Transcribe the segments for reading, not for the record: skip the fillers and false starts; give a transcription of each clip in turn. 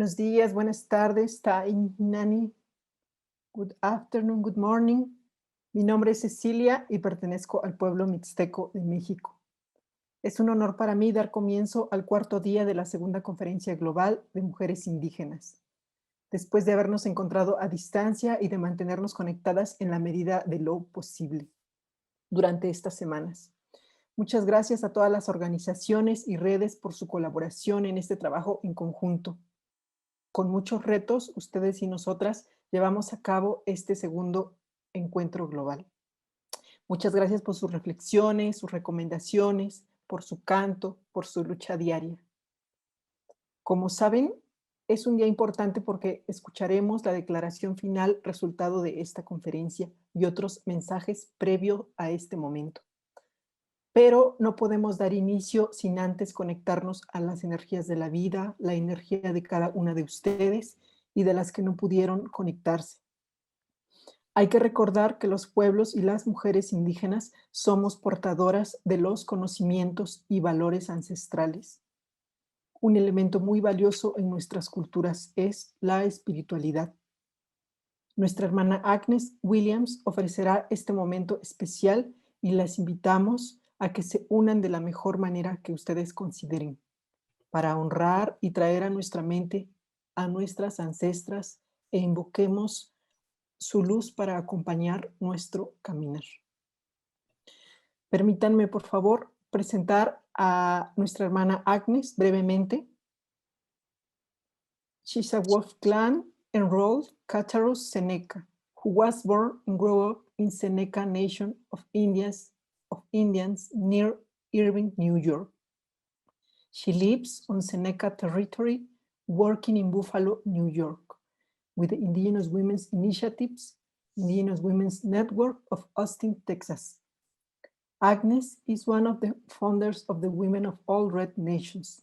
Buenos días, buenas tardes, Nani. Good afternoon, good morning. Mi nombre es Cecilia y pertenezco al pueblo mixteco de México. Es un honor para mí dar comienzo al cuarto día de la segunda conferencia global de mujeres indígenas, después de habernos encontrado a distancia y de mantenernos conectadas en la medida de lo posible durante estas semanas. Muchas gracias a todas las organizaciones y redes por su colaboración en este trabajo en conjunto. Con muchos retos, ustedes y nosotras llevamos a cabo este segundo encuentro global. Muchas gracias por sus reflexiones, sus recomendaciones, por su canto, por su lucha diaria. Como saben, es un día importante porque escucharemos la declaración final resultado de esta conferencia y otros mensajes previo a este momento. Pero no podemos dar inicio sin antes conectarnos a las energías de la vida, la energía de cada una de ustedes y de las que no pudieron conectarse. Hay que recordar que los pueblos y las mujeres indígenas somos portadoras de los conocimientos y valores ancestrales. Un elemento muy valioso en nuestras culturas es la espiritualidad. Nuestra hermana Agnes Williams ofrecerá este momento especial y las invitamos a que se unan de la mejor manera que ustedes consideren, para honrar y traer a nuestra mente a nuestras ancestras e invoquemos su luz para acompañar nuestro caminar. Permítanme, por favor, presentar a nuestra hermana Agnes brevemente. She's a Wolf Clan enrolled Cataros Seneca, who was born and grew up in Seneca Nation of Indians near Irving, New York. She lives on Seneca territory, working in Buffalo, New York, with the Indigenous Women's Initiatives, Indigenous Women's Network of Austin, Texas. Agnes is one of the founders of the Women of All Red Nations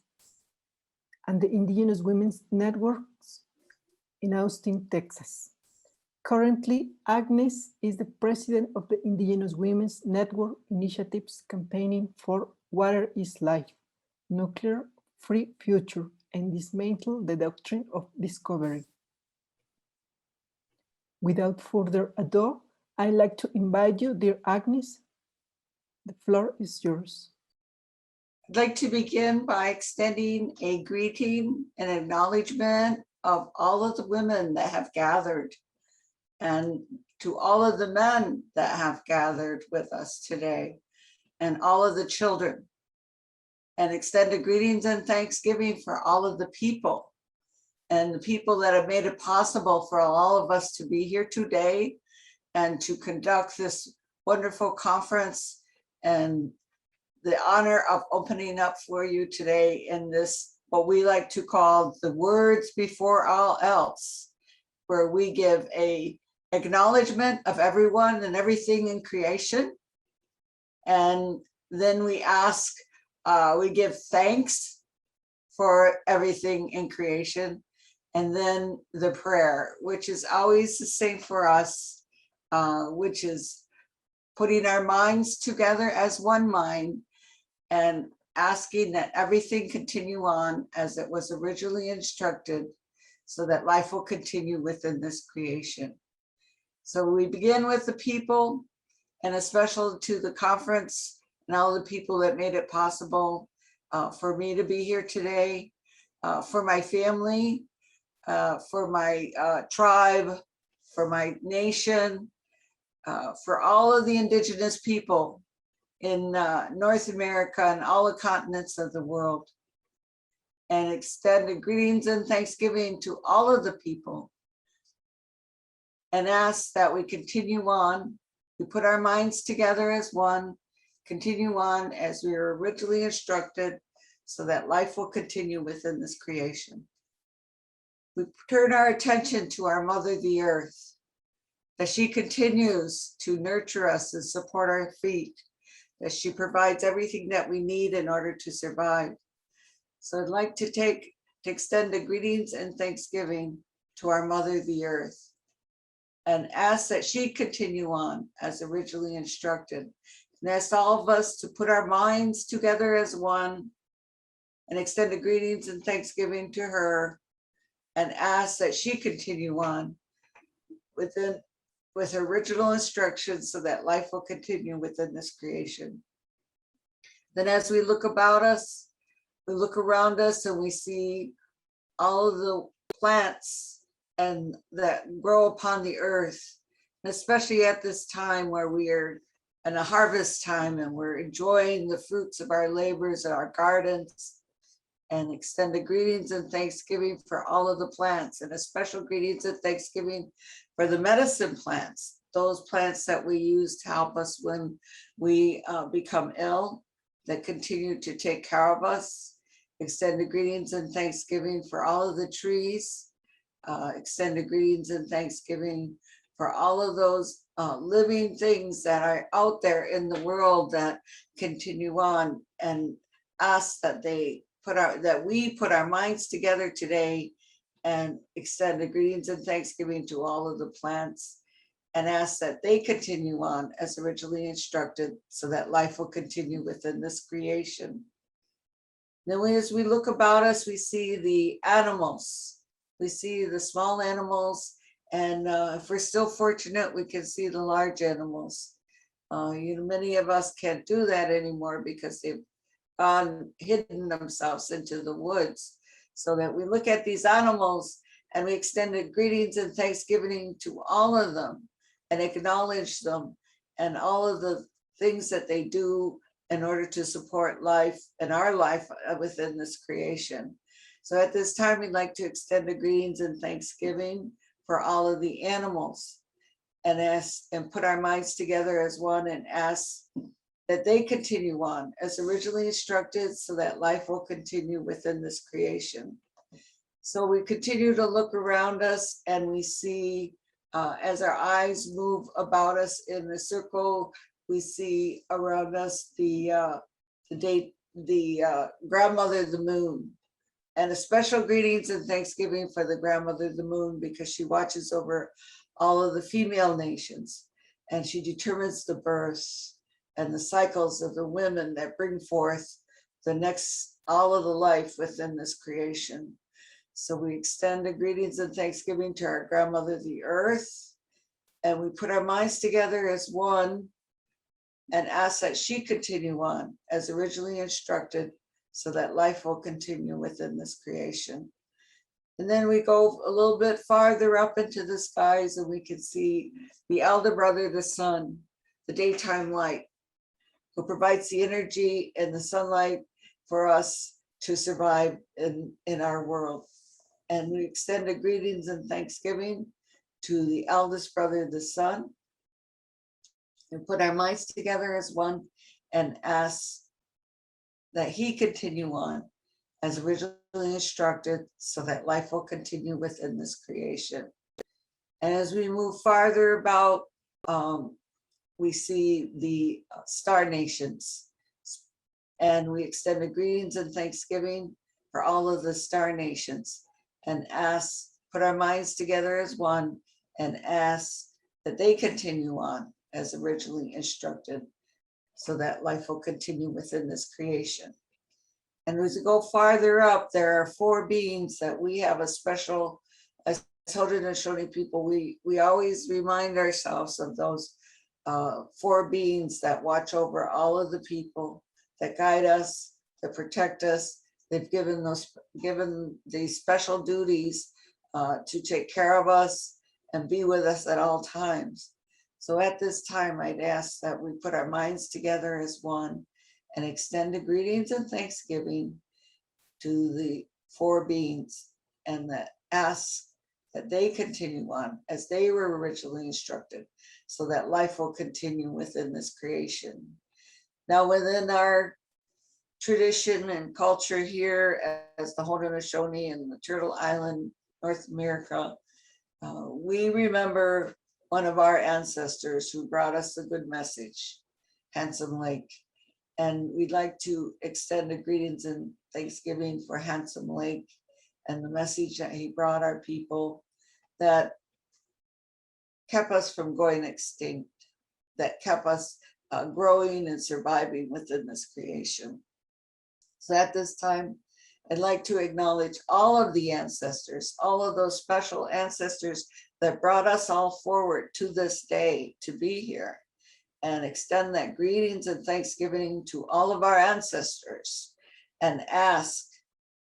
and the Indigenous Women's Networks in Austin, Texas. Currently, Agnes is the president of the Indigenous Women's Network Initiatives campaigning for Water is Life, Nuclear-Free Future, and dismantle the doctrine of discovery. Without further ado, I'd like to invite you, dear Agnes. The floor is yours. I'd like to begin by extending a greeting and acknowledgement of all of the women that have gathered and to all of the men that have gathered with us today and all of the children, and extended greetings and thanksgiving for all of the people and the people that have made it possible for all of us to be here today and to conduct this wonderful conference, and the honor of opening up for you today in this, what we like to call the words before all else, where we give a acknowledgement of everyone and everything in creation. And then we ask, we give thanks for everything in creation. And then the prayer, which is always the same for us, which is putting our minds together as one mind and asking that everything continue on as it was originally instructed, so that life will continue within this creation. So we begin with the people, and a special to the conference and all the people that made it possible for me to be here today, for my family, for my tribe, for my nation, for all of the indigenous people in North America and all the continents of the world, and extend greetings and thanksgiving to all of the people, and ask that we continue on. We put our minds together as one, continue on as we were originally instructed, so that life will continue within this creation. We turn our attention to our Mother, the Earth, that she continues to nurture us and support our feet, that she provides everything that we need in order to survive. So I'd like to extend the greetings and thanksgiving to our Mother, the Earth, and ask that she continue on as originally instructed. And ask all of us to put our minds together as one and extend the greetings and thanksgiving to her, and ask that she continue on with her original instructions so that life will continue within this creation. Then as we look about us, we look around us and we see all of the plants and that grow upon the earth, and especially at this time where we are in a harvest time and we're enjoying the fruits of our labors in our gardens, and extend the greetings and thanksgiving for all of the plants, and a special greetings and thanksgiving for the medicine plants, those plants that we use to help us when we become ill, that continue to take care of us. Extend the greetings and thanksgiving for all of the trees. Extend the greetings and thanksgiving for all of those living things that are out there in the world that continue on, and ask that we put our minds together today and extend the greetings and thanksgiving to all of the plants, and ask that they continue on as originally instructed so that life will continue within this creation. Then as we look about us, we see the animals, we see the small animals, and if we're still fortunate, we can see the large animals. Many of us can't do that anymore because they've hidden themselves into the woods, so that we look at these animals and we extend greetings and thanksgiving to all of them and acknowledge them and all of the things that they do in order to support life and our life within this creation. So at this time, we'd like to extend the greetings and thanksgiving for all of the animals, and put our minds together as one and ask that they continue on as originally instructed so that life will continue within this creation. So we continue to look around us and we see, as our eyes move about us in the circle, we see around us the grandmother, the moon, and a special greetings and thanksgiving for the grandmother, the moon, because she watches over all of the female nations and she determines the births and the cycles of the women that bring forth all of the life within this creation. So we extend the greetings and thanksgiving to our grandmother, the earth, and we put our minds together as one and ask that she continue on as originally instructed so that life will continue within this creation. And then we go a little bit farther up into the skies and we can see the elder brother, the sun, the daytime light, who provides the energy and the sunlight for us to survive in our world. And we extend the greetings and thanksgiving to the eldest brother, the sun, and put our minds together as one and ask that he continue on as originally instructed so that life will continue within this creation. And as we move farther about, we see the star nations, and we extend the greetings and thanksgiving for all of the star nations and put our minds together as one and ask that they continue on as originally instructed so that life will continue within this creation. And as we go farther up, there are 4 beings that we have a special, as Haudenosaunee people, we always remind ourselves of those 4 beings that watch over all of the people, that guide us, that protect us. They've given these special duties to take care of us and be with us at all times. So at this time, I'd ask that we put our minds together as one and extend the greetings and thanksgiving to the 4 beings, and that ask that they continue on as they were originally instructed so that life will continue within this creation. Now, within our tradition and culture here as the Haudenosaunee and the Turtle Island, North America, we remember one of our ancestors who brought us the good message, Handsome Lake. And we'd like to extend the greetings and thanksgiving for Handsome Lake and the message that he brought our people that kept us from going extinct, that kept us growing and surviving within this creation. So at this time, I'd like to acknowledge all of the ancestors, all of those special ancestors that brought us all forward to this day to be here, and extend that greetings and thanksgiving to all of our ancestors, and ask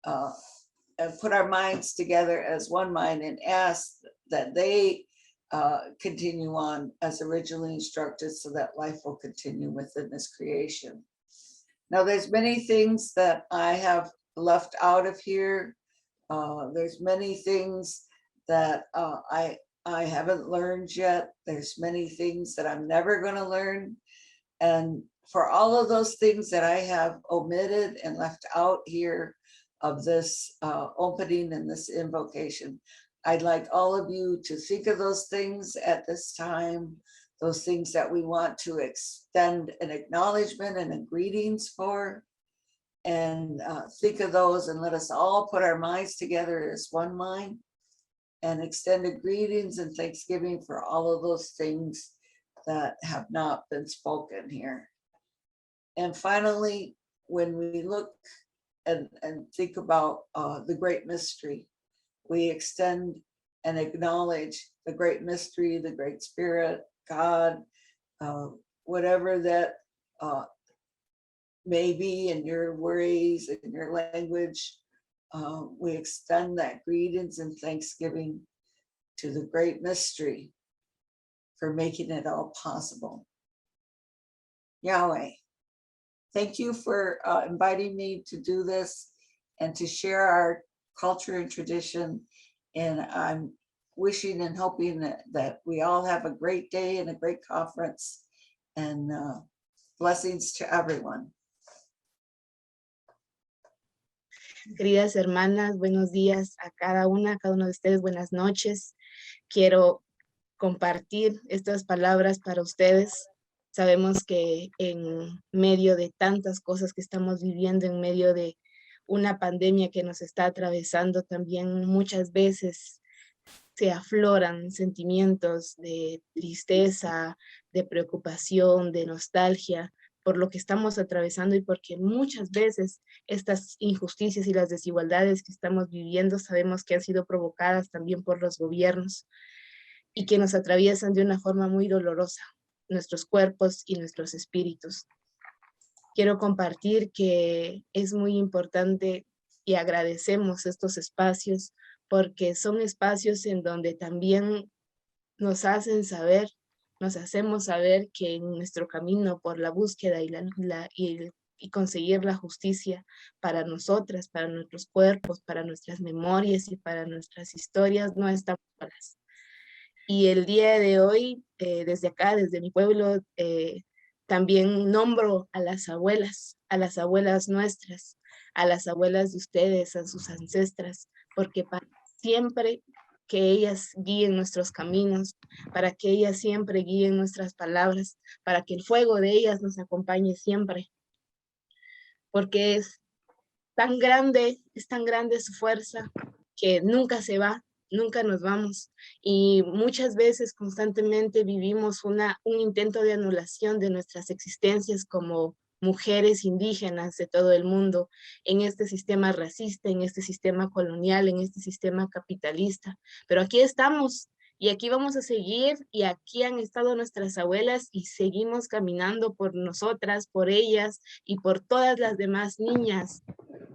and put our minds together as one mind and ask that they continue on as originally instructed, so that life will continue within this creation. Now, there's many things that I have left out of here. There's many things that I haven't learned yet. There's many things that I'm never going to learn. And for all of those things that I have omitted and left out here of this opening and this invocation, I'd like all of you to think of those things at this time, those things that we want to extend an acknowledgement and a greetings for, and think of those, and let us all put our minds together as one mind and extend a greetings and thanksgiving for all of those things that have not been spoken here. And finally, when we look and think about the great mystery, we extend and acknowledge the great mystery, the great spirit, God, whatever that may be in your worries, in your language. We extend that greetings and thanksgiving to the great mystery for making it all possible. Yahweh, thank you for inviting me to do this and to share our culture and tradition. And I'm wishing and hoping that we all have a great day and a great conference, and blessings to everyone. Queridas hermanas, buenos días a cada uno de ustedes, buenas noches. Quiero compartir estas palabras para ustedes. Sabemos que en medio de tantas cosas que estamos viviendo, en medio de una pandemia que nos está atravesando, también muchas veces se afloran sentimientos de tristeza, de preocupación, de nostalgia por lo que estamos atravesando, y porque muchas veces estas injusticias y las desigualdades que estamos viviendo sabemos que han sido provocadas también por los gobiernos y que nos atraviesan de una forma muy dolorosa nuestros cuerpos y nuestros espíritus. Quiero compartir que es muy importante y agradecemos estos espacios, porque son espacios en donde también nos hacen saber, nos hacemos saber que en nuestro camino por la búsqueda y conseguir la justicia para nosotras, para nuestros cuerpos, para nuestras memorias y para nuestras historias, no estamos solas. Y el día de hoy, desde acá, desde mi pueblo, también nombro a las abuelas nuestras, a las abuelas de ustedes, a sus ancestras, porque para siempre que ellas guíen nuestros caminos, para que ellas siempre guíen nuestras palabras, para que el fuego de ellas nos acompañe siempre. Porque es tan grande su fuerza que nunca se va, nunca nos vamos. Y muchas veces constantemente vivimos un intento de anulación de nuestras existencias como mujeres indígenas de todo el mundo, en este sistema racista, en este sistema colonial, en este sistema capitalista. Pero aquí estamos, y aquí vamos a seguir, y aquí han estado nuestras abuelas, y seguimos caminando por nosotras, por ellas, y por todas las demás niñas,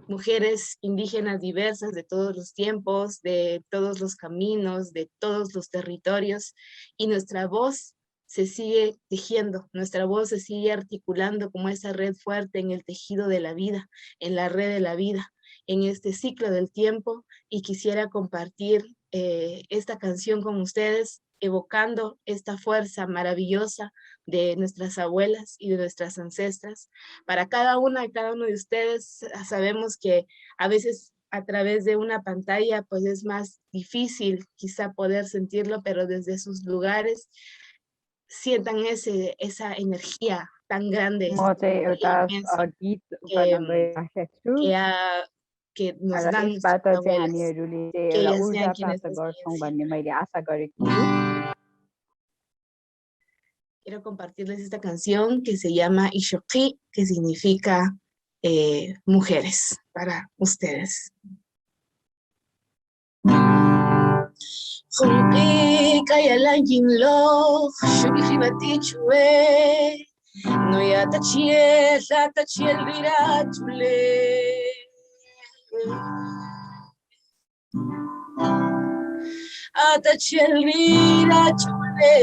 mujeres indígenas diversas de todos los tiempos, de todos los caminos, de todos los territorios, y nuestra voz se sigue tejiendo, nuestra voz se sigue articulando como esa red fuerte en el tejido de la vida, en la red de la vida, en este ciclo del tiempo. Y quisiera compartir esta canción con ustedes, evocando esta fuerza maravillosa de nuestras abuelas y de nuestras ancestras. Para cada una y cada uno de ustedes, sabemos que a veces a través de una pantalla pues es más difícil quizá poder sentirlo, pero desde sus lugares sientan esa energía tan grande, que nos dan nuestras abuelas, que ellas sean quienes nos guíen. Quiero compartirles esta canción que se llama Ishoki, que significa mujeres para ustedes. Junti kaya langin lo, shubi hibati chue, no ya tachiel viratule. Atachiel viratule.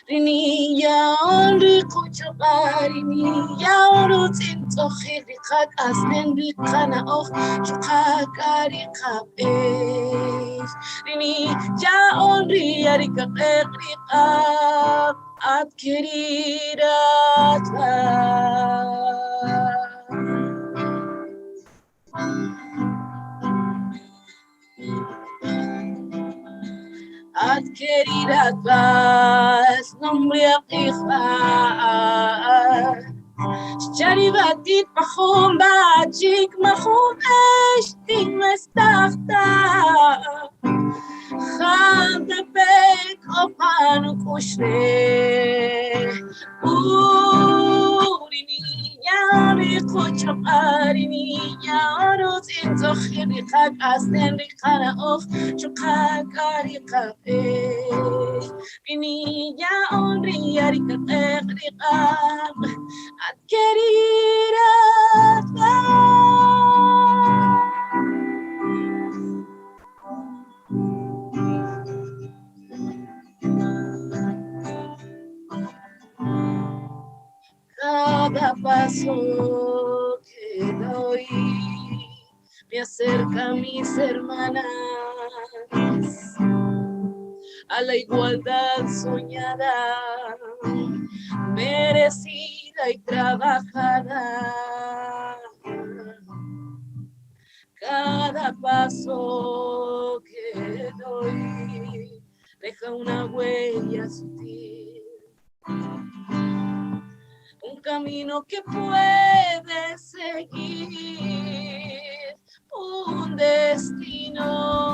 Rini ya onri kuchakar, rini ya orutin tokhir rikat asnen rikana och chukakari kapes. Rini ya onri arikak rikak at kirirat at querida paz, nombre akifat. Sharibatit mahum bajik mahum eshtik mestachta. Chanta pek opanu kushre. Urini yari kuchaparini yarut intokhiri khat asnen rikana och chukakari kape. Rini ya onri yari kakek rikam at kerira. Cada paso que doy me acerca a mis hermanas, a la igualdad soñada, merecida y trabajada. Cada paso que doy deja una huella sutil, un camino que puede seguir, un destino.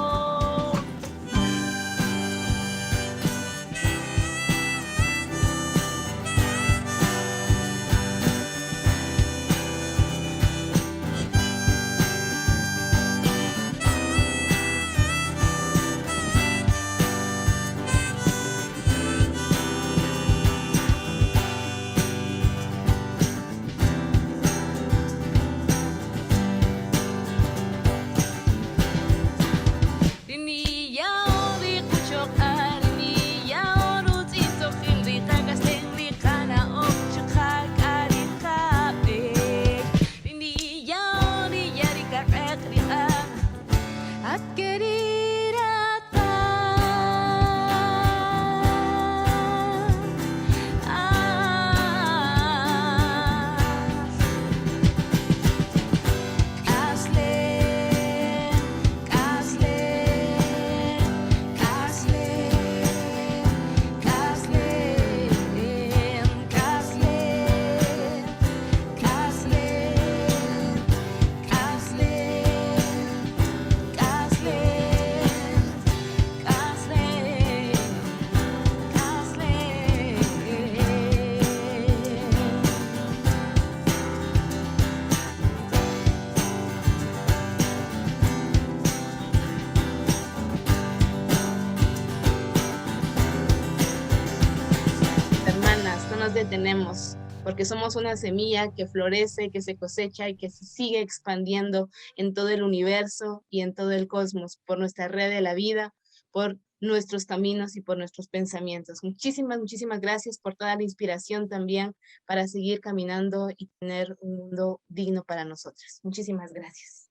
Detenemos, porque somos una semilla que florece, que se cosecha y que se sigue expandiendo en todo el universo y en todo el cosmos, por nuestra red de la vida, por nuestros caminos y por nuestros pensamientos. Muchísimas, muchísimas gracias por toda la inspiración también para seguir caminando y tener un mundo digno para nosotras. Muchísimas gracias.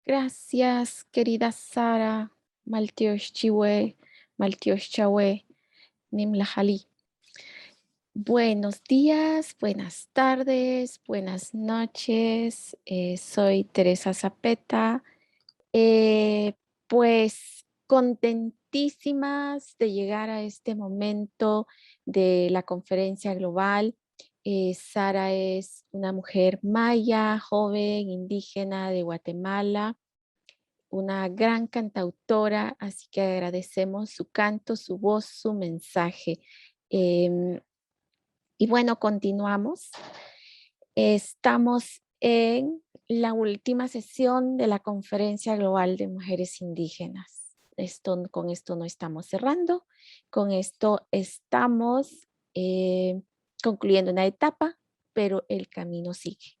Gracias, querida Sara, Maltiosh Chiwe, Maltiosh Chawe, Nimlahali. Buenos días, buenas tardes, buenas noches. Soy Teresa Zapeta. Pues contentísimas de llegar a este momento de la conferencia global. Sara es una mujer maya, joven, indígena de Guatemala, una gran cantautora, así que agradecemos su canto, su voz, su mensaje. Y bueno, continuamos. Estamos en la última sesión de la Conferencia Global de Mujeres Indígenas. Con esto no estamos cerrando, con esto estamos concluyendo una etapa, pero el camino sigue.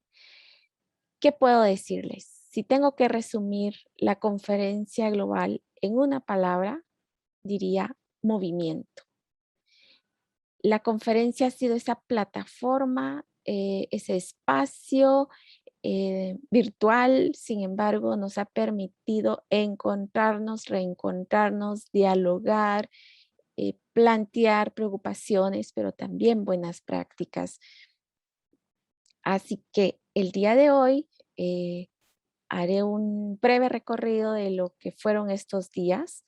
¿Qué puedo decirles? Si tengo que resumir la Conferencia Global en una palabra, diría movimiento. La conferencia ha sido esa plataforma, ese espacio virtual, sin embargo, nos ha permitido encontrarnos, reencontrarnos, dialogar, plantear preocupaciones, pero también buenas prácticas. Así que el día de hoy haré un breve recorrido de lo que fueron estos días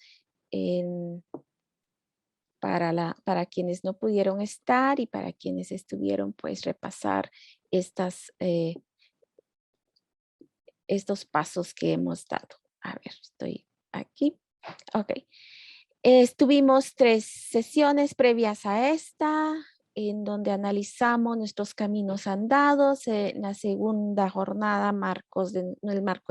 para quienes no pudieron estar y para quienes estuvieron, pues repasar estos pasos que hemos dado. A ver, estoy aquí. Ok. Tuvimos 3 sesiones previas a esta, en donde analizamos nuestros caminos andados, en la segunda jornada, el marco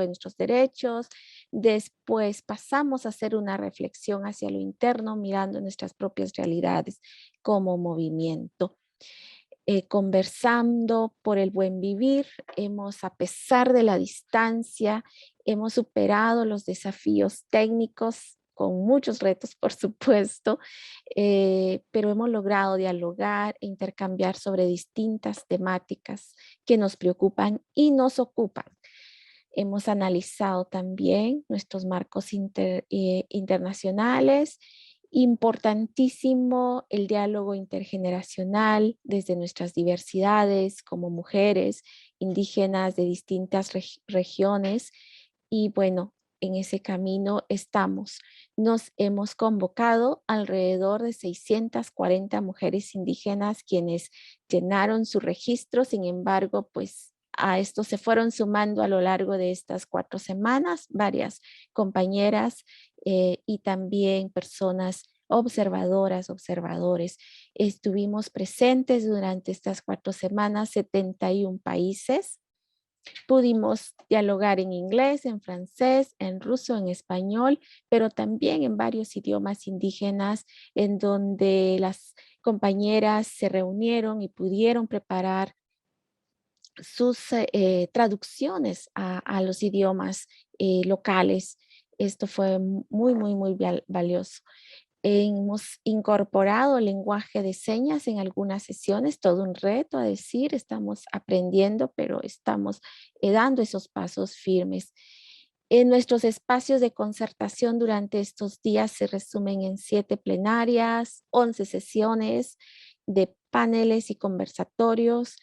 de nuestros derechos. Después pasamos a hacer una reflexión hacia lo interno, mirando nuestras propias realidades como movimiento. Conversando por el buen vivir, a pesar de la distancia, hemos superado los desafíos técnicos con muchos retos, por supuesto, pero hemos logrado dialogar e intercambiar sobre distintas temáticas que nos preocupan y nos ocupan. Hemos analizado también nuestros marcos internacionales. Importantísimo el diálogo intergeneracional desde nuestras diversidades como mujeres indígenas de distintas regiones. Y bueno, en ese camino estamos. Nos hemos convocado alrededor de 640 mujeres indígenas quienes llenaron su registro. Sin embargo, pues a esto se fueron sumando a lo largo de estas 4 semanas varias compañeras y también personas observadoras, observadores. Estuvimos presentes durante estas 4 semanas, 71 países. Pudimos dialogar en inglés, en francés, en ruso, en español, pero también en varios idiomas indígenas en donde las compañeras se reunieron y pudieron preparar sus traducciones a los idiomas locales. Esto fue muy, muy, muy valioso. Hemos incorporado el lenguaje de señas en algunas sesiones, todo un reto a decir, estamos aprendiendo, pero estamos dando esos pasos firmes. En nuestros espacios de concertación durante estos días se resumen en 7 plenarias, 11 sesiones de paneles y conversatorios,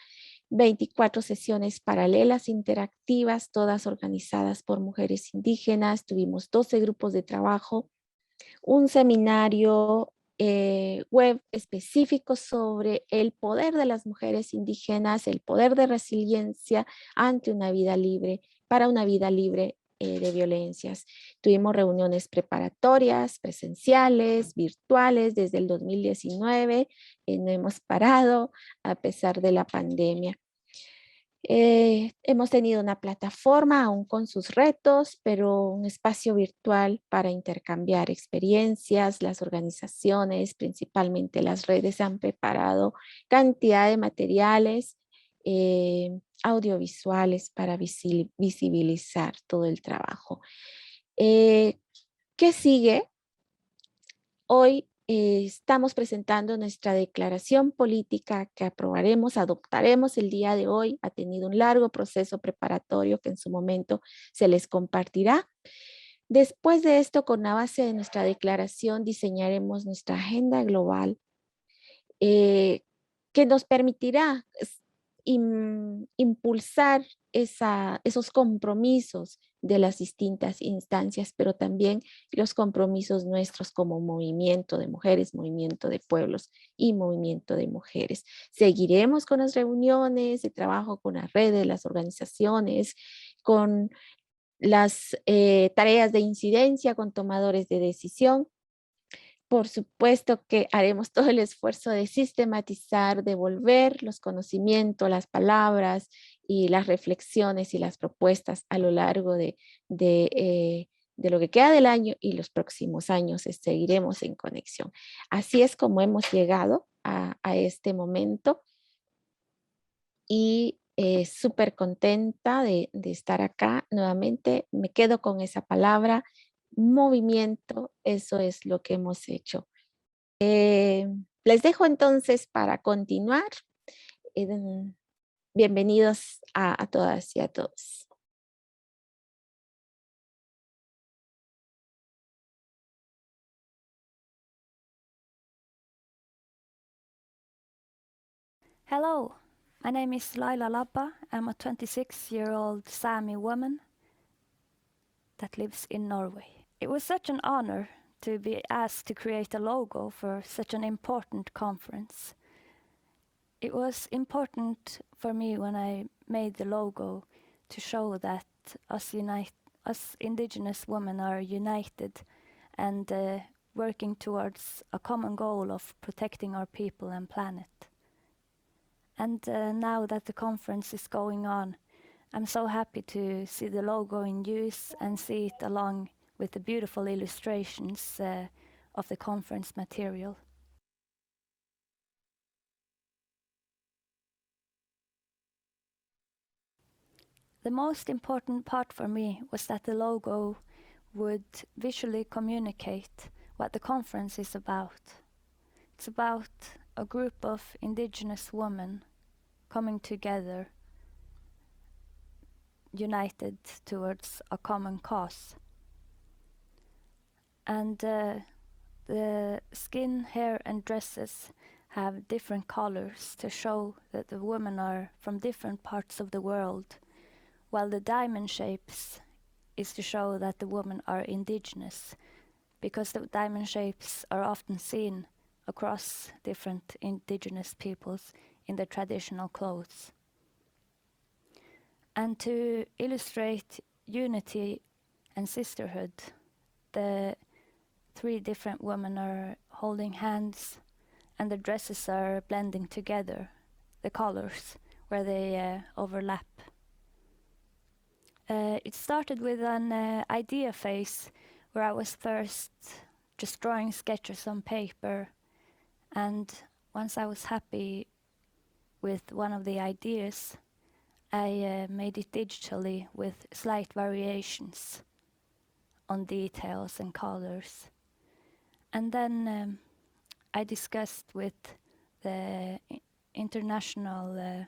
24 sesiones paralelas interactivas, todas organizadas por mujeres indígenas. Tuvimos 12 grupos de trabajo, un seminario web específico sobre el poder de las mujeres indígenas, el poder de resiliencia ante una vida libre, para una vida libre de violencias. Tuvimos reuniones preparatorias, presenciales, virtuales desde el 2019. No hemos parado a pesar de la pandemia. Hemos tenido una plataforma aún con sus retos, pero un espacio virtual para intercambiar experiencias. Las organizaciones, principalmente las redes, han preparado cantidad de materiales audiovisuales para visibilizar todo el trabajo. ¿Qué sigue? Hoy estamos presentando nuestra declaración política que adoptaremos el día de hoy. Ha tenido un largo proceso preparatorio que en su momento se les compartirá. Después de esto, con la base de nuestra declaración, diseñaremos nuestra agenda global que nos permitirá impulsar esos compromisos de las distintas instancias, pero también los compromisos nuestros como movimiento de mujeres, movimiento de pueblos y movimiento de mujeres. Seguiremos con las reuniones de trabajo con las redes, las organizaciones, con las tareas de incidencia con tomadores de decisión. Por supuesto que haremos todo el esfuerzo de sistematizar, devolver los conocimientos, las palabras y las reflexiones y las propuestas a lo largo de lo que queda del año y los próximos años. Seguiremos en conexión. Así es como hemos llegado a este momento y súper contenta de estar acá nuevamente. Me quedo con esa palabra, movimiento, eso es lo que hemos hecho. Les dejo entonces para continuar. Bienvenidos a todas y a todos. Hello, my name is Laila Labba. I'm a 26-year-old Sami woman that lives in Norway. It was such an honor to be asked to create a logo for such an important conference. It was important for me when I made the logo to show that us indigenous women are united and working towards a common goal of protecting our people and planet. And now that the conference is going on, I'm so happy to see the logo in use and see it along with the beautiful illustrations of the conference material. The most important part for me was that the logo would visually communicate what the conference is about. It's about a group of indigenous women coming together, united towards a common cause. And the skin, hair and dresses have different colors to show that the women are from different parts of the world, while the diamond shapes is to show that the women are indigenous, because the diamond shapes are often seen across different indigenous peoples in their traditional clothes. And to illustrate unity and sisterhood, the three different women are holding hands and the dresses are blending together, the colors where they overlap. It started with an idea phase where I was first just drawing sketches on paper, and once I was happy with one of the ideas, I made it digitally with slight variations on details and colors. And then I discussed with the International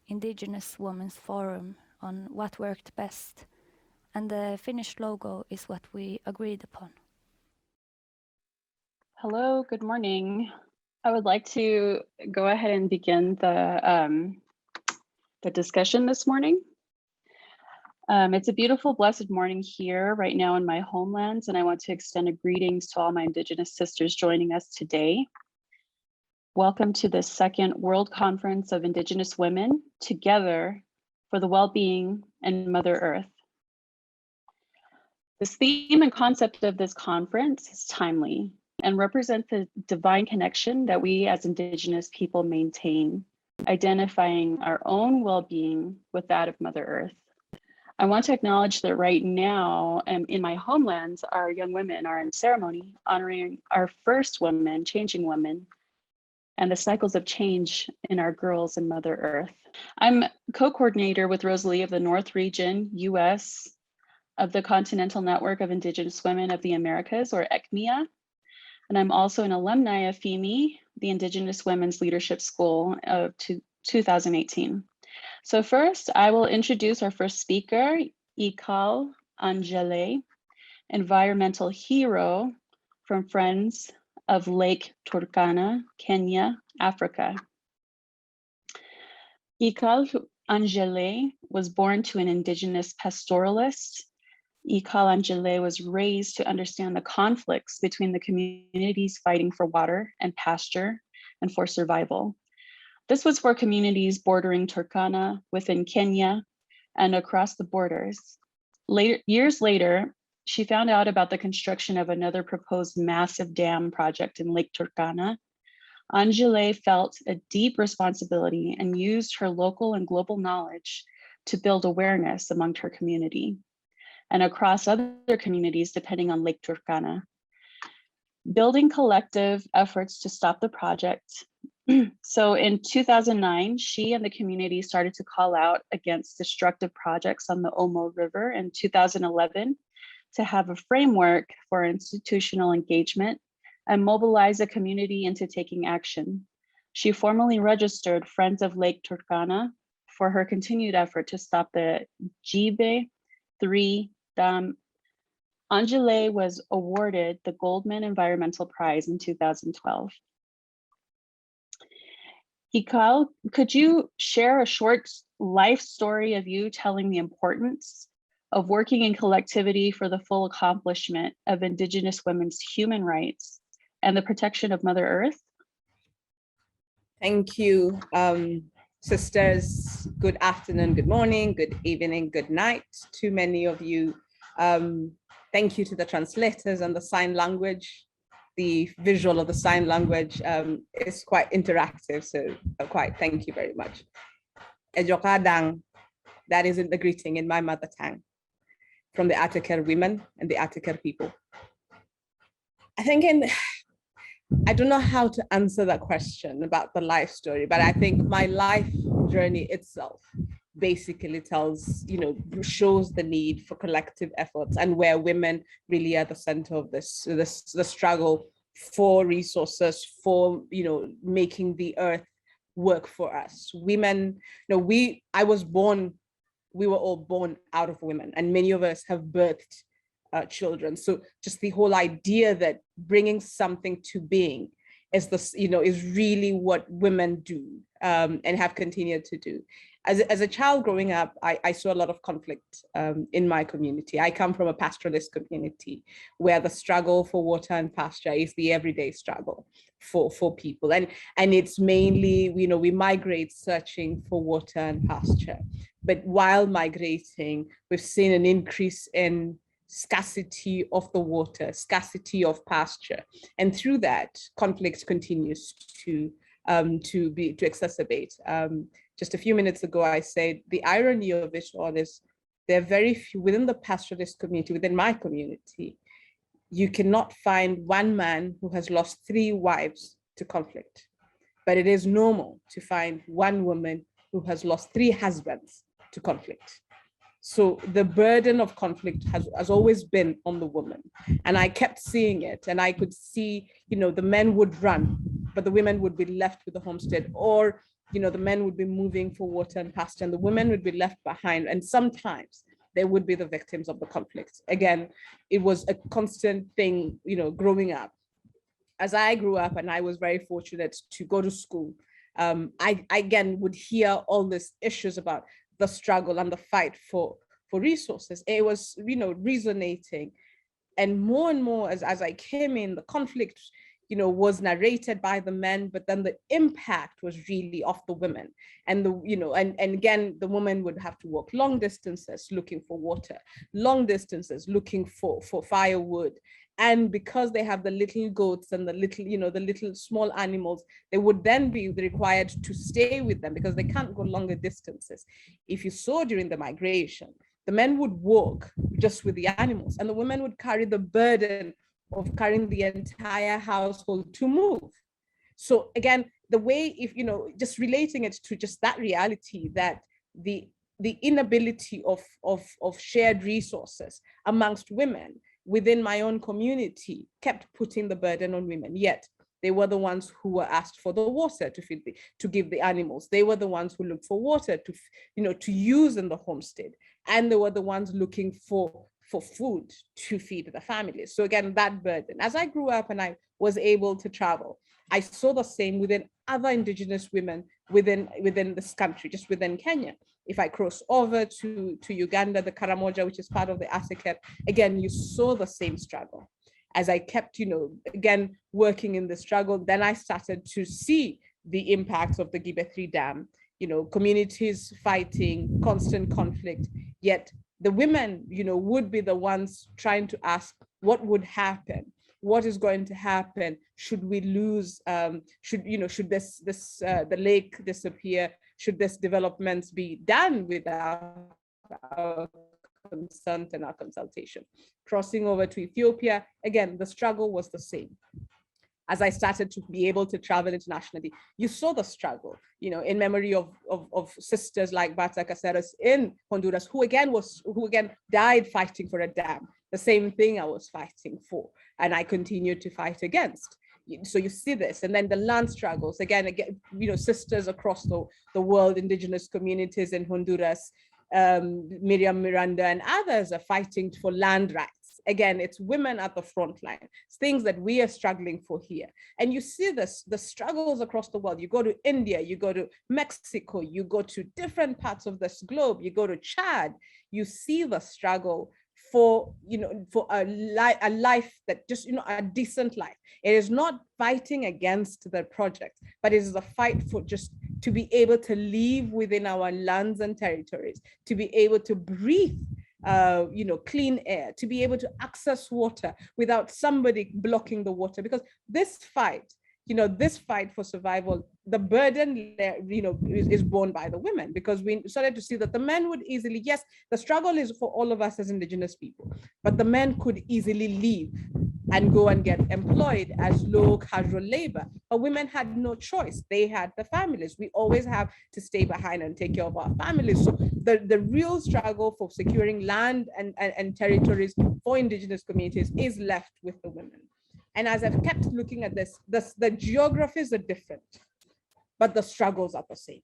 Indigenous Women's Forum on what worked best, and the finished logo is what we agreed upon. Hello, good morning. I would like to go ahead and begin the discussion this morning. It's a beautiful, blessed morning here right now in my homeland, and I want to extend a greetings to all my Indigenous sisters joining us today. Welcome to the second World Conference of Indigenous Women Together for the Well-Being and Mother Earth. This theme and concept of this conference is timely and represent the divine connection that we as Indigenous people maintain, identifying our own well-being with that of Mother Earth. I want to acknowledge that right now in my homeland, our young women are in ceremony honoring our first women, changing women, and the cycles of change in our girls and Mother Earth. I'm co-coordinator with Rosalie of the North Region, US, of the Continental Network of Indigenous Women of the Americas, or ECMIA. And I'm also an alumni of FEMI, the Indigenous Women's Leadership School of 2018. So first, I will introduce our first speaker, Ikal Anjale, environmental hero from Friends of Lake Turkana, Kenya, Africa. Ikal Anjale was born to an Indigenous pastoralist. Ikal Anjale was raised to understand the conflicts between the communities fighting for water and pasture and for survival. This was for communities bordering Turkana within Kenya and across the borders. Years later, she found out about the construction of another proposed massive dam project in Lake Turkana. Anjali felt a deep responsibility and used her local and global knowledge to build awareness among her community and across other communities depending on Lake Turkana, building collective efforts to stop the project. So in 2009, she and the community started to call out against destructive projects on the Omo River. In 2011, to have a framework for institutional engagement and mobilize the community into taking action. She formally registered Friends of Lake Turkana for her continued effort to stop the Jibe 3 dam. Anjali was awarded the Goldman Environmental Prize in 2012. Hikal, could you share a short life story of you telling the importance of working in collectivity for the full accomplishment of Indigenous women's human rights and the protection of Mother Earth? Thank you, sisters. Good afternoon, good morning, good evening, good night to many of you. Thank you to the translators and the sign language. The visual of the sign language is quite interactive, so thank you very much. Ejokadang, that is the greeting in my mother tongue from the Ataker women and the Ataker people. I don't know how to answer that question about the life story, but I think my life journey itself basically tells, shows the need for collective efforts and where women really are at the center of the struggle for resources, for, making the earth work for us. Women, we were all born out of women, and many of us have birthed children. So just the whole idea that bringing something to being is is really what women do and have continued to do. As a child growing up, I saw a lot of conflict in my community. I come from a pastoralist community where the struggle for water and pasture is the everyday struggle for people. And it's mainly, we migrate searching for water and pasture. But while migrating, we've seen an increase in scarcity of the water, scarcity of pasture. And through that, conflict continues to exacerbate. Just a few minutes ago, I said the irony of it all is there are very few within the pastoralist community, within my community, you cannot find one man who has lost 3 wives to conflict. But it is normal to find one woman who has lost 3 husbands to conflict. So the burden of conflict has always been on the woman. And I kept seeing it, and I could see, the men would run, but the women would be left with the homestead, or, the men would be moving for water and pasture, and the women would be left behind. And sometimes they would be the victims of the conflict. Again, it was a constant thing, growing up. As I grew up, and I was very fortunate to go to school, I again would hear all these issues about the struggle and the fight for resources. It was, resonating. And more as I came in, the conflict, was narrated by the men, but then the impact was really of the women. And and again, the women would have to walk long distances looking for water, long distances looking for firewood. And because they have the little goats and the little, the little small animals, they would then be required to stay with them because they can't go longer distances. If you saw during the migration, the men would walk just with the animals, and the women would carry the burden of carrying the entire household to move. So again, the way, if, just relating it to just that reality, that the inability of shared resources amongst women within my own community kept putting the burden on women, yet they were the ones who were asked for the water to give the animals. They were the ones who looked for water to use in the homestead. And they were the ones looking for food to feed the families. So again, that burden. As I grew up and I was able to travel, I saw the same within other Indigenous women within this country, just within Kenya. If I cross over to Uganda, the Karamoja, which is part of the Aseker, again, you saw the same struggle. As I kept, again, working in the struggle, then I started to see the impacts of the Gibe 3 Dam, communities fighting, constant conflict, yet the women, would be the ones trying to ask what would happen, what is going to happen, should we lose, should the lake disappear, should this developments be done without our consent and our consultation. Crossing over to Ethiopia, again, the struggle was the same. As I started to be able to travel internationally, you saw the struggle, in memory of sisters like Berta Cáceres in Honduras, who again died fighting for a dam, the same thing I was fighting for, and I continued to fight against. So you see this, and then the land struggles, again, sisters across the world, indigenous communities in Honduras, Miriam Miranda and others are fighting for land rights. Again, it's women at the front line. It's things that we are struggling for here. And you see this, the struggles across the world. You go to India, you go to Mexico, you go to different parts of this globe, you go to Chad, you see the struggle for, for a life that just, a decent life. It is not fighting against the project, but it is a fight for just to be able to live within our lands and territories, to be able to breathe clean air, to be able to access water without somebody blocking the water. Because this fight, this fight for survival, the burden, is borne by the women, because we started to see that the men would easily, yes, the struggle is for all of us as indigenous people, but the men could easily leave and go and get employed as low casual labor. But women had no choice. They had the families. We always have to stay behind and take care of our families. So the real struggle for securing land and territories for indigenous communities is left with the women. And as I've kept looking at this, the geographies are different, but the struggles are the same.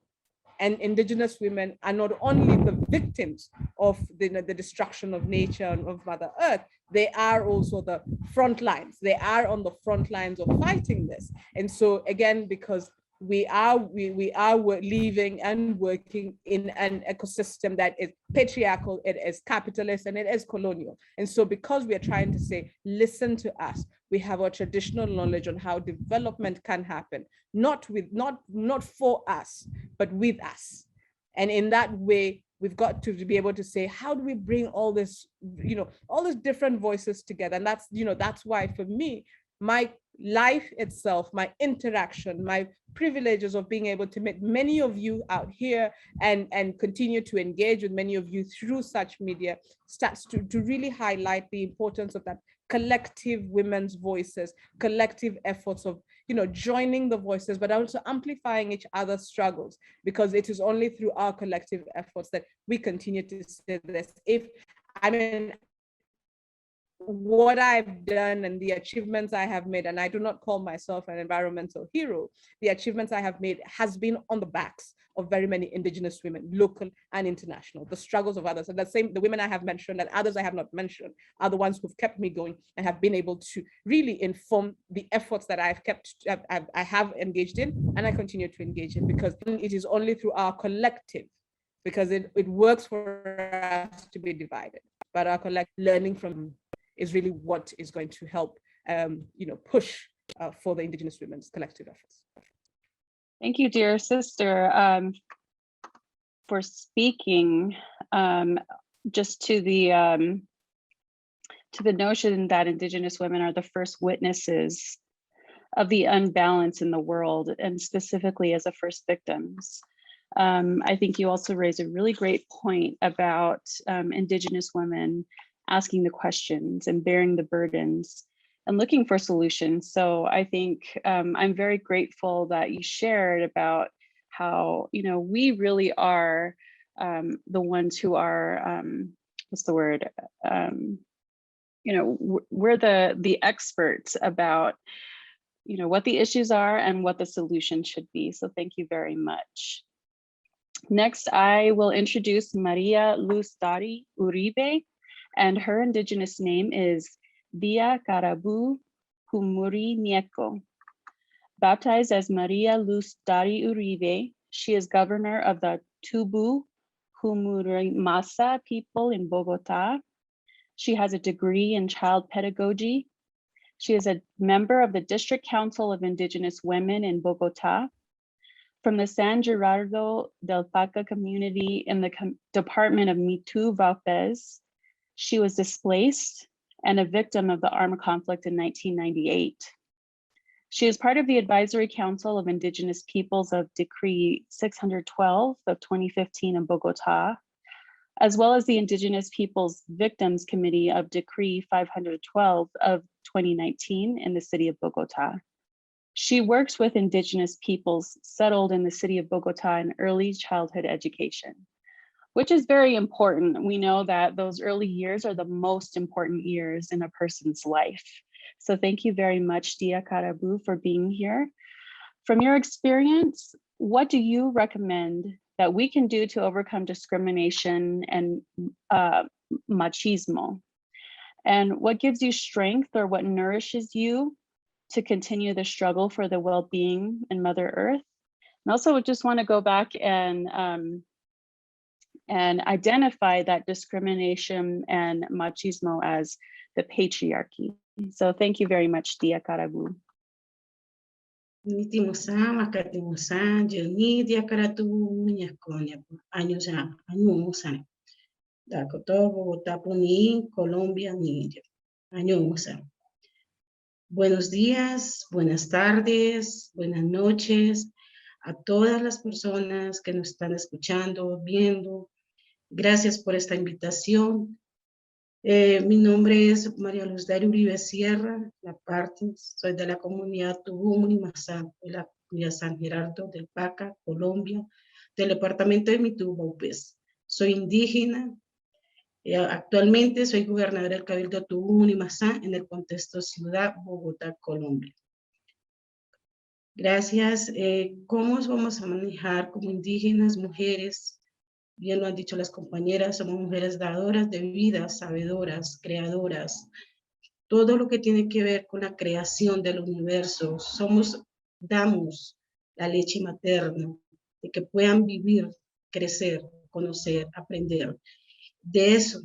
And indigenous women are not only the victims of the destruction of nature and of Mother Earth, they are also the front lines. They are on the front lines of fighting this. And so again, because we are living and working in an ecosystem that is patriarchal, it is capitalist, and it is colonial. And so because we are trying to say, listen to us, we have our traditional knowledge on how development can happen, not for us, but with us. And in that way, we've got to be able to say, how do we bring all this, all these different voices together? And that's why for me, my life itself, my interaction, my privileges of being able to meet many of you out here and continue to engage with many of you through such media starts to really highlight the importance of that collective women's voices, collective efforts of, joining the voices, but also amplifying each other's struggles, because it is only through our collective efforts that we continue to say this. What I've done and the achievements I have made, and I do not call myself an environmental hero, the achievements I have made has been on the backs of very many indigenous women, local and international. The struggles of others, and the women I have mentioned and others I have not mentioned are the ones who've kept me going and have been able to really inform the efforts that I have engaged in, and I continue to engage in, because it is only through our collective, because it works for us to be divided, but our collective learning from is really what is going to help, push for the indigenous women's collective efforts. Thank you, dear sister, for speaking just to the notion that indigenous women are the first witnesses of the unbalance in the world, and specifically as the first victims. I think you also raise a really great point about indigenous women asking the questions and bearing the burdens and looking for solutions. So I think I'm very grateful that you shared about how, we really are the ones who are, we're the experts about, what the issues are and what the solution should be. So thank you very much. Next, I will introduce Maria Luz Dari Uribe, and her indigenous name is Dia Karabu Humuri Nieko. Baptized as Maria Luz Dari Uribe, she is governor of the Tubu Humurimasa people in Bogota. She has a degree in child pedagogy. She is a member of the District Council of Indigenous Women in Bogota. from the San Gerardo del Paca community in the department of Mitu Valpez. She was displaced and a victim of the armed conflict in 1998. She is part of the Advisory Council of Indigenous Peoples of Decree 612 of 2015 in Bogota, as well as the Indigenous Peoples Victims Committee of Decree 512 of 2019 in the city of Bogota. She works with Indigenous peoples settled in the city of Bogota in early childhood education, which is very important. We know that those early years are the most important years in a person's life. So thank you very much, Dia Carabu, for being here. From your experience, what do you recommend that we can do to overcome discrimination and machismo? And what gives you strength or what nourishes you to continue the struggle for the well-being in Mother Earth? And also just want to go back and identify that discrimination and machismo as the patriarchy. So thank you very much, Dia Carabu. Nitimusa, makatimusa, jeni dia karatu minyakonia, añosa, añosa. Dakoto, Bogotá, ni Colombia, ni añosa. Buenos días, buenas tardes, buenas noches a todas las personas que nos están escuchando, viendo. Gracias por esta invitación. Mi nombre es María Luz Dari Uribe Sierra, soy de la comunidad Tubum y Mazán, de la comunidad San Gerardo del Paca, Colombia, del departamento de Mitu Valpez. Soy indígena. Actualmente soy gobernadora del Cabildo Tubum y Mazán en el contexto Ciudad Bogotá, Colombia. Gracias. ¿Cómo vamos a manejar como indígenas, mujeres? Bien lo han dicho las compañeras, somos mujeres dadoras de vida, sabedoras, creadoras. Todo lo que tiene que ver con la creación del universo, damos la leche materna, de que puedan vivir, crecer, conocer, aprender. De eso,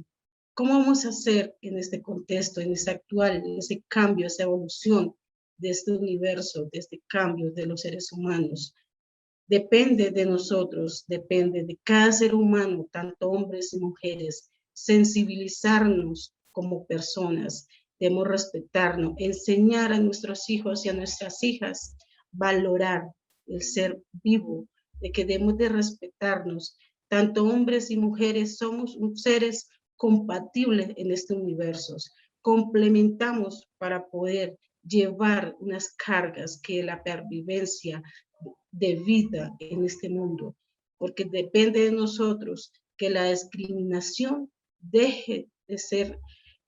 ¿cómo vamos a hacer en este contexto, en este actual, en ese cambio, esa evolución de este universo, de este cambio de los seres humanos? Depende de nosotros, depende de cada ser humano, tanto hombres y mujeres, sensibilizarnos como personas, debemos respetarnos, enseñar a nuestros hijos y a nuestras hijas, valorar el ser vivo, de que debemos de respetarnos, tanto hombres y mujeres somos seres compatibles en este universo, complementamos para poder llevar unas cargas que la pervivencia de vida en este mundo, porque depende de nosotros que la discriminación deje de ser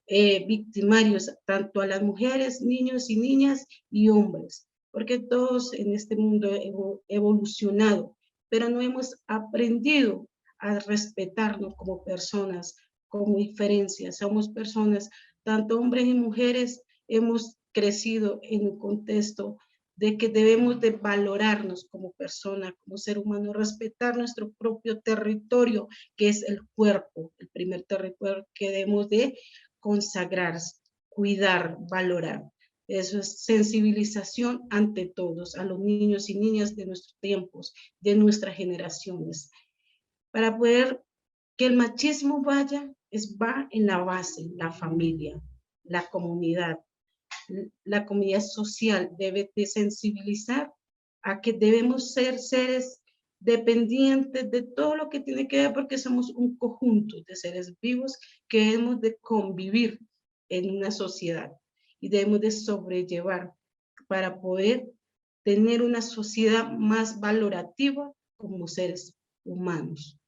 victimarios tanto a las mujeres, niños y niñas y hombres, porque todos en este mundo hemos evolucionado, pero no hemos aprendido a respetarnos como personas, como diferencias. Somos personas, tanto hombres y mujeres, hemos crecido en un contexto de que debemos de valorarnos como persona, como ser humano, respetar nuestro propio territorio, que es el cuerpo, el primer territorio que debemos de consagrar, cuidar, valorar. Eso es sensibilización ante todos, a los niños y niñas de nuestros tiempos, de nuestras generaciones. Para poder que el machismo va en la base, la familia, la comunidad. La comunidad social debe de sensibilizar a que debemos ser seres dependientes de todo lo que tiene que ver, porque somos un conjunto de seres vivos que debemos de convivir en una sociedad y debemos de sobrellevar para poder tener una sociedad más valorativa como seres humanos.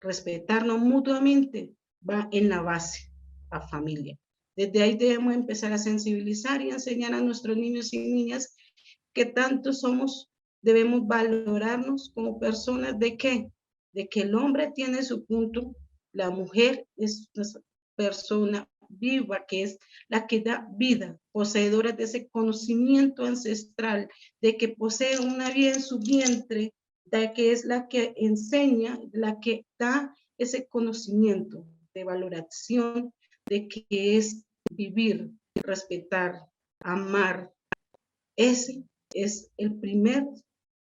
Respetarnos mutuamente va en la base, la familia. Desde ahí debemos empezar a sensibilizar y enseñar a nuestros niños y niñas que tanto debemos valorarnos como personas de que el hombre tiene su punto, la mujer es una persona viva, que es la que da vida, poseedora de ese conocimiento ancestral, de que posee una vida en su vientre, de que es la que enseña, la que da ese conocimiento de valoración, de que es vivir, respetar, amar. Ese es el primer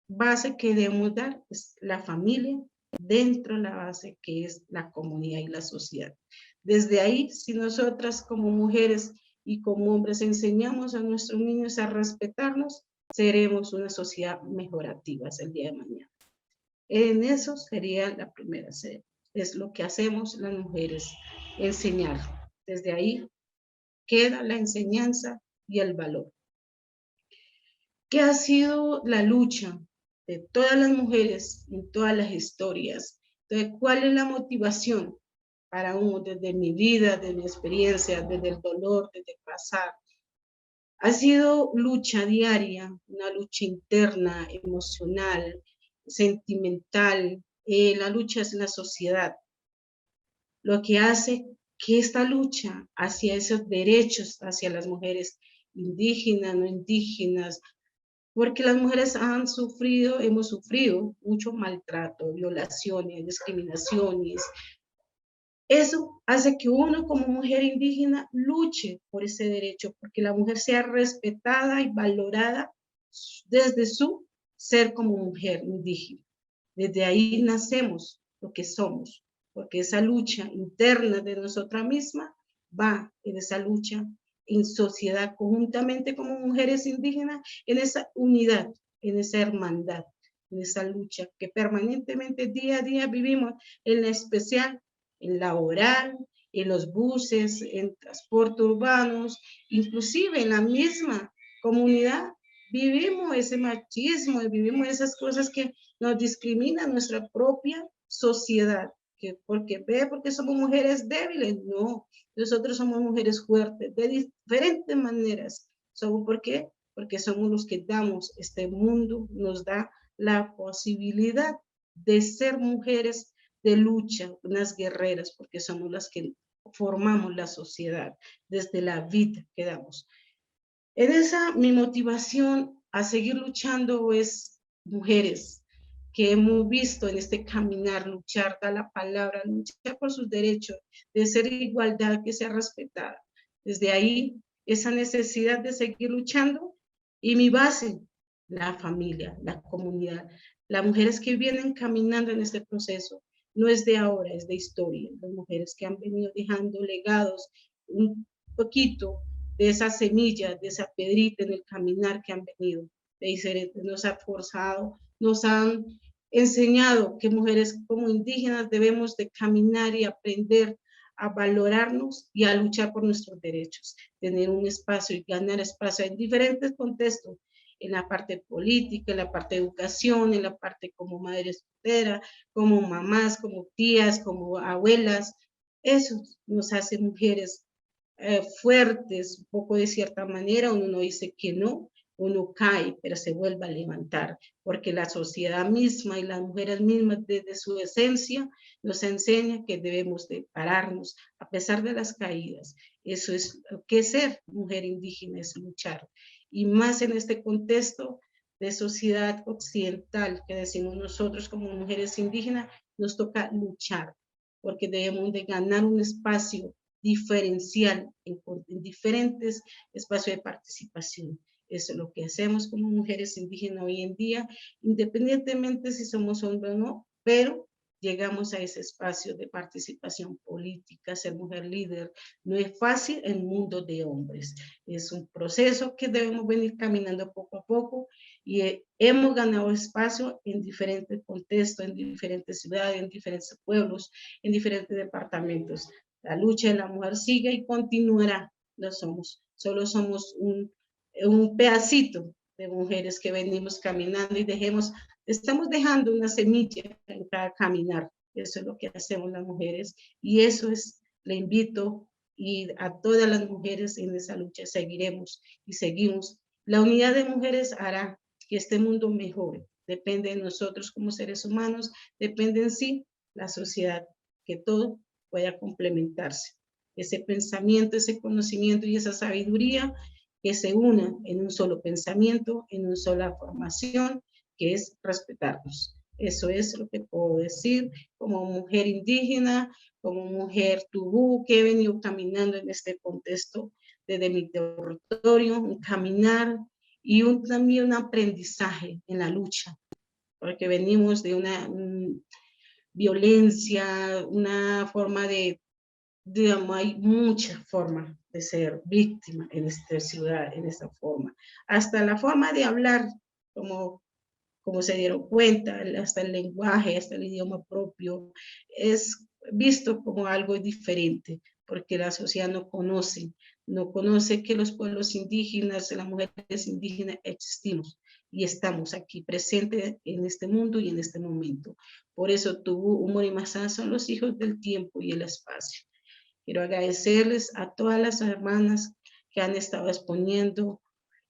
base que debemos dar es la familia, dentro de la base que es la comunidad y la sociedad. Desde ahí, si nosotras como mujeres y como hombres enseñamos a nuestros niños a respetarnos, seremos una sociedad mejorativa el día de mañana. En eso sería la primera serie. Es lo que hacemos las mujeres, enseñar. Desde ahí queda la enseñanza y el valor. ¿Qué ha sido la lucha de todas las mujeres en todas las historias? Entonces, ¿cuál es la motivación para uno desde mi vida, desde mi experiencia, desde el dolor, desde el pasar? Ha sido lucha diaria, una lucha interna, emocional, sentimental. La lucha es la sociedad. Lo que hace que esta lucha hacia esos derechos, hacia las mujeres indígenas, no indígenas, porque las mujeres han sufrido, hemos sufrido mucho maltrato, violaciones, discriminaciones. Eso hace que uno como mujer indígena luche por ese derecho, porque la mujer sea respetada y valorada desde su ser como mujer indígena. Desde ahí nacemos lo que somos, porque esa lucha interna de nosotras mismas va en esa lucha en sociedad conjuntamente como mujeres indígenas, en esa unidad, en esa hermandad, en esa lucha que permanentemente día a día vivimos, en la especial, en la oral, en los buses, en transporte urbanos, inclusive en la misma comunidad, vivimos ese machismo, vivimos esas cosas que nos discrimina nuestra propia sociedad, que porque somos mujeres débiles, no, nosotros somos mujeres fuertes, de diferentes maneras. ¿Por qué? Porque somos los que damos este mundo, nos da la posibilidad de ser mujeres de lucha, unas guerreras, porque somos las que formamos la sociedad desde la vida que damos. En esa, mi motivación a seguir luchando es mujeres que hemos visto en este caminar, luchar, da la palabra, luchar por sus derechos, de ser igualdad, que sea respetada. Desde ahí, esa necesidad de seguir luchando y mi base, la familia, la comunidad, las mujeres que vienen caminando en este proceso, no es de ahora, es de historia, las mujeres que han venido dejando legados un poquito de esa semilla, de esa pedrita en el caminar que han venido, nos ha forzado, nos han enseñado que mujeres como indígenas debemos de caminar y aprender a valorarnos y a luchar por nuestros derechos, tener un espacio y ganar espacio en diferentes contextos, en la parte política, en la parte de educación, en la parte como madres solteras, como mamás, como tías, como abuelas. Eso nos hace mujeres fuertes, un poco de cierta manera, uno dice que no, uno cae, pero se vuelve a levantar, porque la sociedad misma y las mujeres mismas desde su esencia nos enseña que debemos de pararnos a pesar de las caídas. Eso es lo que es ser mujer indígena, es luchar. Y más en este contexto de sociedad occidental que decimos nosotros como mujeres indígenas, nos toca luchar, porque debemos de ganar un espacio diferencial en diferentes espacios de participación. Eso es lo que hacemos como mujeres indígenas hoy en día, independientemente si somos hombres o no, pero llegamos a ese espacio de participación política, ser mujer líder. No es fácil en mundo de hombres. Es un proceso que debemos venir caminando poco a poco y hemos ganado espacio en diferentes contextos, en diferentes ciudades, en diferentes pueblos, en diferentes departamentos. La lucha de la mujer sigue y continuará. No somos, solo somos un pedacito de mujeres que venimos caminando y estamos dejando una semilla en cada caminar. Eso es lo que hacemos las mujeres y eso es, le invito y a todas las mujeres en esa lucha seguiremos y seguimos. La unidad de mujeres hará que este mundo mejore. Depende de nosotros como seres humanos, depende en sí la sociedad, que todo pueda complementarse. Ese pensamiento, ese conocimiento y esa sabiduría que se una en un solo pensamiento, en una sola formación, que es respetarnos. Eso es lo que puedo decir como mujer indígena, como mujer tubú, que he venido caminando en este contexto desde mi territorio, un caminar y también un aprendizaje en la lucha porque venimos de una violencia, una forma digamos, hay muchas formas de ser víctima en esta ciudad, en esta forma. Hasta la forma de hablar, como se dieron cuenta, hasta el lenguaje, hasta el idioma propio, es visto como algo diferente, porque la sociedad no conoce que los pueblos indígenas, las mujeres indígenas existimos y estamos aquí presentes en este mundo y en este momento. Por eso Tubú, Humor y Mazá son los hijos del tiempo y el espacio. Quiero agradecerles a todas las hermanas que han estado exponiendo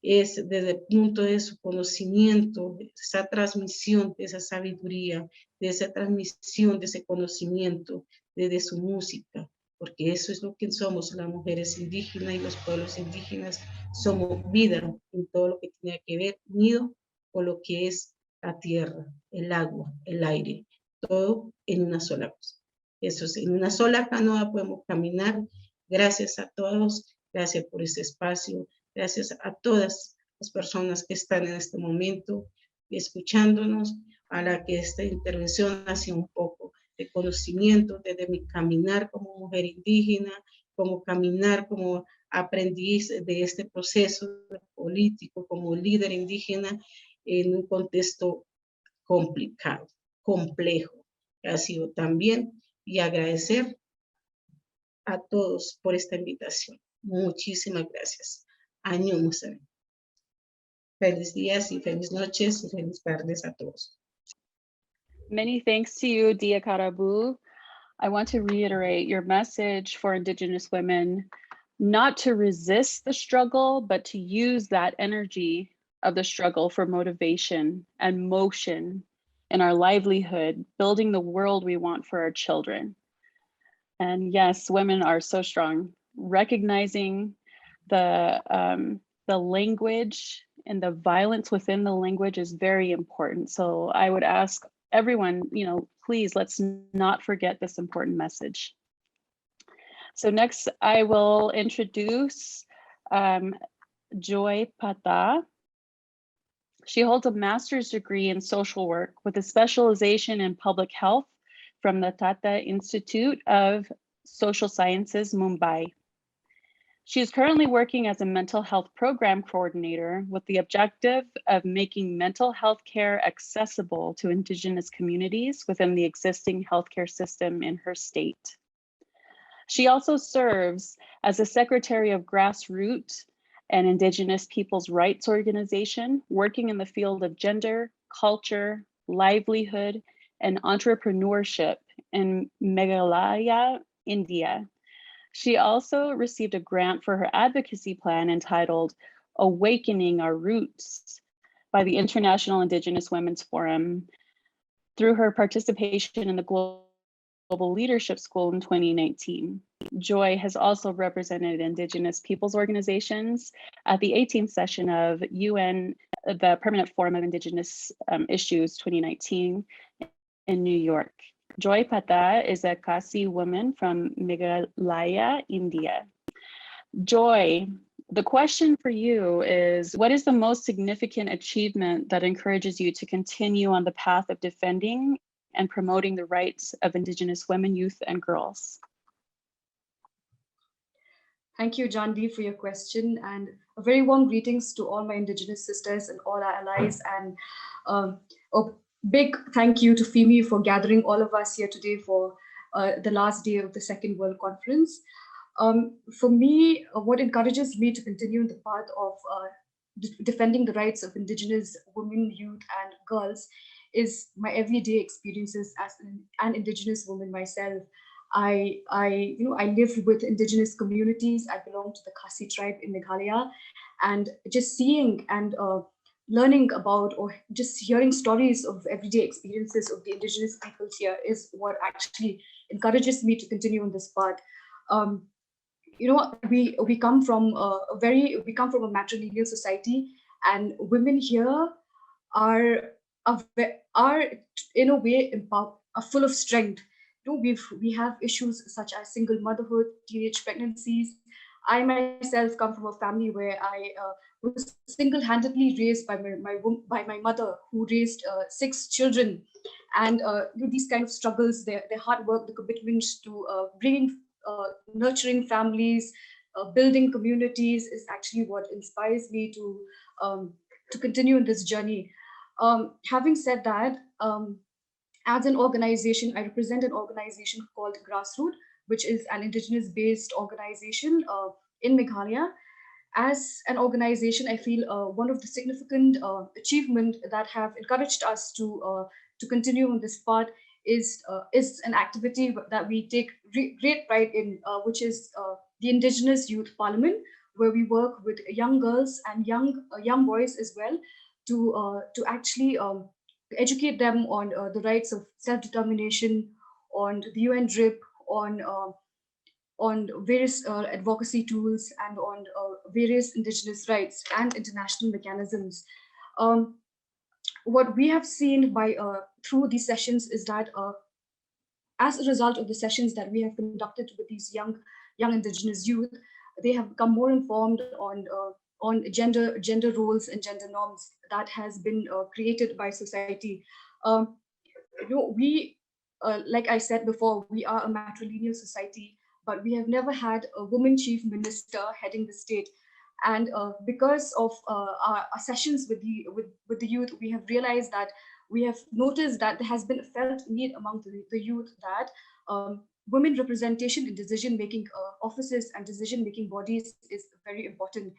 desde el punto de su conocimiento, de esa transmisión, de esa sabiduría, de esa transmisión, de ese conocimiento, desde su música, porque eso es lo que somos las mujeres indígenas y los pueblos indígenas, somos vida en todo lo que tiene que ver, unido con lo que es la tierra, el agua, el aire, todo en una sola cosa. Eso es, en una sola canoa podemos caminar. Gracias a todos, gracias por este espacio, gracias a todas las personas que están en este momento escuchándonos, a la que esta intervención hace un poco de conocimiento desde mi caminar como mujer indígena, como caminar como aprendiz de este proceso político, como líder indígena en un contexto complicado, complejo. Ha sido también y agradecer a todos por esta invitación. Muchísimas gracias. Año Museo. Feliz días y feliz noches y feliz tardes a todos. Many thanks to you, Dia Karabu. I want to reiterate your message for Indigenous women, not to resist the struggle, but to use that energy of the struggle for motivation and motion in our livelihood, building the world we want for our children. And yes, women are so strong. Recognizing the language and the violence within the language is very important. So I would ask everyone, please, let's not forget this important message. So next, I will introduce Joy Pata. She holds a master's degree in social work with a specialization in public health from the Tata Institute of Social Sciences, Mumbai. She is currently working as a mental health program coordinator with the objective of making mental health care accessible to Indigenous communities within the existing healthcare system in her state. She also serves as a secretary of Grassroots, an Indigenous people's rights organization working in the field of gender, culture, livelihood, and entrepreneurship in Meghalaya, India. She also received a grant for her advocacy plan entitled Awakening Our Roots by the International Indigenous Women's Forum through her participation in the Global Leadership School in 2019. Joy has also represented Indigenous peoples organizations at the 18th session of UN, the Permanent Forum of Indigenous Issues 2019 in New York. Joy Pata is a Khasi woman from Meghalaya, India. Joy, the question for you is, what is the most significant achievement that encourages you to continue on the path of defending and promoting the rights of Indigenous women, youth, and girls? Thank you, John D, for your question, and a very warm greetings to all my Indigenous sisters and all our allies, and a big thank you to FEME for gathering all of us here today for the last day of the Second World Conference. For me, what encourages me to continue in the path of defending the rights of Indigenous women, youth, and girls is my everyday experiences as an Indigenous woman myself. I live with Indigenous communities. I belong to the Khasi tribe in Meghalaya, and just seeing and learning about or just hearing stories of everyday experiences of the Indigenous peoples here is what actually encourages me to continue on this path. We come from a matrilineal society, and women here are in a way are full of strength. We have issues such as single motherhood, teenage pregnancies. I myself come from a family where I was single-handedly raised by my mother, who raised 6 children. And these kind of struggles, their hard work, the commitment to nurturing families, building communities is actually what inspires me to continue in this journey. Having said that, as an organization, I represent an organization called Grassroot, which is an Indigenous-based organization in Meghalaya. As an organization, I feel one of the significant achievement that have encouraged us to continue on this path is an activity that we take great pride in, which is the Indigenous Youth Parliament, where we work with young girls and young boys as well to actually educate them on the rights of self-determination, on the UN DRIP, on various advocacy tools, and on various Indigenous rights and international mechanisms. What we have seen through these sessions is that as a result of the sessions that we have conducted with these young Indigenous youth, they have become more informed on gender roles and gender norms that has been created by society. We, like I said before, we are a matrilineal society, but we have never had a woman chief minister heading the state. And because of our sessions with the youth, we have realized that we have noticed that there has been a felt need among the youth that women representation in decision-making offices and decision-making bodies is very important.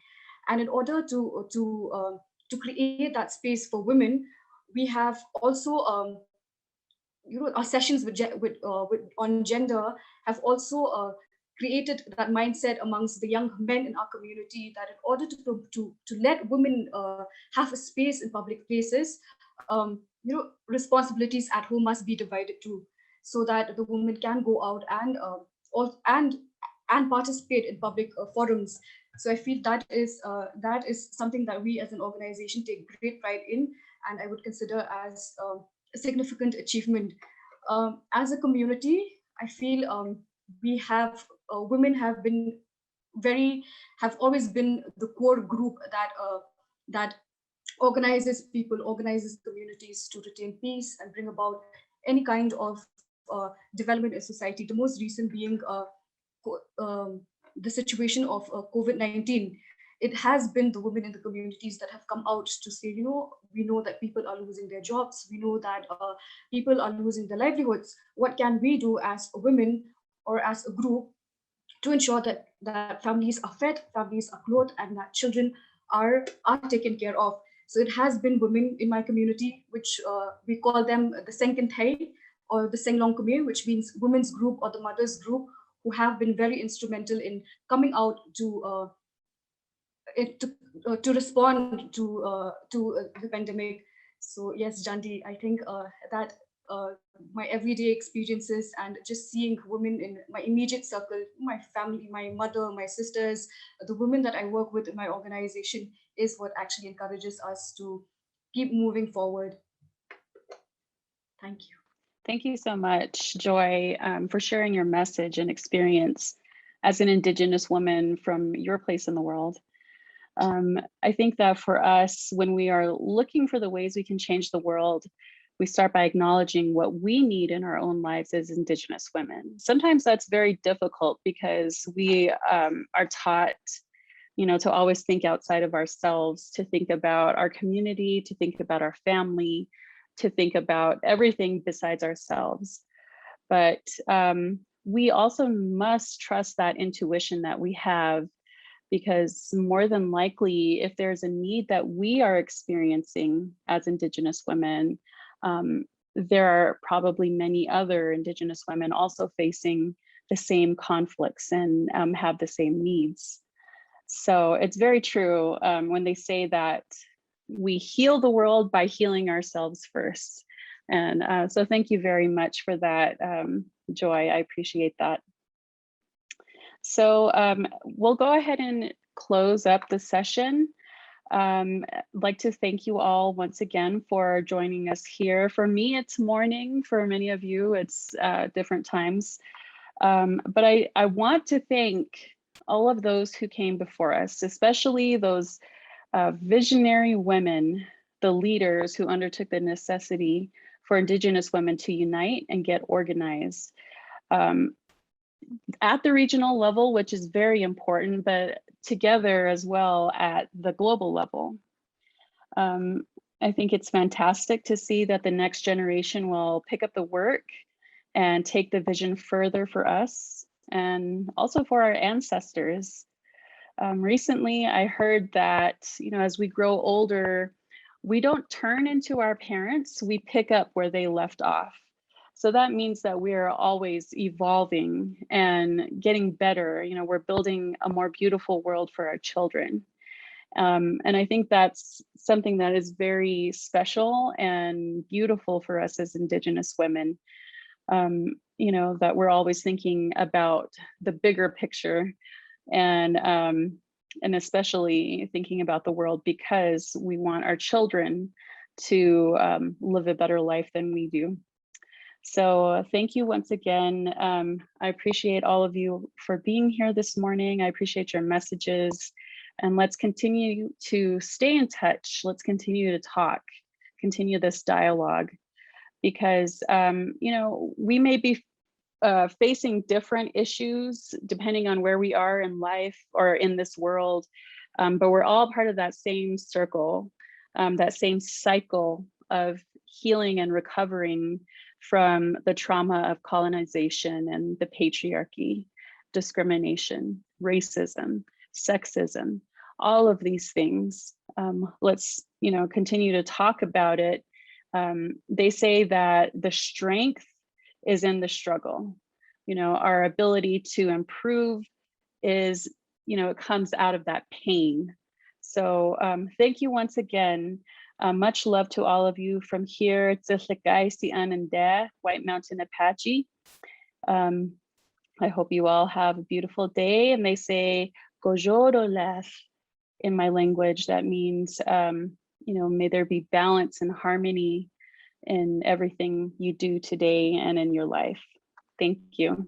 And in order to create that space for women, we have also our sessions on gender have also created that mindset amongst the young men in our community that in order to let women have a space in public places, responsibilities at home must be divided too, so that the woman can go out and participate in public forums. So I feel that is something that we as an organization take great pride in, and I would consider as a significant achievement. As a community, I feel women have always been the core group that organizes people, organizes communities to retain peace and bring about any kind of development in society. The most recent being the situation of COVID-19. It has been the women in the communities that have come out to say, we know that people are losing their jobs. We know that people are losing their livelihoods. What can we do as women or as a group to ensure that families are fed, families are clothed, and that children are taken care of? So it has been women in my community, which we call them the Senkinthai or the Senglong Kumir, which means women's group or the mothers group, who have been very instrumental in coming out to respond to the pandemic. So yes, Jandi, I think that my everyday experiences and just seeing women in my immediate circle, my family, my mother, my sisters, the women that I work with in my organization is what actually encourages us to keep moving forward. Thank you. Thank you so much, Joy, for sharing your message and experience as an Indigenous woman from your place in the world. I think that for us, when we are looking for the ways we can change the world, we start by acknowledging what we need in our own lives as Indigenous women. Sometimes that's very difficult because we are taught, to always think outside of ourselves, to think about our community, to think about our family, to think about everything besides ourselves. But we also must trust that intuition that we have, because more than likely, if there's a need that we are experiencing as Indigenous women, there are probably many other Indigenous women also facing the same conflicts and have the same needs. So it's very true when they say that we heal the world by healing ourselves first. And so thank you very much for that, Joy. I appreciate that. So we'll go ahead and close up the session. I'd like to thank you all once again for joining us here. For me, it's morning. For many of you, it's different times. But I want to thank all of those who came before us, especially those visionary women, the leaders who undertook the necessity for Indigenous women to unite and get organized at the regional level, which is very important, but together as well at the global level. I think it's fantastic to see that the next generation will pick up the work and take the vision further for us and also for our ancestors. Recently, I heard that, as we grow older, we don't turn into our parents, we pick up where they left off. So that means that we are always evolving and getting better. We're building a more beautiful world for our children. And I think that's something that is very special and beautiful for us as Indigenous women. That we're always thinking about the bigger picture and especially thinking about the world because we want our children to live a better life than we do. So thank you once again. I appreciate all of you for being here this morning. I appreciate your messages, and let's continue to stay in touch. Let's continue to talk, continue this dialogue, because we may be facing different issues depending on where we are in life or in this world, but we're all part of that same circle, that same cycle of healing and recovering from the trauma of colonization and the patriarchy, discrimination, racism, sexism, all of these things. Let's continue to talk about it. They say that the strength is in the struggle. Our ability to improve is, it comes out of that pain. So thank you once again. Much love to all of you from here. Tsitlikai Si Ananda, White Mountain Apache. I hope you all have a beautiful day. And they say Gojodolef in my language. That means, may there be balance and harmony in everything you do today and in your life. Thank you.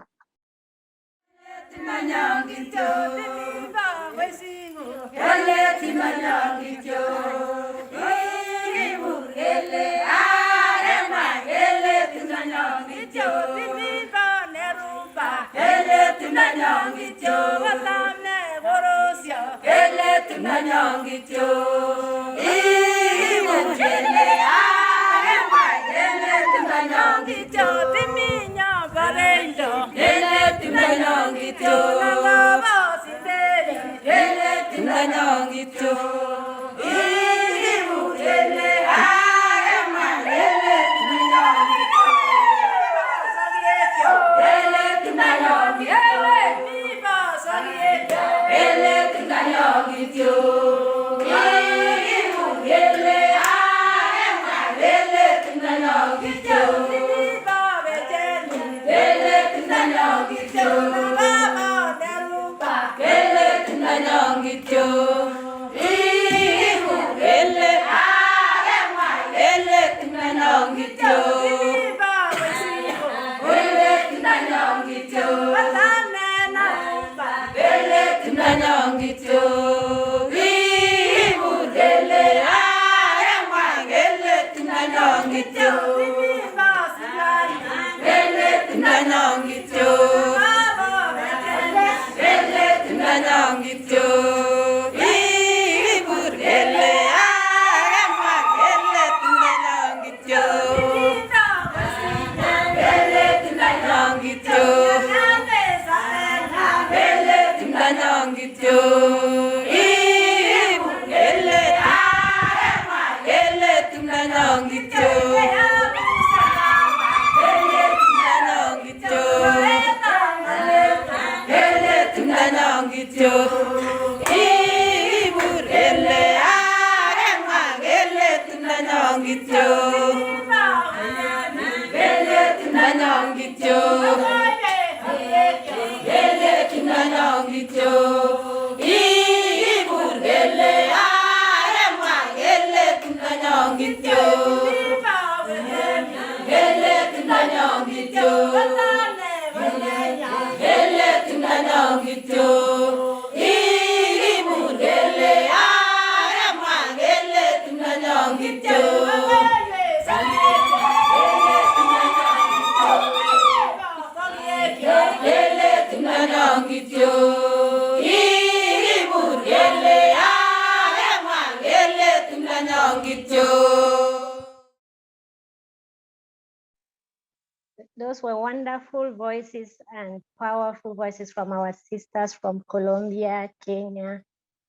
Those were wonderful voices and powerful voices from our sisters from Colombia, Kenya,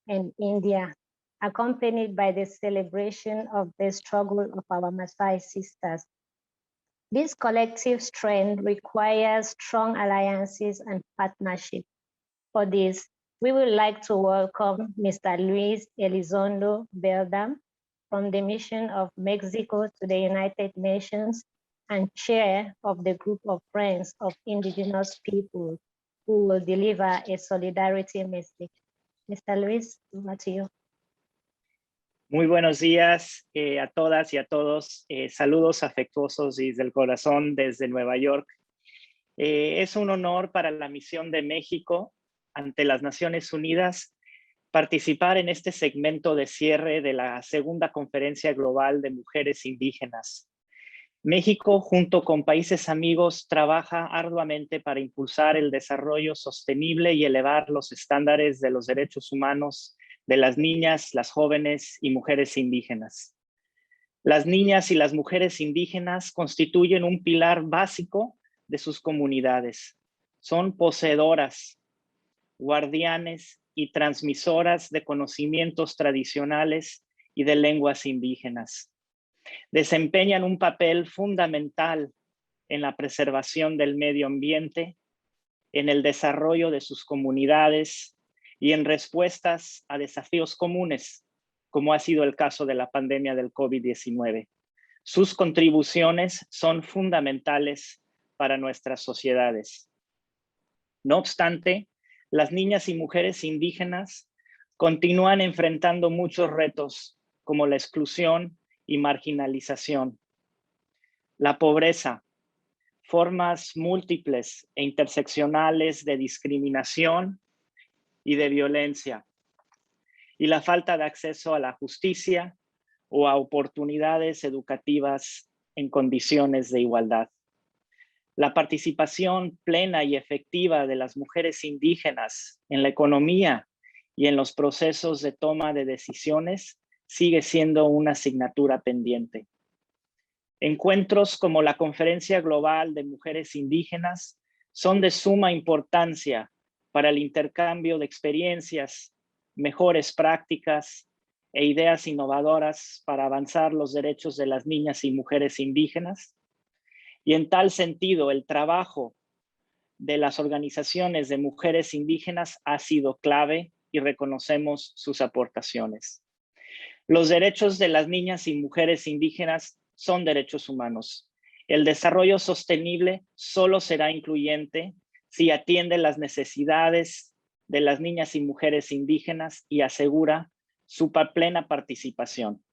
and India, accompanied by the celebration of the struggle of our Maasai sisters. This collective strength requires strong alliances and partnership. For this, we would like to welcome Mr. Luis Elizondo Beldam from the Mission of Mexico to the United Nations and chair of the Group of Friends of Indigenous People, who will deliver a solidarity message. Mr. Luis, over to you. Muy buenos días a todas y a todos. Saludos afectuosos desde el corazón, desde Nueva York. Es un honor para la Misión de México ante las Naciones Unidas participar en este segmento de cierre de la segunda Conferencia Global de Mujeres Indígenas. México, junto con países amigos, trabaja arduamente para impulsar el desarrollo sostenible y elevar los estándares de los derechos humanos de las niñas, las jóvenes y mujeres indígenas. Las niñas y las mujeres indígenas constituyen un pilar básico de sus comunidades. Son poseedoras, guardianes y transmisoras de conocimientos tradicionales y de lenguas indígenas. Desempeñan un papel fundamental en la preservación del medio ambiente, en el desarrollo de sus comunidades y en respuestas a desafíos comunes, como ha sido el caso de la pandemia del COVID-19. Sus contribuciones son fundamentales para nuestras sociedades. No obstante, las niñas y mujeres indígenas continúan enfrentando muchos retos, como la exclusión y marginalización, la pobreza, formas múltiples e interseccionales de discriminación y de violencia, y la falta de acceso a la justicia o a oportunidades educativas en condiciones de igualdad. La participación plena y efectiva de las mujeres indígenas en la economía y en los procesos de toma de decisiones sigue siendo una asignatura pendiente. Encuentros como la Conferencia Global de Mujeres Indígenas son de suma importancia para el intercambio de experiencias, mejores prácticas e ideas innovadoras para avanzar los derechos de las niñas y mujeres indígenas. Y en tal sentido, el trabajo de las organizaciones de mujeres indígenas ha sido clave y reconocemos sus aportaciones. Los derechos de las niñas y mujeres indígenas son derechos humanos. El desarrollo sostenible solo será incluyente si atiende las necesidades de las niñas y mujeres indígenas y asegura su plena participación.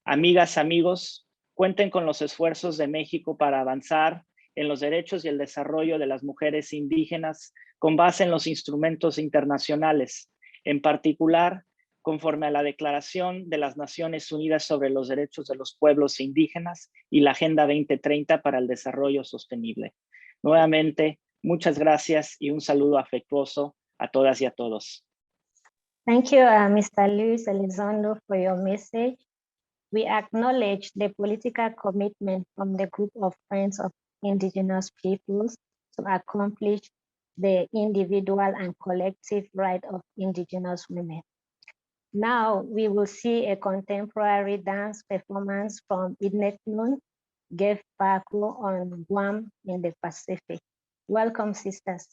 Amigas, amigos, cuenten con los esfuerzos de México para avanzar en los derechos y el desarrollo de las mujeres indígenas con base en los instrumentos internacionales, en particular conforme a la Declaración de las Naciones Unidas sobre los Derechos de los Pueblos Indígenas y la Agenda 2030 para el Desarrollo Sostenible. Nuevamente, muchas gracias y un saludo afectuoso a todas y a todos. Thank you, Mr. Luis Elizondo, for your message. We acknowledge the political commitment from the Group of Friends of Indigenous Peoples to accomplish the individual and collective right of Indigenous women. Now we will see a contemporary dance performance from Idnetnun, Gef Paku on Guam in the Pacific. Welcome, sisters.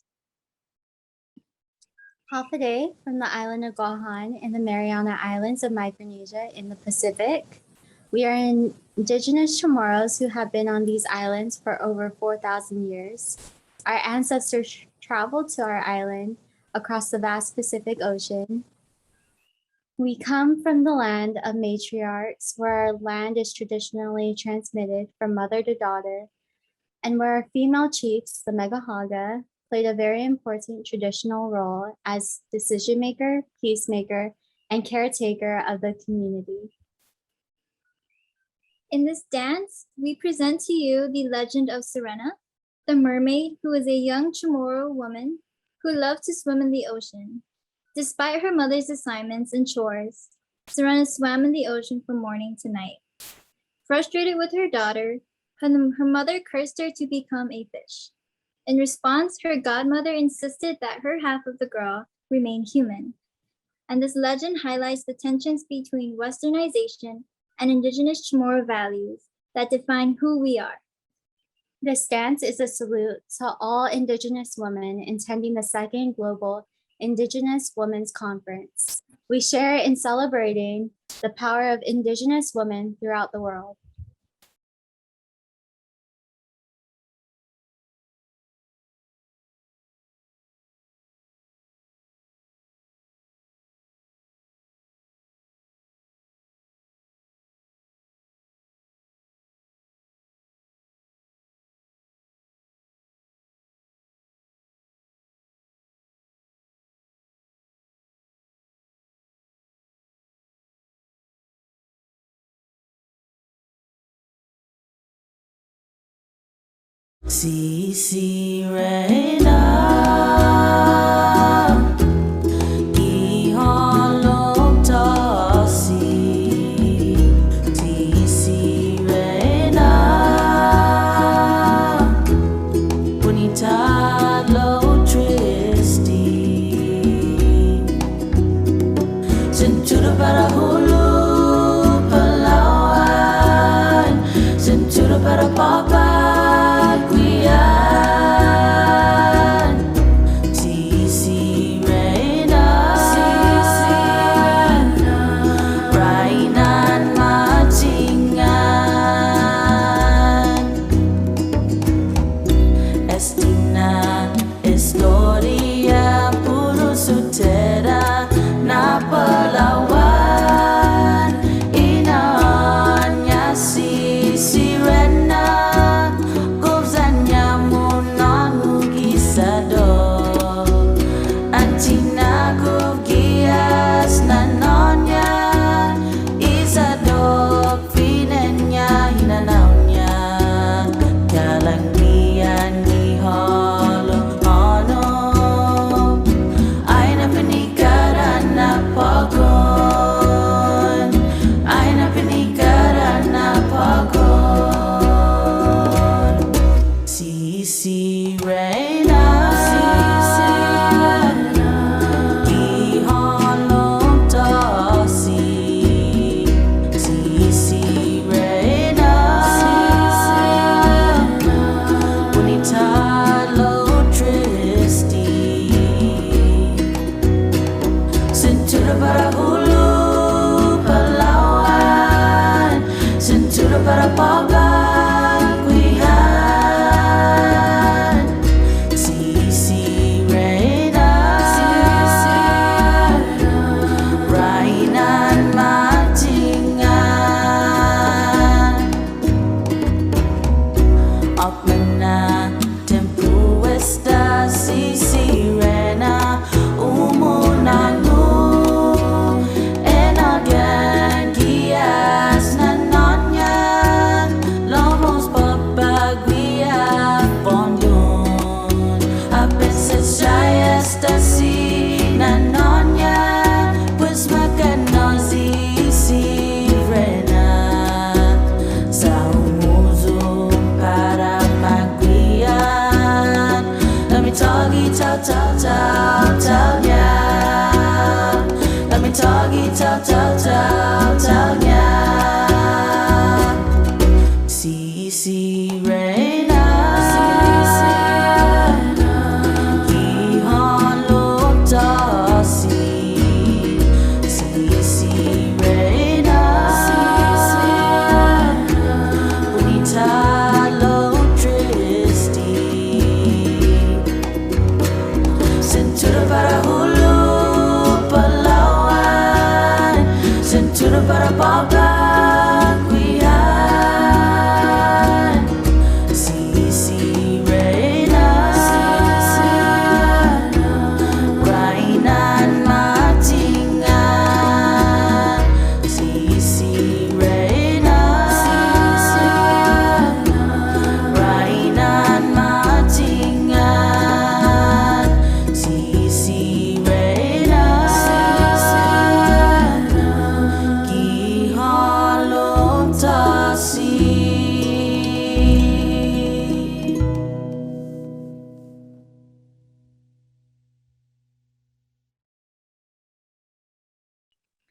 Hafaday from the island of Guahan in the Mariana Islands of Micronesia in the Pacific. We are indigenous Chamorros who have been on these islands for over 4,000 years. Our ancestors traveled to our island across the vast Pacific Ocean. We come from the land of matriarchs, where our land is traditionally transmitted from mother to daughter, and where our female chiefs, the Megahaga, played a very important traditional role as decision maker, peacemaker, and caretaker of the community. In this dance, we present to you the legend of Serena, the mermaid who was a young Chamorro woman who loved to swim in the ocean. Despite her mother's assignments and chores, Serena swam in the ocean from morning to night. Frustrated with her daughter, Her mother cursed her to become a fish. In response, her godmother insisted that her half of the girl remain human. And this legend highlights the tensions between Westernization and indigenous Chamorro values that define who we are. This dance is a salute to all Indigenous women attending the second Global Indigenous Women's Conference. We share in celebrating the power of Indigenous women throughout the world. Sisi Reina, Ihalok Tasi, Sisi Reina, Punita Lo Tristi, Centura para Hulu, Palawan, Centura para Papa. See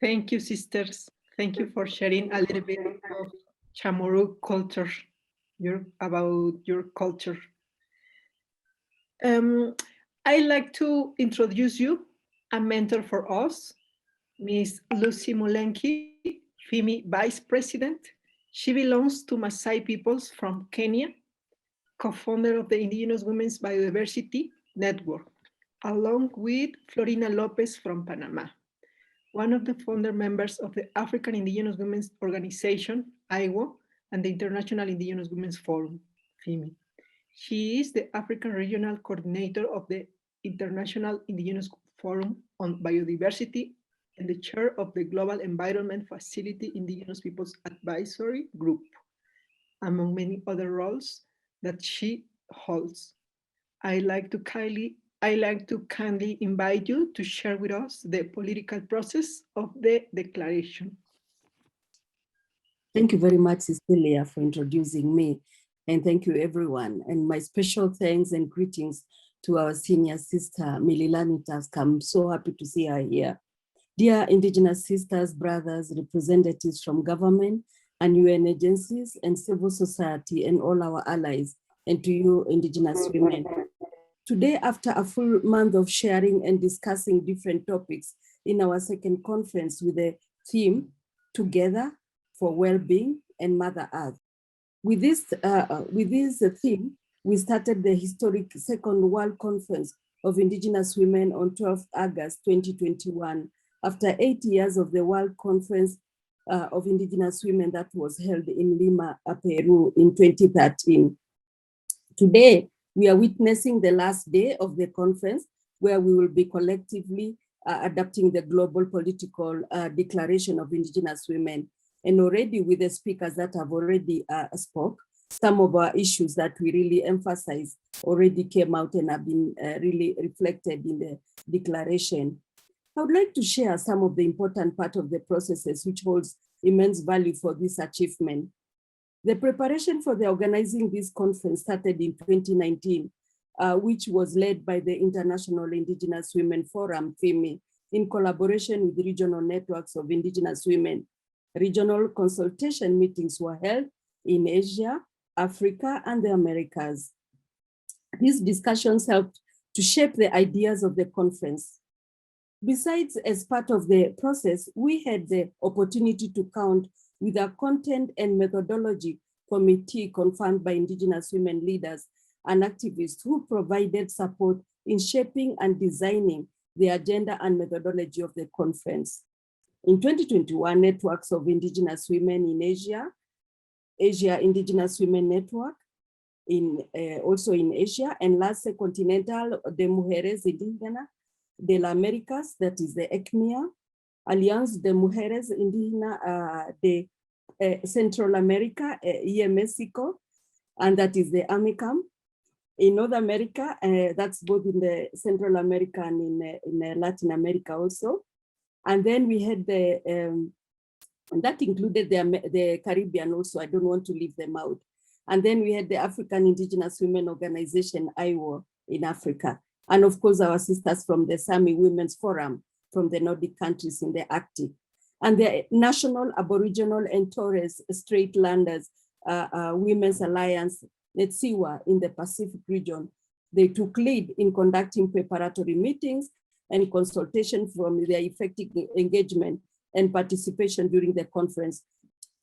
Thank you, sisters. Thank you for sharing a little bit of Chamorro culture, about your culture. I'd like to introduce you a mentor for us, Miss Lucy Mulenki, FIMI Vice President. She belongs to Maasai peoples from Kenya, co-founder of the Indigenous Women's Biodiversity Network, along with Florina Lopez from Panama, one of the founder members of the African Indigenous Women's Organization, IWO, and the International Indigenous Women's Forum, FIMI. She is the African Regional Coordinator of the International Indigenous Forum on Biodiversity and the chair of the Global Environment Facility Indigenous Peoples Advisory Group, among many other roles that she holds. I like to kindly invite you to share with us the political process of the declaration. Thank you very much, Cecilia, for introducing me. And thank you, everyone. And my special thanks and greetings to our senior sister, Mililani Task. I'm so happy to see her here. Dear Indigenous sisters, brothers, representatives from government and UN agencies and civil society and all our allies, and to you, Indigenous women. Today, after a full month of sharing and discussing different topics in our second conference with the theme, Together for Well-Being and Mother Earth. With this theme, we started the historic Second World Conference of Indigenous Women on 12 August 2021, after 8 years of the World Conference of Indigenous Women that was held in Lima, Peru in 2013. Today, we are witnessing the last day of the conference, where we will be collectively adopting the global political declaration of Indigenous women. And already with the speakers that have already spoke, some of our issues that we really emphasize already came out and have been really reflected in the declaration. I would like to share some of the important part of the processes which holds immense value for this achievement. The preparation for the organizing this conference started in 2019, which was led by the International Indigenous Women Forum, FIMI, in collaboration with regional networks of Indigenous women. Regional consultation meetings were held in Asia, Africa, and the Americas. These discussions helped to shape the ideas of the conference. Besides, as part of the process, we had the opportunity to count with a content and methodology committee confirmed by Indigenous women leaders and activists who provided support in shaping and designing the agenda and methodology of the conference. In 2021, networks of Indigenous women in Asia, Asia Indigenous Women Network, also in Asia, and Enlace Continental de Mujeres Indígenas de las Américas, that is the ECMIA, Alianza de Mujeres Indígenas de Central America, Mexico, and that is the AMICAM. In North America, that's both in the Central America and in Latin America also. And then we had and that included the Caribbean also. I don't want to leave them out. And then we had the African Indigenous Women Organization, IWO, in Africa. And of course, our sisters from the Sami Women's Forum from the Nordic countries in the Arctic. And the National Aboriginal and Torres Strait Islanders Women's Alliance, NETSIWA, in the Pacific region. They took lead in conducting preparatory meetings and consultation from their effective engagement and participation during the conference.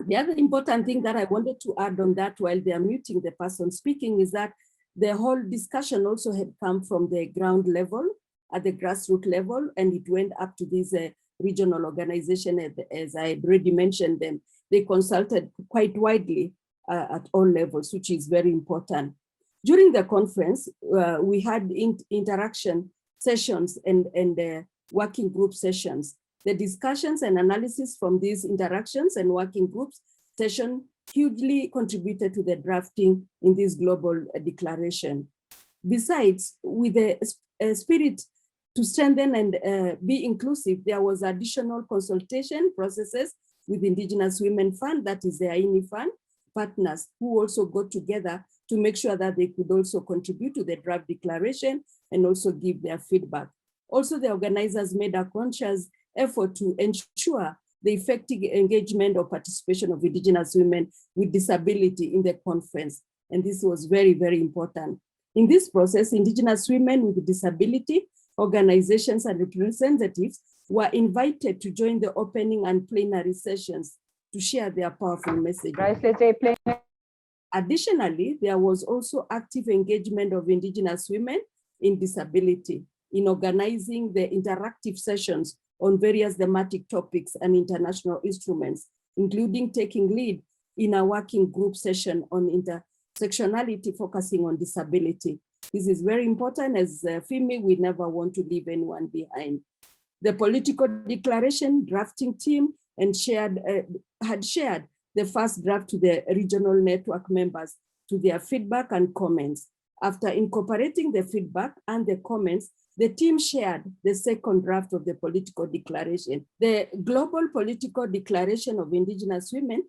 The other important thing that I wanted to add on that while they are muting the person speaking is that the whole discussion also had come from the ground level, at the grassroots level, and it went up to this regional organization, as I had already mentioned them. They consulted quite widely at all levels, which is very important. During the conference, we had interaction sessions and working group sessions. The discussions and analysis from these interactions and working groups session hugely contributed to the drafting in this global declaration. Besides, with the spirit to strengthen and be inclusive, there was additional consultation processes with Indigenous Women Fund, that is the AINI Fund, partners who also got together to make sure that they could also contribute to the draft declaration and also give their feedback. Also, the organizers made a conscious effort to ensure the effective engagement or participation of Indigenous women with disability in the conference. And this was very, very important. In this process, Indigenous women with disability, organizations and representatives were invited to join the opening and plenary sessions to share their powerful message. Additionally, there was also active engagement of Indigenous women in disability in organizing the interactive sessions on various thematic topics and international instruments, including taking lead in a working group session on intersectionality focusing on disability. This is very important. As FEMI, we never want to leave anyone behind. The political declaration drafting team and had shared the first draft to the regional network members to their feedback and comments. After incorporating the feedback and the comments, the team shared the second draft of the political declaration. The Global Political Declaration of Indigenous Women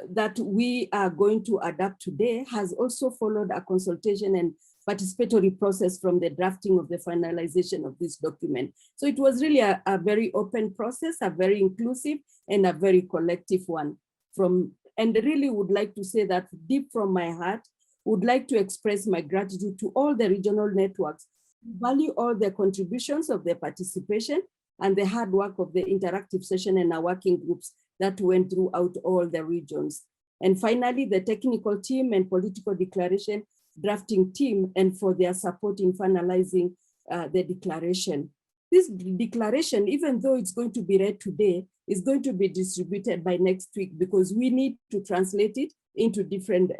that we are going to adapt today has also followed a consultation and participatory process from the drafting of the finalization of this document. So it was really a very open process, a very inclusive and a very collective one. And really would like to say that deep from my heart, would like to express my gratitude to all the regional networks, value all the contributions of their participation and the hard work of the interactive session and our working groups that went throughout all the regions. And finally, the technical team and political declaration drafting team and for their support in finalizing the declaration. This declaration, even though it's going to be read today, is going to be distributed by next week because we need to translate it into different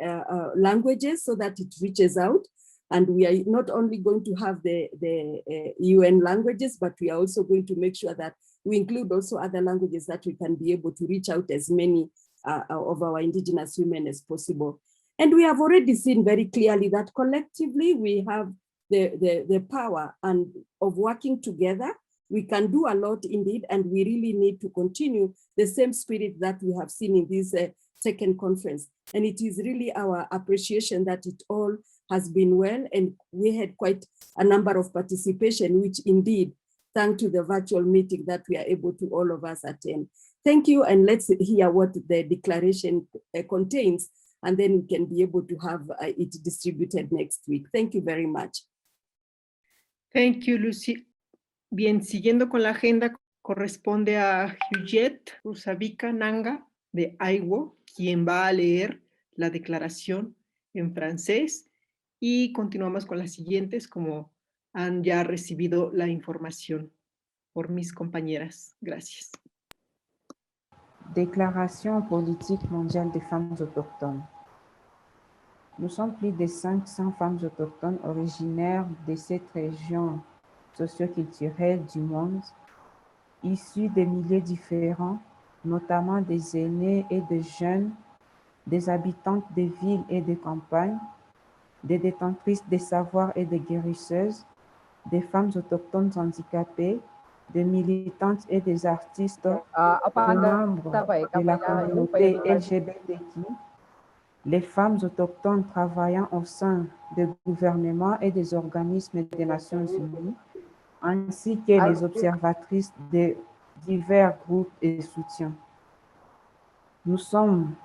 languages so that it reaches out. And we are not only going to have the UN languages, but we are also going to make sure that we include also other languages that we can be able to reach out as many of our Indigenous women as possible. And we have already seen very clearly that collectively we have the power and of working together. We can do a lot indeed, and we really need to continue the same spirit that we have seen in this second conference. And it is really our appreciation that it all has been well, and we had quite a number of participation, which indeed, thanks to the virtual meeting that we are able to all of us attend. Thank you, and let's hear what the declaration contains, and then we can be able to have it distributed next week. Thank you very much. Thank you, Lucy. Bien, siguiendo con la agenda, corresponde a Juliette Rusavica Nanga de Aiwo, quien va a leer la declaración en francés, y continuamos con las siguientes, como han ya recibido la información por mis compañeras. Gracias. Déclaration politique mondiale des femmes autochtones. Nous sommes plus de 500 femmes autochtones originaires de cette région socio-culturelle du monde, issues de milieux différents, notamment des aînés et des jeunes, des habitantes des villes et des campagnes, des détentrices des savoirs et des guérisseuses, des femmes autochtones handicapées, des militantes et des artistes, des membres de la communauté LGBTQ, les femmes autochtones travaillant au sein des gouvernements et des organismes des Nations Unies, ainsi que les observatrices de divers groupes et soutiens. Nous sommes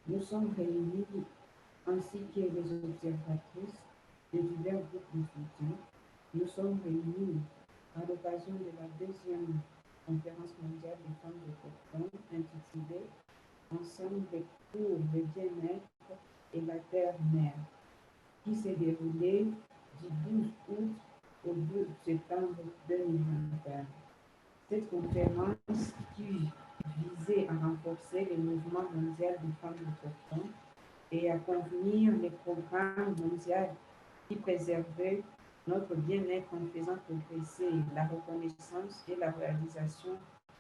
réunis ainsi que les observatrices de divers groupes de soutien. Nous sommes réunis à l'occasion de la deuxième conférence mondiale des femmes autochtones intitulée Ensemble pour le bien-être et la terre-mère, qui s'est déroulée du 12 août au 2 septembre 2021. Cette conférence qui visait à renforcer le mouvement mondial des femmes autochtones et à convenir les programmes mondiaux qui préservaient notre bien-être en faisant progresser la reconnaissance et la réalisation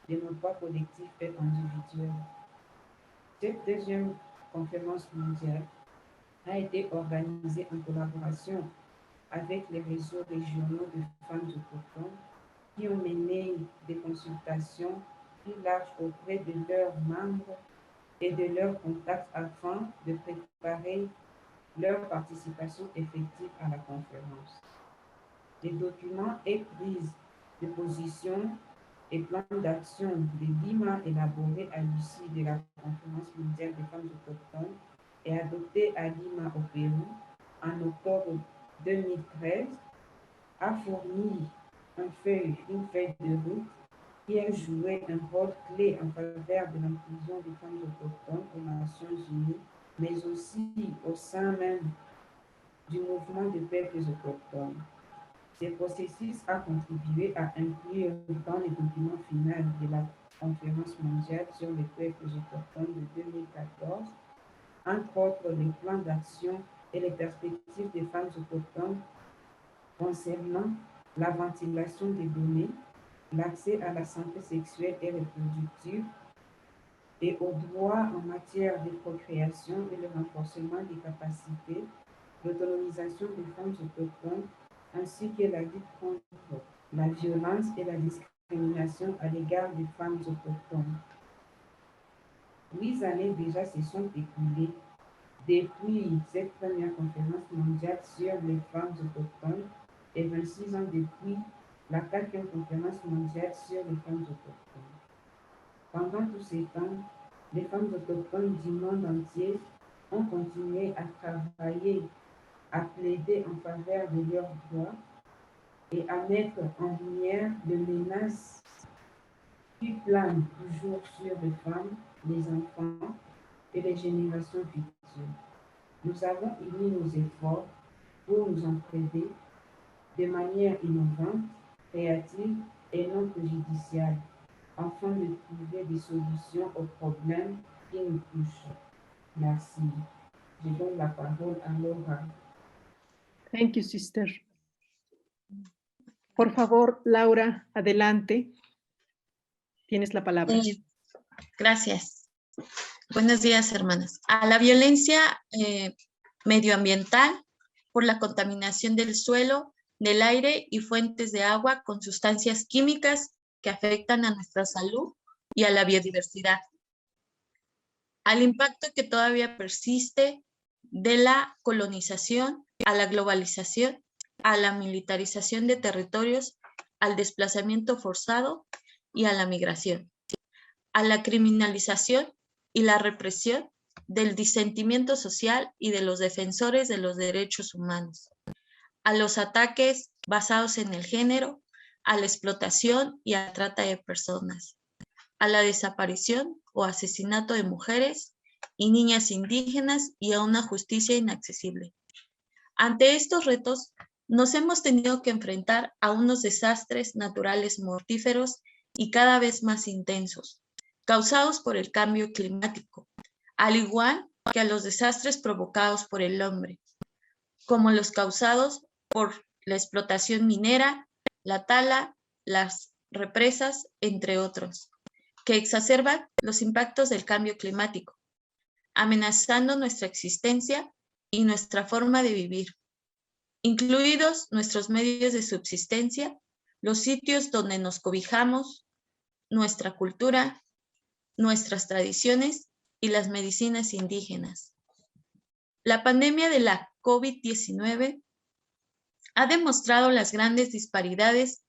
de nos droits collectifs et individuels. Cette deuxième conférence mondiale a été organisée en collaboration avec les réseaux régionaux de femmes autochtones qui ont mené des consultations plus larges auprès de leurs membres et de leurs contacts afin de préparer leur participation effective à la conférence. Les documents et prises de position et plan d'action de Lima élaboré à l'issue de la Conférence mondiale des femmes autochtones et adopté à Lima au Pérou en octobre 2013 a fourni une feuille de route qui a joué un rôle clé en faveur de l'inclusion des femmes autochtones aux Nations Unies, mais aussi au sein même du mouvement des peuples autochtones. Ce processus a contribué à inclure dans le document final de la Conférence mondiale sur les peuples autochtones de 2014, entre autres les plans d'action et les perspectives des femmes autochtones concernant la ventilation des données, l'accès à la santé sexuelle et reproductive et aux droits en matière de procréation et le renforcement des capacités, l'autonomisation des femmes autochtones, ainsi que la lutte contre la violence et la discrimination à l'égard des femmes autochtones. 8 années déjà se sont écoulées depuis cette première conférence mondiale sur les femmes autochtones et 26 ans depuis la 4e conférence mondiale sur les femmes autochtones. Pendant tous ces temps, les femmes autochtones du monde entier ont continué à travailler, à plaider en faveur de leurs droits et à mettre en lumière les menaces qui planent toujours sur les femmes, les enfants et les générations futures. Nous avons uni nos efforts pour nous entraider de manière innovante, créative et non préjudiciable, afin de trouver des solutions aux problèmes qui nous touchent. Merci. Je donne la parole à Laura. Thank you, sister. Por favor, Laura, adelante. Tienes la palabra. Gracias. Buenos días, hermanas. A la violencia medioambiental por la contaminación del suelo, del aire y fuentes de agua con sustancias químicas que afectan a nuestra salud y a la biodiversidad. Al impacto que todavía persiste de la colonización, a la globalización, a la militarización de territorios, al desplazamiento forzado y a la migración, a la criminalización y la represión del disentimiento social y de los defensores de los derechos humanos, a los ataques basados en el género, a la explotación y a la trata de personas, a la desaparición o asesinato de mujeres y niñas indígenas y a una justicia inaccesible. Ante estos retos, nos hemos tenido que enfrentar a unos desastres naturales mortíferos y cada vez más intensos, causados por el cambio climático, al igual que a los desastres provocados por el hombre, como los causados por la explotación minera, la tala, las represas, entre otros, que exacerban los impactos del cambio climático, amenazando nuestra existencia y nuestra forma de vivir, incluidos nuestros medios de subsistencia, los sitios donde nos cobijamos, nuestra cultura, nuestras tradiciones y las medicinas indígenas. La pandemia de la COVID-19 ha demostrado las grandes disparidades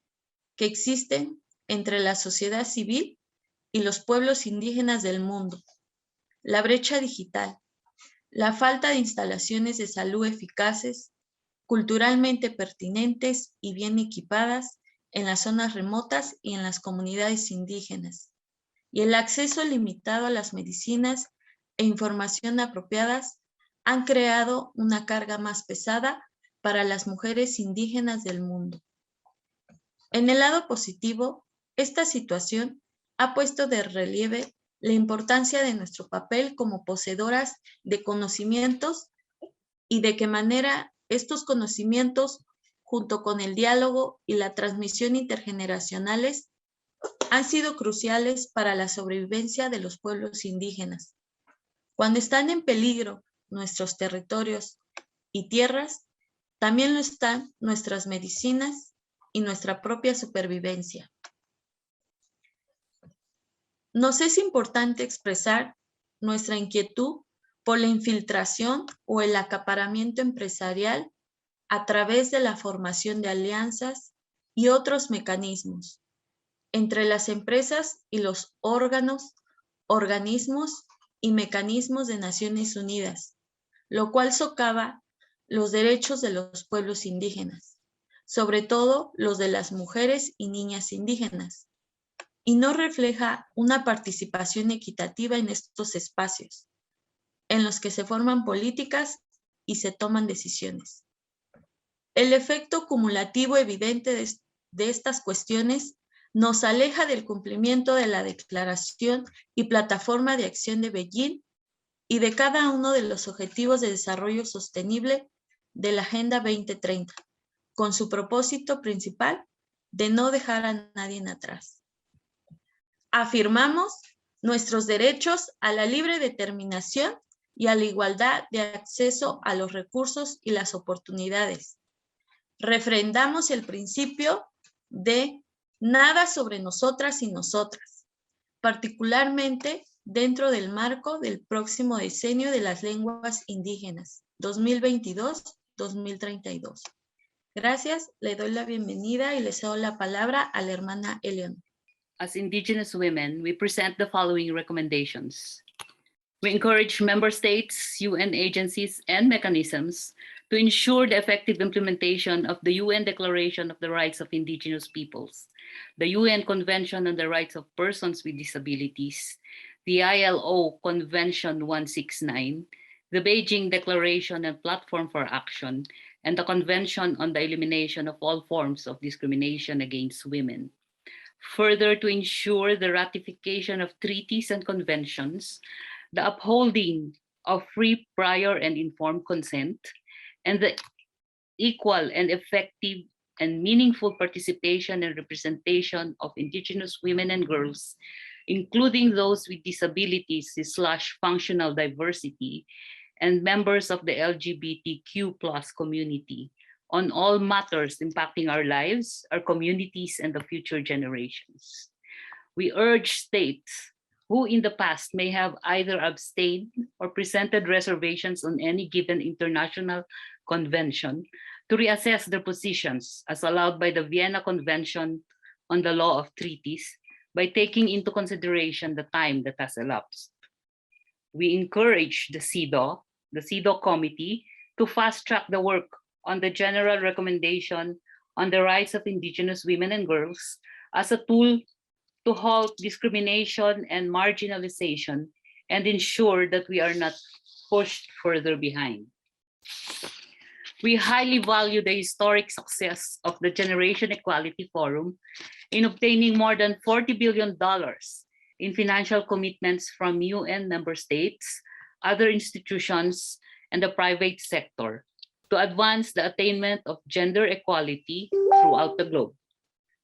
que existen entre la sociedad civil y los pueblos indígenas del mundo, la brecha digital, la falta de instalaciones de salud eficaces, culturalmente pertinentes y bien equipadas en las zonas remotas y en las comunidades indígenas, y el acceso limitado a las medicinas e información apropiadas han creado una carga más pesada para las mujeres indígenas del mundo. En el lado positivo, esta situación ha puesto de relieve la importancia de nuestro papel como poseedoras de conocimientos y de qué manera estos conocimientos, junto con el diálogo y la transmisión intergeneracionales, han sido cruciales para la sobrevivencia de los pueblos indígenas. Cuando están en peligro nuestros territorios y tierras, también lo están nuestras medicinas y nuestra propia supervivencia. Nos es importante expresar nuestra inquietud por la infiltración o el acaparamiento empresarial a través de la formación de alianzas y otros mecanismos, entre las empresas y los órganos, organismos y mecanismos de Naciones Unidas, lo cual socava los derechos de los pueblos indígenas, sobre todo los de las mujeres y niñas indígenas, y no refleja una participación equitativa en estos espacios, en los que se forman políticas y se toman decisiones. El efecto cumulativo evidente de estas cuestiones nos aleja del cumplimiento de la Declaración y Plataforma de Acción de Beijing y de cada uno de los Objetivos de Desarrollo Sostenible de la Agenda 2030, con su propósito principal de no dejar a nadie atrás. Afirmamos nuestros derechos a la libre determinación y a la igualdad de acceso a los recursos y las oportunidades. Refrendamos el principio de nada sobre nosotras y nosotras, particularmente dentro del marco del próximo decenio de las lenguas indígenas, 2022-2032. Gracias, le doy la bienvenida y le cedo la palabra a la hermana Eleonor. As Indigenous women, we present the following recommendations. We encourage member states, UN agencies, and mechanisms to ensure the effective implementation of the UN Declaration of the Rights of Indigenous Peoples, the UN Convention on the Rights of Persons with Disabilities, the ILO Convention 169, the Beijing Declaration and Platform for Action, and the Convention on the Elimination of All Forms of Discrimination Against Women. Further, to ensure the ratification of treaties and conventions, the upholding of free, prior, and informed consent, and the equal and effective and meaningful participation and representation of Indigenous women and girls, including those with disabilities/functional diversity, and members of the LGBTQ+ community on all matters impacting our lives, our communities, and the future generations. We urge states who in the past may have either abstained or presented reservations on any given international convention to reassess their positions as allowed by the Vienna Convention on the Law of Treaties by taking into consideration the time that has elapsed. We encourage the CEDAW Committee to fast-track the work on the General Recommendation on the Rights of Indigenous Women and Girls as a tool to halt discrimination and marginalization and ensure that we are not pushed further behind. We highly value the historic success of the Generation Equality Forum in obtaining more than $40 billion in financial commitments from UN member states, other institutions, and the private sector to advance the attainment of gender equality throughout the globe.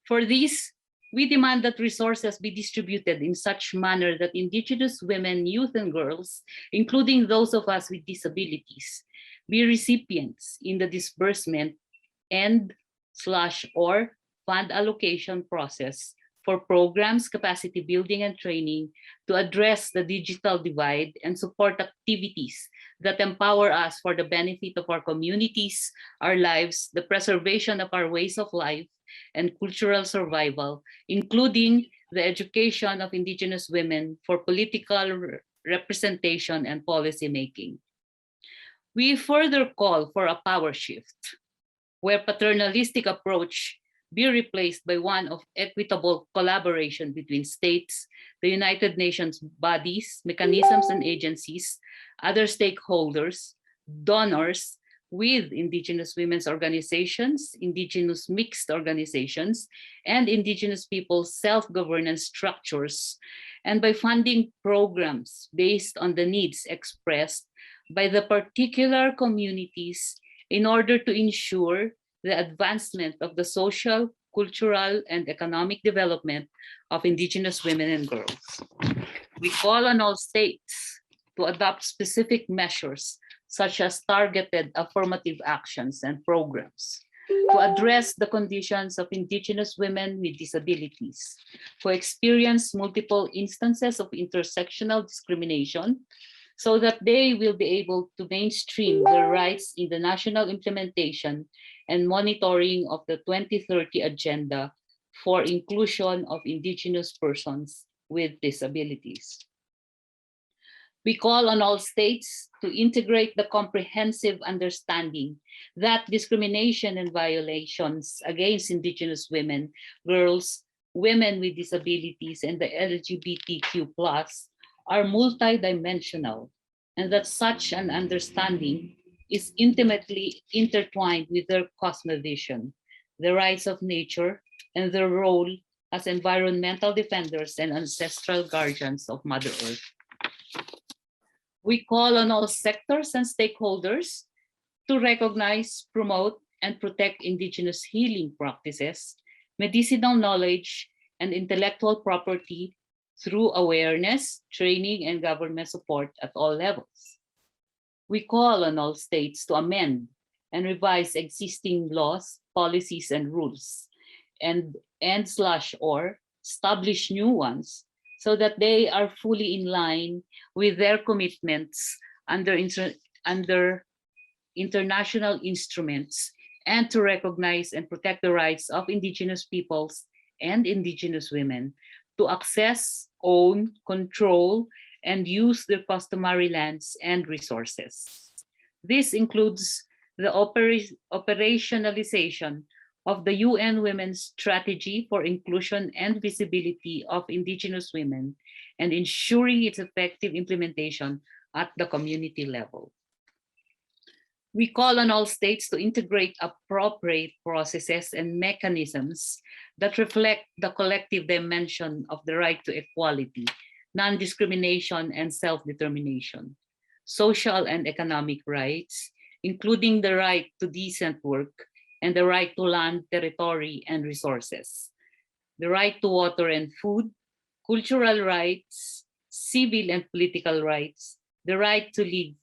For this, we demand that resources be distributed in such manner that Indigenous women, youth, and girls, including those of us with disabilities, be recipients in the disbursement and/or fund allocation process for programs, capacity building, and training to address the digital divide and support activities that empower us for the benefit of our communities, our lives, the preservation of our ways of life, and cultural survival, including the education of Indigenous women for political representation and policy making. We further call for a power shift, where paternalistic approach be replaced by one of equitable collaboration between states, the United Nations bodies, mechanisms and agencies, other stakeholders, donors, with Indigenous women's organizations, Indigenous mixed organizations, and Indigenous people's self-governance structures, and by funding programs based on the needs expressed by the particular communities in order to ensure the advancement of the social, cultural, and economic development of Indigenous women and girls. We call on all states to adopt specific measures such as targeted affirmative actions and programs to address the conditions of Indigenous women with disabilities who experience multiple instances of intersectional discrimination so that they will be able to mainstream their rights in the national implementation and monitoring of the 2030 Agenda for inclusion of Indigenous persons with disabilities. We call on all states to integrate the comprehensive understanding that discrimination and violations against Indigenous women, girls, women with disabilities, and the LGBTQ+ are multidimensional, and that such an understanding is intimately intertwined with their cosmovision, the rights of nature, and their role as environmental defenders and ancestral guardians of Mother Earth. We call on all sectors and stakeholders to recognize, promote, and protect Indigenous healing practices, medicinal knowledge, and intellectual property through awareness, training, and government support at all levels. We call on all states to amend and revise existing laws, policies, and rules, and/or establish new ones so that they are fully in line with their commitments under international instruments, and to recognize and protect the rights of Indigenous peoples and Indigenous women to access, own, control, and use their customary lands and resources. This includes the operationalization of the UN Women's Strategy for Inclusion and Visibility of Indigenous Women, and ensuring its effective implementation at the community level. We call on all states to integrate appropriate processes and mechanisms that reflect the collective dimension of the right to equality, non-discrimination, and self-determination, social and economic rights, including the right to decent work, and the right to land, territory, and resources, the right to water and food, cultural rights, civil and political rights, the right to live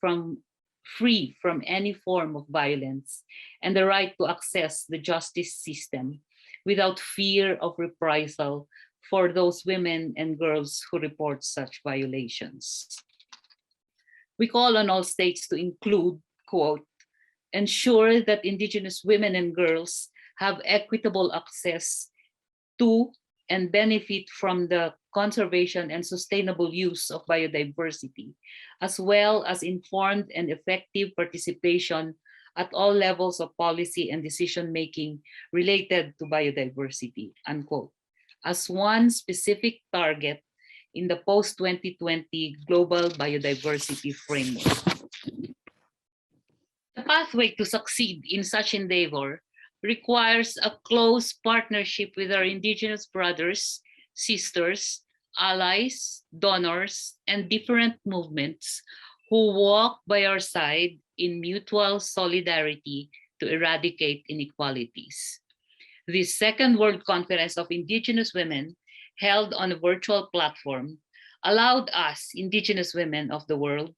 free from any form of violence, and the right to access the justice system without fear of reprisal for those women and girls who report such violations. We call on all states to include, quote, ensure that Indigenous women and girls have equitable access to and benefit from the conservation and sustainable use of biodiversity, as well as informed and effective participation at all levels of policy and decision-making related to biodiversity, unquote, as one specific target in the post-2020 Global Biodiversity Framework. The pathway to succeed in such endeavor requires a close partnership with our Indigenous brothers, sisters, allies, donors, and different movements who walk by our side in mutual solidarity to eradicate inequalities. This Second World Conference of Indigenous Women, held on a virtual platform, allowed us, Indigenous women of the world,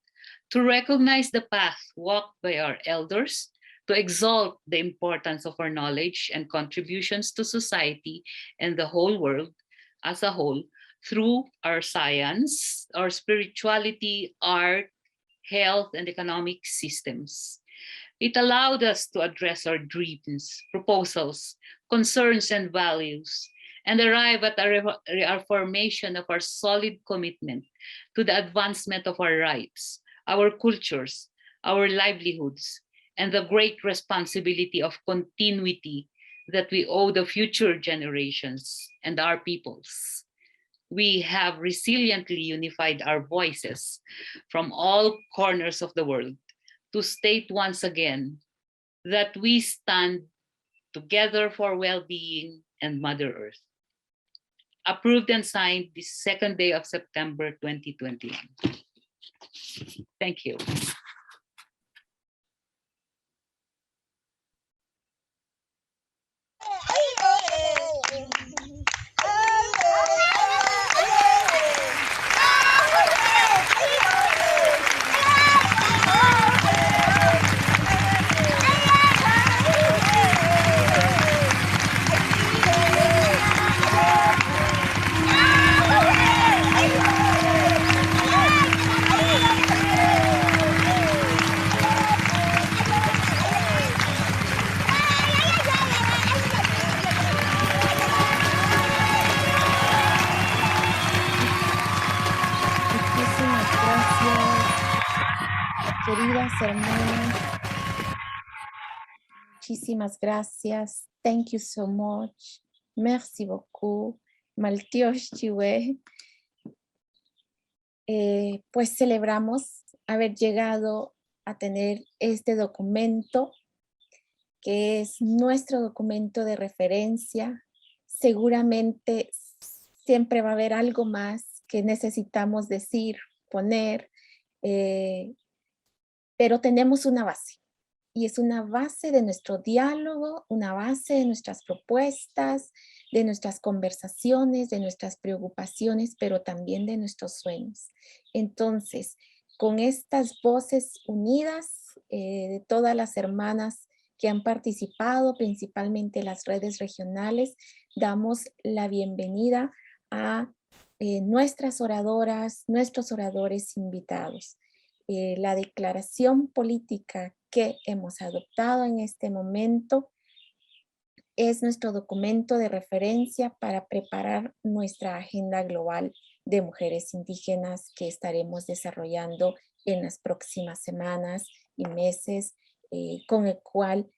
to recognize the path walked by our elders, to exalt the importance of our knowledge and contributions to society and the whole world as a whole through our science, our spirituality, art, health, and economic systems. It allowed us to address our dreams, proposals, concerns, and values, and arrive at a reaffirmation of our solid commitment to the advancement of our rights, our cultures, our livelihoods, and the great responsibility of continuity that we owe the future generations and our peoples. We have resiliently unified our voices from all corners of the world to state once again that we stand together for well-being and Mother Earth. Approved and signed this second day of September 2021. Thank you. queridas hermanas, muchísimas gracias. Thank you so much. Merci beaucoup. Maltiosh chiwe. Pues celebramos haber llegado a tener este documento, que es nuestro documento de referencia. Seguramente siempre va a haber algo más que necesitamos decir, poner, pero tenemos una base. Y es una base de nuestro diálogo, una base de nuestras propuestas, de nuestras conversaciones, de nuestras preocupaciones, pero también de nuestros sueños. Entonces, con estas voces unidas de todas las hermanas que han participado, principalmente las redes regionales, damos la bienvenida a nuestras oradoras, nuestros oradores invitados. La declaración política que hemos adoptado en este momento es nuestro documento de referencia para preparar nuestra agenda global de mujeres indígenas que estaremos desarrollando en las próximas semanas y meses, con el cual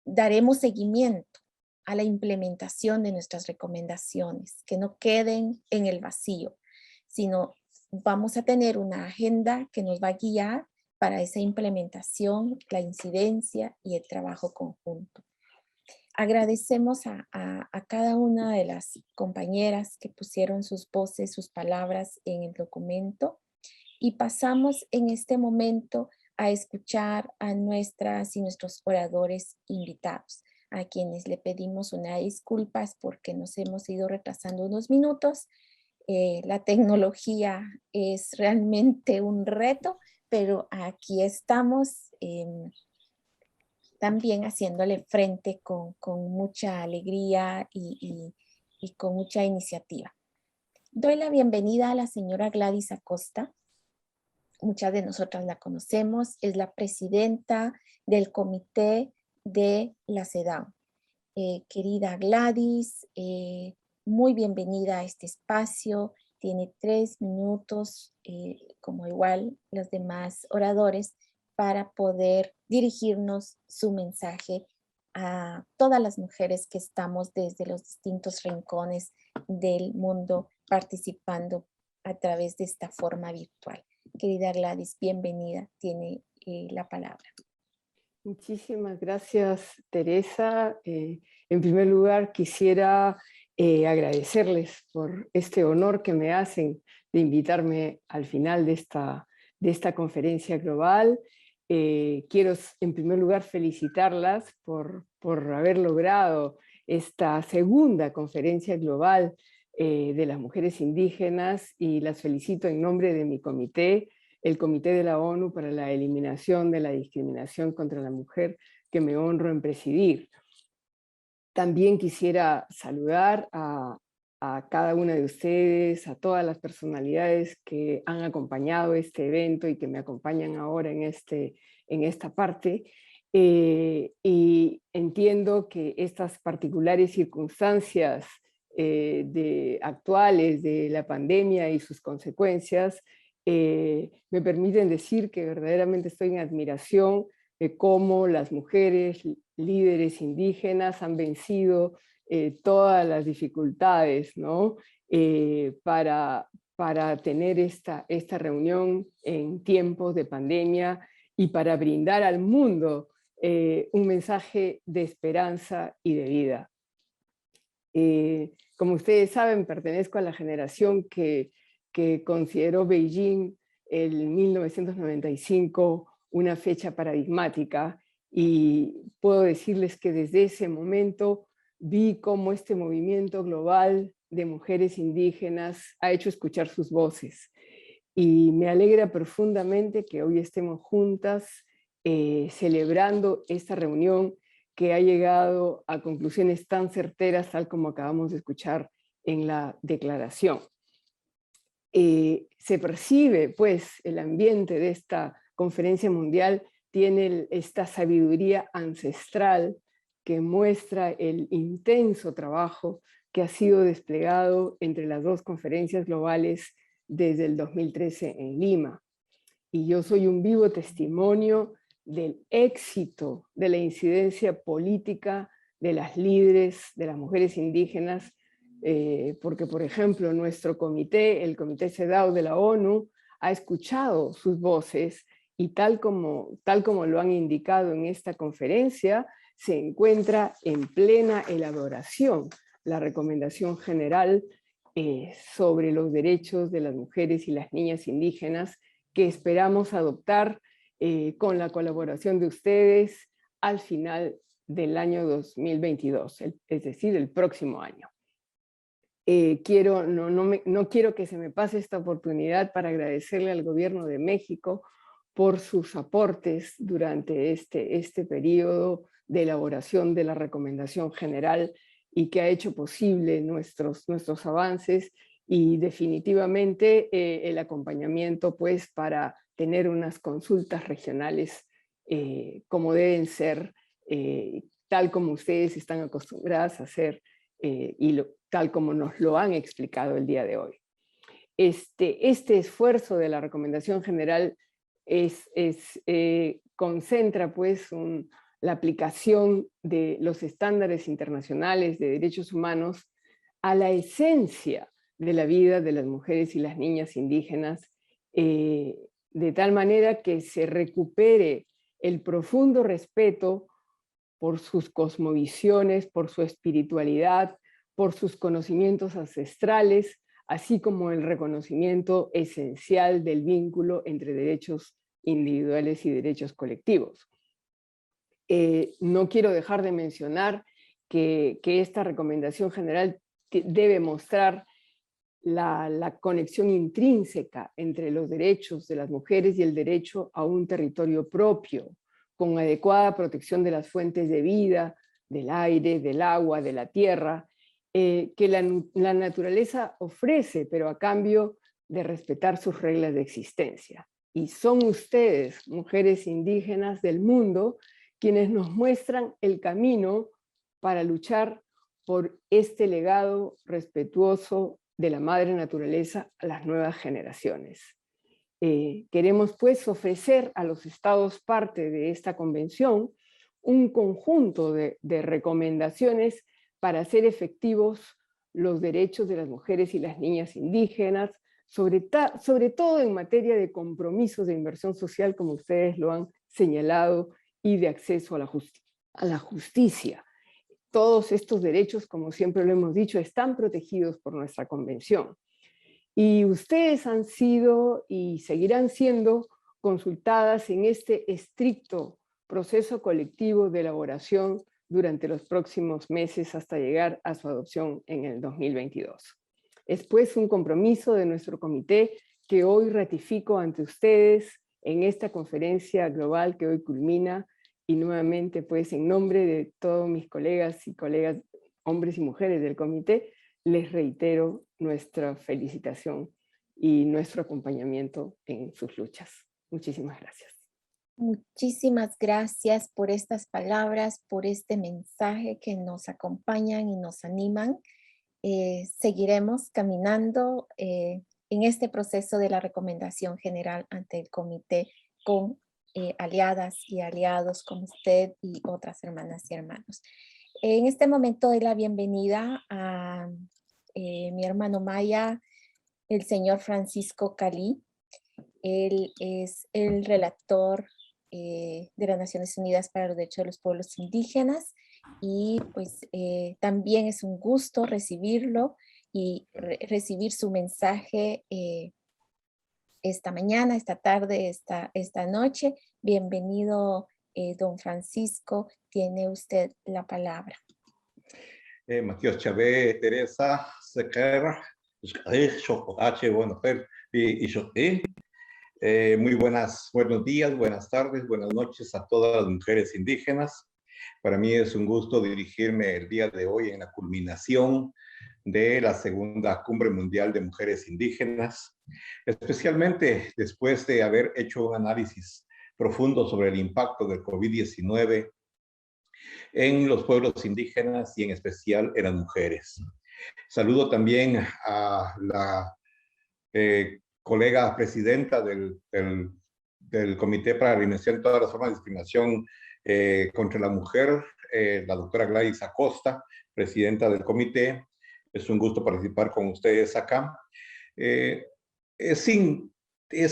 daremos seguimiento a la implementación de nuestras recomendaciones, que no queden en el vacío, sino vamos a tener una agenda que nos va a guiar para esa implementación, la incidencia y el trabajo conjunto. Agradecemos a cada una de las compañeras que pusieron sus voces, sus palabras en el documento, y pasamos en este momento a escuchar a nuestras y nuestros oradores invitados, a quienes le pedimos una disculpas porque nos hemos ido retrasando unos minutos. La tecnología es realmente un reto, pero aquí estamos también haciéndole frente con mucha alegría y con mucha iniciativa. Doy la bienvenida a la señora Gladys Acosta. Muchas de nosotras la conocemos, es la presidenta del comité de la CEDAW. Querida Gladys, muy bienvenida a este espacio. Tiene 3 minutos, como igual los demás oradores, para poder dirigirnos su mensaje a todas las mujeres que estamos desde los distintos rincones del mundo participando a través de esta forma virtual. Querida Gladys, bienvenida, tiene la palabra. Muchísimas gracias, Teresa. En primer lugar, quisiera agradecerles por este honor que me hacen de invitarme al final de esta conferencia global. Quiero en primer lugar felicitarlas por haber logrado esta segunda conferencia global de las mujeres indígenas, y las felicito en nombre de mi comité, el Comité de la ONU para la Eliminación de la Discriminación contra la Mujer, que me honro en presidir. También quisiera saludar a cada una de ustedes, a todas las personalidades que han acompañado este evento y que me acompañan ahora en esta parte. Y entiendo que estas particulares circunstancias actuales de la pandemia y sus consecuencias me permiten decir que verdaderamente estoy en admiración de cómo las mujeres líderes indígenas han vencido todas las dificultades, ¿no? para tener esta reunión en tiempos de pandemia y para brindar al mundo un mensaje de esperanza y de vida. Como ustedes saben, pertenezco a la generación que consideró Beijing en 1995 una fecha paradigmática, y puedo decirles que desde ese momento vi cómo este movimiento global de mujeres indígenas ha hecho escuchar sus voces. Y me alegra profundamente que hoy estemos juntas celebrando esta reunión que ha llegado a conclusiones tan certeras, tal como acabamos de escuchar en la declaración. Se percibe, pues, el ambiente de esta conferencia mundial tiene esta sabiduría ancestral que muestra el intenso trabajo que ha sido desplegado entre las dos conferencias globales desde el 2013 en Lima. y yo soy un vivo testimonio del éxito de la incidencia política de las líderes, de las mujeres indígenas, porque, por ejemplo, nuestro comité, el Comité CEDAW de la ONU, ha escuchado sus voces y tal como lo han indicado en esta conferencia, se encuentra en plena elaboración la recomendación general sobre los derechos de las mujeres y las niñas indígenas que esperamos adoptar con la colaboración de ustedes al final del año 2022, es decir, el próximo año. No quiero que se me pase esta oportunidad para agradecerle al Gobierno de México por sus aportes durante este periodo de elaboración de la recomendación general y que ha hecho posible nuestros avances y definitivamente el acompañamiento pues para tener unas consultas regionales como deben ser, tal como ustedes están acostumbradas a hacer tal como nos lo han explicado el día de hoy. Este esfuerzo de la recomendación general concentra pues la aplicación de los estándares internacionales de derechos humanos a la esencia de la vida de las mujeres y las niñas indígenas, de tal manera que se recupere el profundo respeto por sus cosmovisiones, por su espiritualidad, por sus conocimientos ancestrales, así como el reconocimiento esencial del vínculo entre derechos individuales y derechos colectivos. No quiero dejar de mencionar que esta recomendación general debe mostrar la conexión intrínseca entre los derechos de las mujeres y el derecho a un territorio propio, con adecuada protección de las fuentes de vida, del aire, del agua, de la tierra, que la naturaleza ofrece, pero a cambio de respetar sus reglas de existencia. Y son ustedes, mujeres indígenas del mundo, quienes nos muestran el camino para luchar por este legado respetuoso de la madre naturaleza a las nuevas generaciones. Queremos pues ofrecer a los estados parte de esta convención un conjunto de recomendaciones para hacer efectivos los derechos de las mujeres y las niñas indígenas, sobre todo en materia de compromisos de inversión social, como ustedes lo han señalado, y de acceso a la justicia. Todos estos derechos, como siempre lo hemos dicho, están protegidos por nuestra convención. Y ustedes han sido y seguirán siendo consultadas en este estricto proceso colectivo de elaboración durante los próximos meses hasta llegar a su adopción en el 2022. Es pues un compromiso de nuestro comité que hoy ratifico ante ustedes en esta conferencia global que hoy culmina, y nuevamente pues en nombre de todos mis colegas y colegas, hombres y mujeres del comité, les reitero nuestra felicitación y nuestro acompañamiento en sus luchas. Muchísimas gracias. Muchísimas gracias por estas palabras, por este mensaje que nos acompañan y nos animan. Seguiremos caminando en este proceso de la recomendación general ante el comité con aliadas y aliados como usted y otras hermanas y hermanos. En este momento doy la bienvenida a mi hermano Maya, el señor Francisco Calí. Él es el relator de las Naciones Unidas para los Derechos de los Pueblos Indígenas y pues también es un gusto recibirlo y recibir su mensaje esta mañana, esta tarde, esta noche. Bienvenido, don Francisco, tiene usted la palabra. Matías Chávez, Teresa, Sequer, muy buenos días, buenas tardes, buenas noches a todas las mujeres indígenas. Para mí es un gusto dirigirme el día de hoy en la culminación de la segunda Cumbre Mundial de Mujeres Indígenas, especialmente después de haber hecho un análisis profundo sobre el impacto del COVID-19 en los pueblos indígenas y en especial en las mujeres. Saludo también a la colega presidenta del del Comité para la Eliminación de todas las formas de discriminación contra la mujer, la doctora Gladys Acosta, presidenta del comité. Es un gusto participar con ustedes acá. Es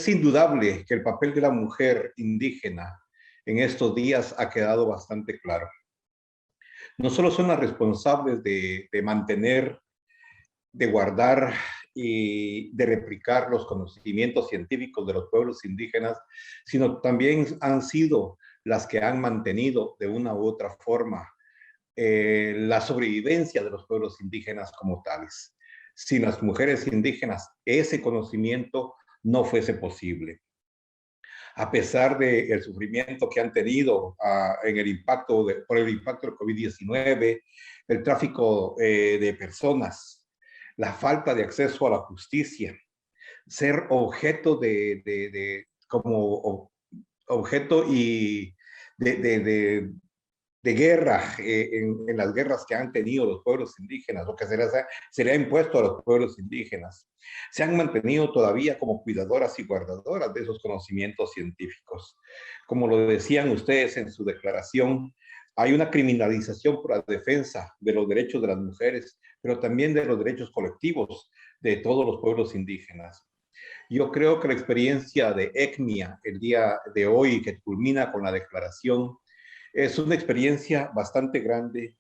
indudable que el papel de la mujer indígena en estos días ha quedado bastante claro. No solo son las responsables de mantener, de guardar y de replicar los conocimientos científicos de los pueblos indígenas, sino también han sido las que han mantenido de una u otra forma la sobrevivencia de los pueblos indígenas como tales. Sin las mujeres indígenas, ese conocimiento no fuese posible. A pesar del sufrimiento que han tenido por el impacto del COVID-19, el tráfico de personas, la falta de acceso a la justicia, ser objeto como objeto y de guerra en las guerras que han tenido los pueblos indígenas, o que se le ha impuesto a los pueblos indígenas, se han mantenido todavía como cuidadoras y guardadoras de esos conocimientos científicos. Como lo decían ustedes en su declaración, hay una criminalización por la defensa de los derechos de las mujeres, pero también de los derechos colectivos de todos los pueblos indígenas. Yo creo que la experiencia de ECMIA el día de hoy, que culmina con la declaración, es una experiencia bastante grande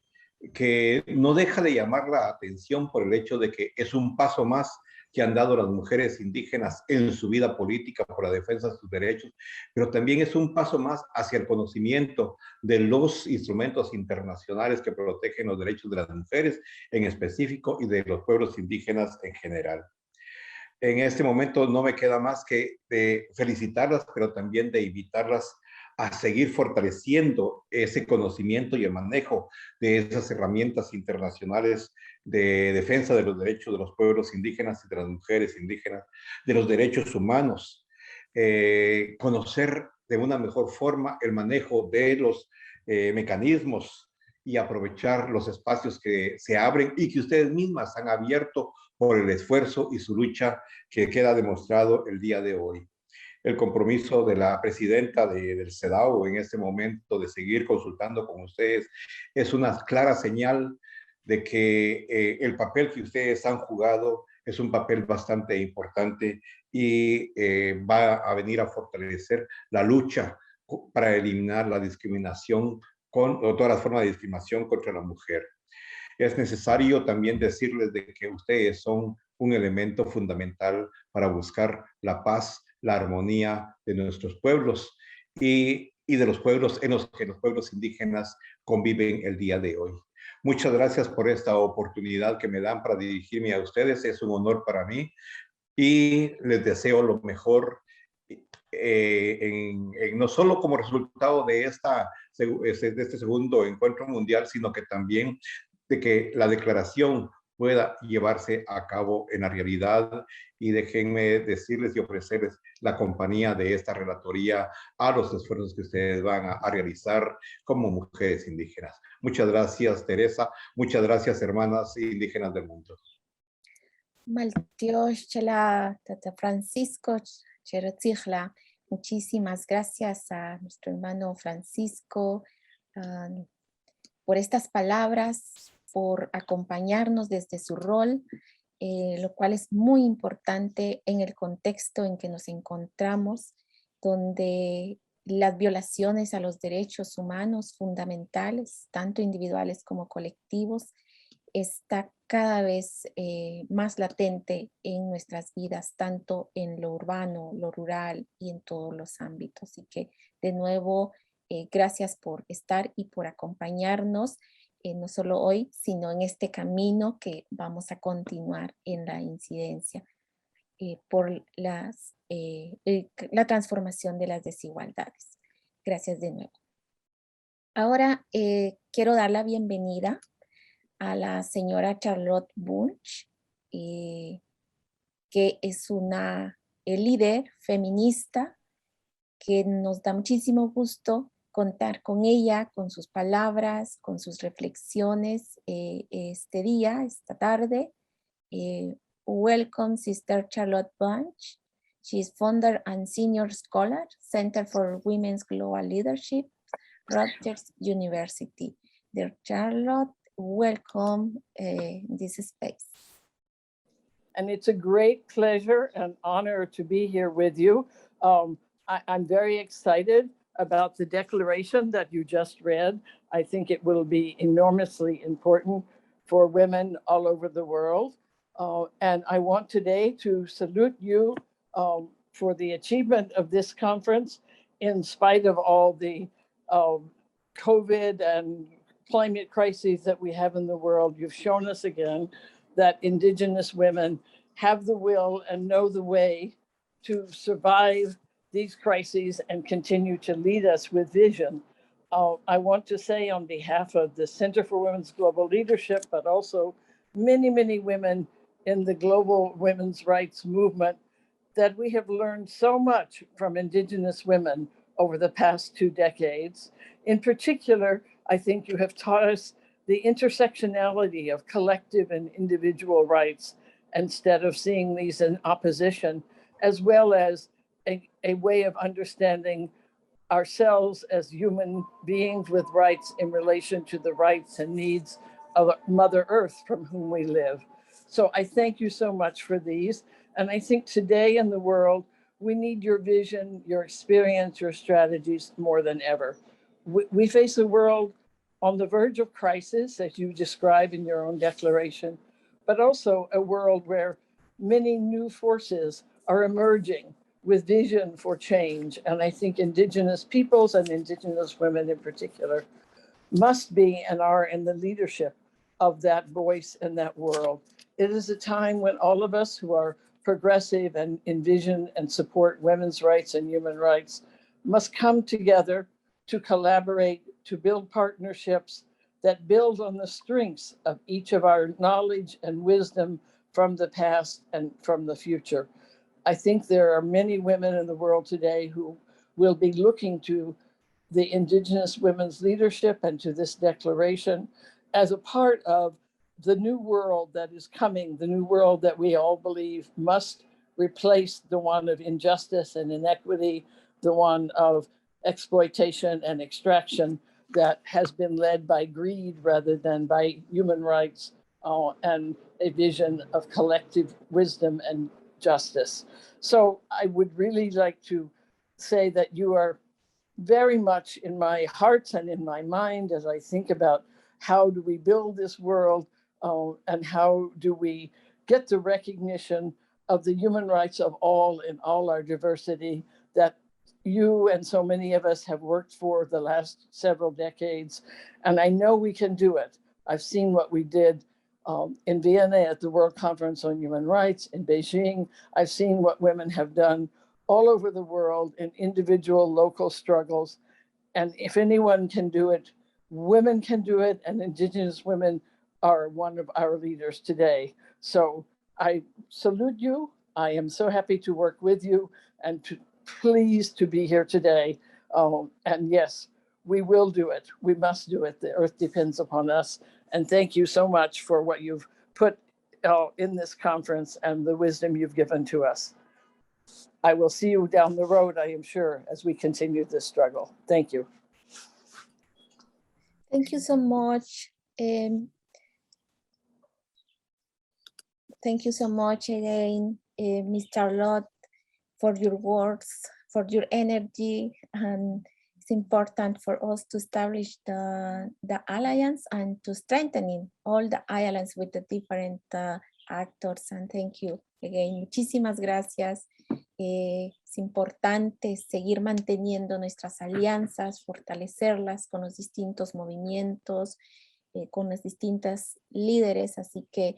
que no deja de llamar la atención por el hecho de que es un paso más que han dado las mujeres indígenas en su vida política por la defensa de sus derechos, pero también es un paso más hacia el conocimiento de los instrumentos internacionales que protegen los derechos de las mujeres en específico y de los pueblos indígenas en general. En este momento no me queda más que de felicitarlas, pero también de invitarlas a seguir fortaleciendo ese conocimiento y el manejo de esas herramientas internacionales de defensa de los derechos de los pueblos indígenas y de las mujeres indígenas, de los derechos humanos, conocer de una mejor forma el manejo de los mecanismos y aprovechar los espacios que se abren y que ustedes mismas han abierto por el esfuerzo y su lucha que queda demostrado el día de hoy. El compromiso de la presidenta del CEDAW en este momento de seguir consultando con ustedes es una clara señal de que el papel que ustedes han jugado es un papel bastante importante y va a venir a fortalecer la lucha para eliminar la discriminación o todas las formas de discriminación contra la mujer. Es necesario también decirles de que ustedes son un elemento fundamental para buscar la paz, la armonía de nuestros pueblos y de los pueblos en los que los pueblos indígenas conviven el día de hoy. Muchas gracias por esta oportunidad que me dan para dirigirme a ustedes. Es un honor para mí y les deseo lo mejor no solo como resultado de este segundo encuentro mundial, sino que también de que la declaración pueda llevarse a cabo en la realidad, y déjenme decirles y ofrecerles la compañía de esta relatoría a los esfuerzos que ustedes van a realizar como mujeres indígenas. Muchas gracias, Teresa. Muchas gracias, hermanas indígenas del mundo. Maltiosh Chela Tata Francisco Cherotzigla. Muchísimas gracias a nuestro hermano Francisco por estas palabras, por acompañarnos desde su rol, lo cual es muy importante en el contexto en que nos encontramos, donde las violaciones a los derechos humanos fundamentales, tanto individuales como colectivos, está cada vez más latente en nuestras vidas, tanto en lo urbano, lo rural y en todos los ámbitos. Así que, de nuevo, gracias por estar y por acompañarnos, no solo hoy, sino en este camino que vamos a continuar en la incidencia por la transformación de las desigualdades. Gracias de nuevo. Ahora quiero dar la bienvenida a la señora Charlotte Bunch, que es una líder feminista que nos da muchísimo gusto contar con ella, con sus palabras, con sus reflexiones este día, esta tarde. Welcome, Sister Charlotte Bunch. She is founder and senior scholar, Center for Women's Global Leadership, Rutgers University. Dear Charlotte, welcome this space. And it's a great pleasure and honor to be here with you. I'm very excited about the declaration that you just read. I think it will be enormously important for women all over the world. And I want today to salute you for the achievement of this conference in spite of all the COVID and climate crises that we have in the world. You've shown us again that Indigenous women have the will and know the way to survive these crises and continue to lead us with vision. I want to say on behalf of the Center for Women's Global Leadership, but also many, many women in the global women's rights movement, that we have learned so much from Indigenous women over the past 2 decades. In particular, I think you have taught us the intersectionality of collective and individual rights instead of seeing these in opposition, as well as a way of understanding ourselves as human beings with rights in relation to the rights and needs of Mother Earth from whom we live. So I thank you so much for these. And I think today in the world, we need your vision, your experience, your strategies more than ever. We face a world on the verge of crisis, as you describe in your own declaration, but also a world where many new forces are emerging with vision for change. And I think Indigenous peoples and Indigenous women in particular must be and are in the leadership of that voice and that world. It is a time when all of us who are progressive and envision and support women's rights and human rights must come together to collaborate, to build partnerships that build on the strengths of each of our knowledge and wisdom from the past and from the future. I think there are many women in the world today who will be looking to the Indigenous women's leadership and to this declaration as a part of the new world that is coming, the new world that we all believe must replace the one of injustice and inequity, the one of exploitation and extraction that has been led by greed rather than by human rights and a vision of collective wisdom and justice. So I would really like to say that you are very much in my heart and in my mind as I think about how do we build this world and how do we get the recognition of the human rights of all in all our diversity that you and so many of us have worked for the last several decades. And I know we can do it. I've seen what we did in Vienna at the World Conference on Human Rights, in Beijing. I've seen what women have done all over the world in individual local struggles. And if anyone can do it, women can do it, and Indigenous women are one of our leaders today. So I salute you. I am so happy to work with you and pleased to be here today. And yes, we will do it. We must do it. The earth depends upon us. And thank you so much for what you've put in this conference and the wisdom you've given to us. I will see you down the road, I am sure, as we continue this struggle. Thank you. Thank you so much. Thank you so much again, Ms. Charlotte, for your words, for your energy. And it's important for us to establish the alliance and to strengthening all the alliance with the different actors. And thank you again. Muchísimas gracias. Es importante seguir manteniendo nuestras alianzas, fortalecerlas con los distintos movimientos, con las distintas líderes. Así que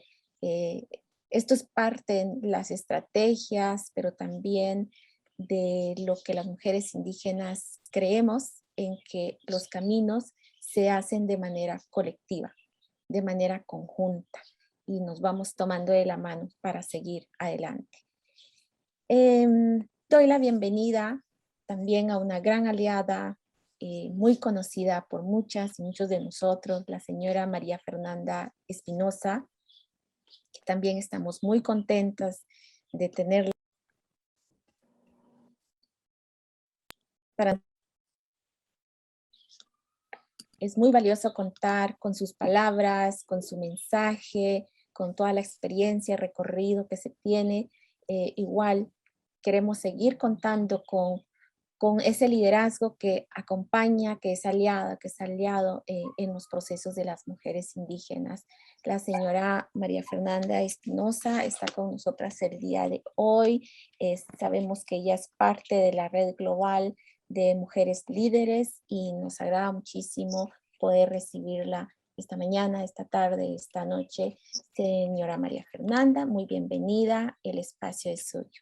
esto es parte de las estrategias, pero también de lo que las mujeres indígenas creemos en que los caminos se hacen de manera colectiva, de manera conjunta, y nos vamos tomando de la mano para seguir adelante. Doy la bienvenida también a una gran aliada muy conocida por muchas y muchos de nosotros, la señora María Fernanda Espinosa, que también estamos muy contentas de tenerla. Es muy valioso contar con sus palabras, con su mensaje, con toda la experiencia, recorrido que se tiene. Igual queremos seguir contando con ese liderazgo que acompaña, que es aliado en los procesos de las mujeres indígenas. La señora María Fernanda Espinosa está con nosotras el día de hoy. Sabemos que ella es parte de la red global de mujeres líderes y nos agrada muchísimo poder recibirla esta mañana, esta tarde, esta noche. Señora María Fernanda, muy bienvenida, el espacio es suyo.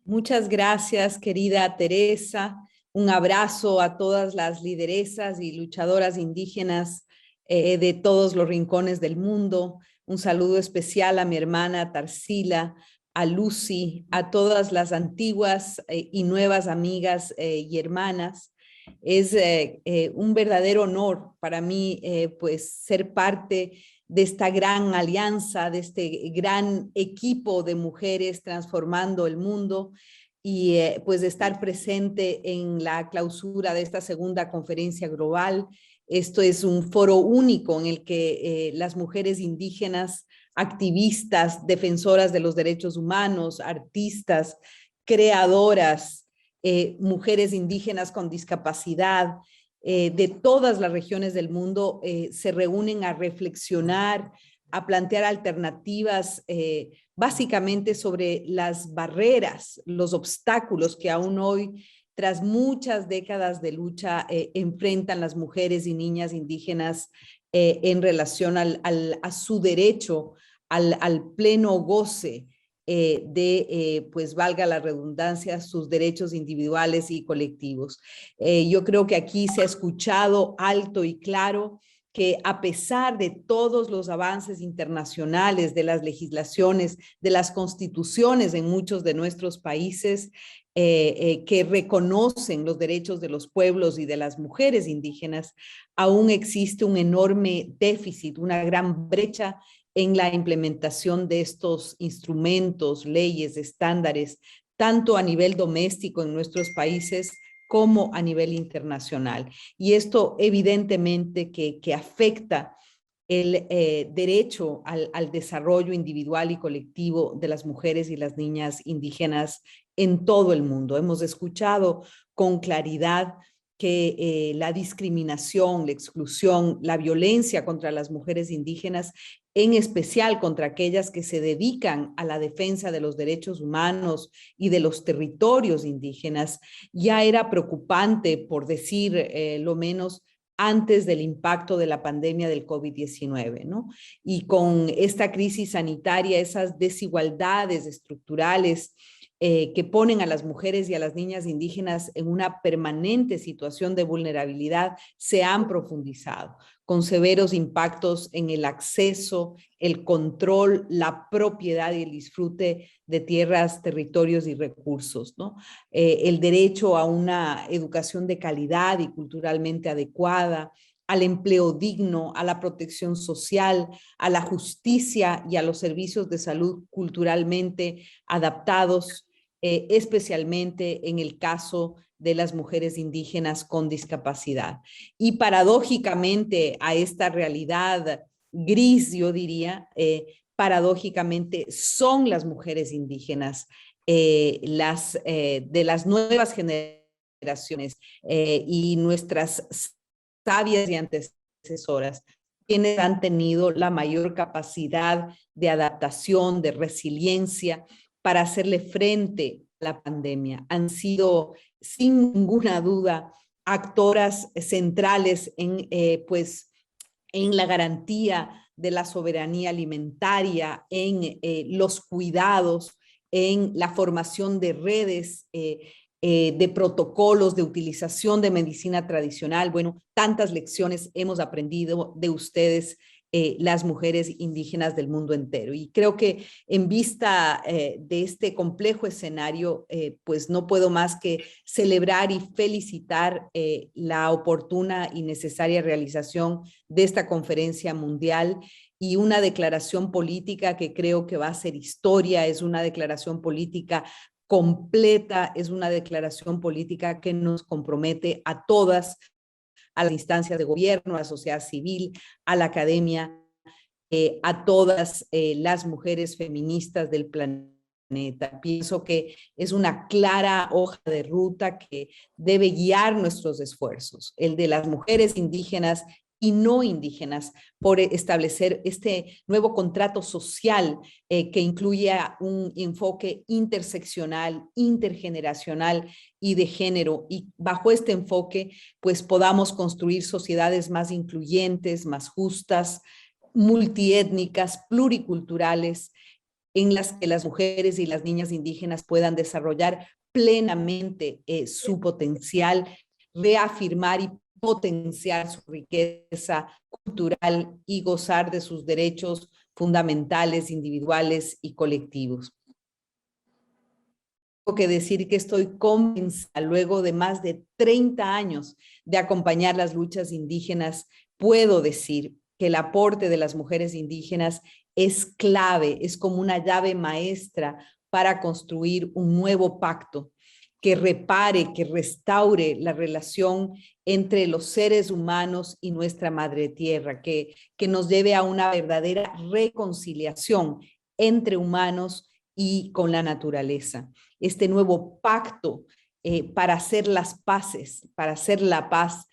Muchas gracias, querida Teresa. Un abrazo a todas las lideresas y luchadoras indígenas de todos los rincones del mundo. Un saludo especial a mi hermana Tarsila, a Lucy, a todas las antiguas y nuevas amigas y hermanas. Es un verdadero honor para mí pues ser parte de esta gran alianza, de este gran equipo de mujeres transformando el mundo y pues de estar presente en la clausura de esta segunda conferencia global. Esto es un foro único en el que las mujeres indígenas, activistas, defensoras de los derechos humanos, artistas, creadoras, mujeres indígenas con discapacidad, de todas las regiones del mundo se reúnen a reflexionar, a plantear alternativas básicamente sobre las barreras, los obstáculos que aún hoy, tras muchas décadas de lucha, enfrentan las mujeres y niñas indígenas en relación a su derecho al pleno goce pues valga la redundancia, sus derechos individuales y colectivos. Yo creo que aquí se ha escuchado alto y claro que a pesar de todos los avances internacionales, de las legislaciones, de las constituciones en muchos de nuestros países que reconocen los derechos de los pueblos y de las mujeres indígenas, aún existe un enorme déficit, una gran brecha en la implementación de estos instrumentos, leyes, estándares, tanto a nivel doméstico en nuestros países como a nivel internacional. Y esto evidentemente que afecta el derecho al desarrollo individual y colectivo de las mujeres y las niñas indígenas en todo el mundo. Hemos escuchado con claridad que la discriminación, la exclusión, la violencia contra las mujeres indígenas, en especial contra aquellas que se dedican a la defensa de los derechos humanos y de los territorios indígenas, ya era preocupante, por decir lo menos, antes del impacto de la pandemia del COVID-19, ¿no? Y con esta crisis sanitaria, esas desigualdades estructurales que ponen a las mujeres y a las niñas indígenas en una permanente situación de vulnerabilidad se han profundizado, con severos impactos en el acceso, el control, la propiedad y el disfrute de tierras, territorios y recursos, ¿no? El derecho a una educación de calidad y culturalmente adecuada, al empleo digno, a la protección social, a la justicia y a los servicios de salud culturalmente adaptados, especialmente en el caso de las mujeres indígenas con discapacidad. Y paradójicamente a esta realidad gris, yo diría, paradójicamente son las mujeres indígenas de las nuevas generaciones y nuestras sabias y antecesoras, quienes han tenido la mayor capacidad de adaptación, de resiliencia para hacerle frente a la pandemia. Han sido, sin ninguna duda, actoras centrales en la garantía de la soberanía alimentaria, en los cuidados, en la formación de redes, de protocolos de utilización de medicina tradicional. Bueno, tantas lecciones hemos aprendido de ustedes, las mujeres indígenas del mundo entero. Y creo que en vista de este complejo escenario, pues no puedo más que celebrar y felicitar la oportuna y necesaria realización de esta conferencia mundial y una declaración política que creo que va a ser historia. Es una declaración política completa, es una declaración política que nos compromete a todas, a las instancias de gobierno, a la sociedad civil, a la academia, a todas las mujeres feministas del planeta. Pienso que es una clara hoja de ruta que debe guiar nuestros esfuerzos, el de las mujeres indígenas y no indígenas, por establecer este nuevo contrato social que incluye un enfoque interseccional, intergeneracional y de género. Y bajo este enfoque, pues podamos construir sociedades más incluyentes, más justas, multiétnicas, pluriculturales, en las que las mujeres y las niñas indígenas puedan desarrollar plenamente su potencial, reafirmar y potenciar su riqueza cultural y gozar de sus derechos fundamentales, individuales y colectivos. Tengo que decir que estoy convencida, luego de más de 30 años de acompañar las luchas indígenas, puedo decir que el aporte de las mujeres indígenas es clave, es como una llave maestra para construir un nuevo pacto que repare, que restaure la relación entre los seres humanos y nuestra madre tierra, que nos lleve a una verdadera reconciliación entre humanos y con la naturaleza. Este nuevo pacto para hacer las paces, para hacer la paz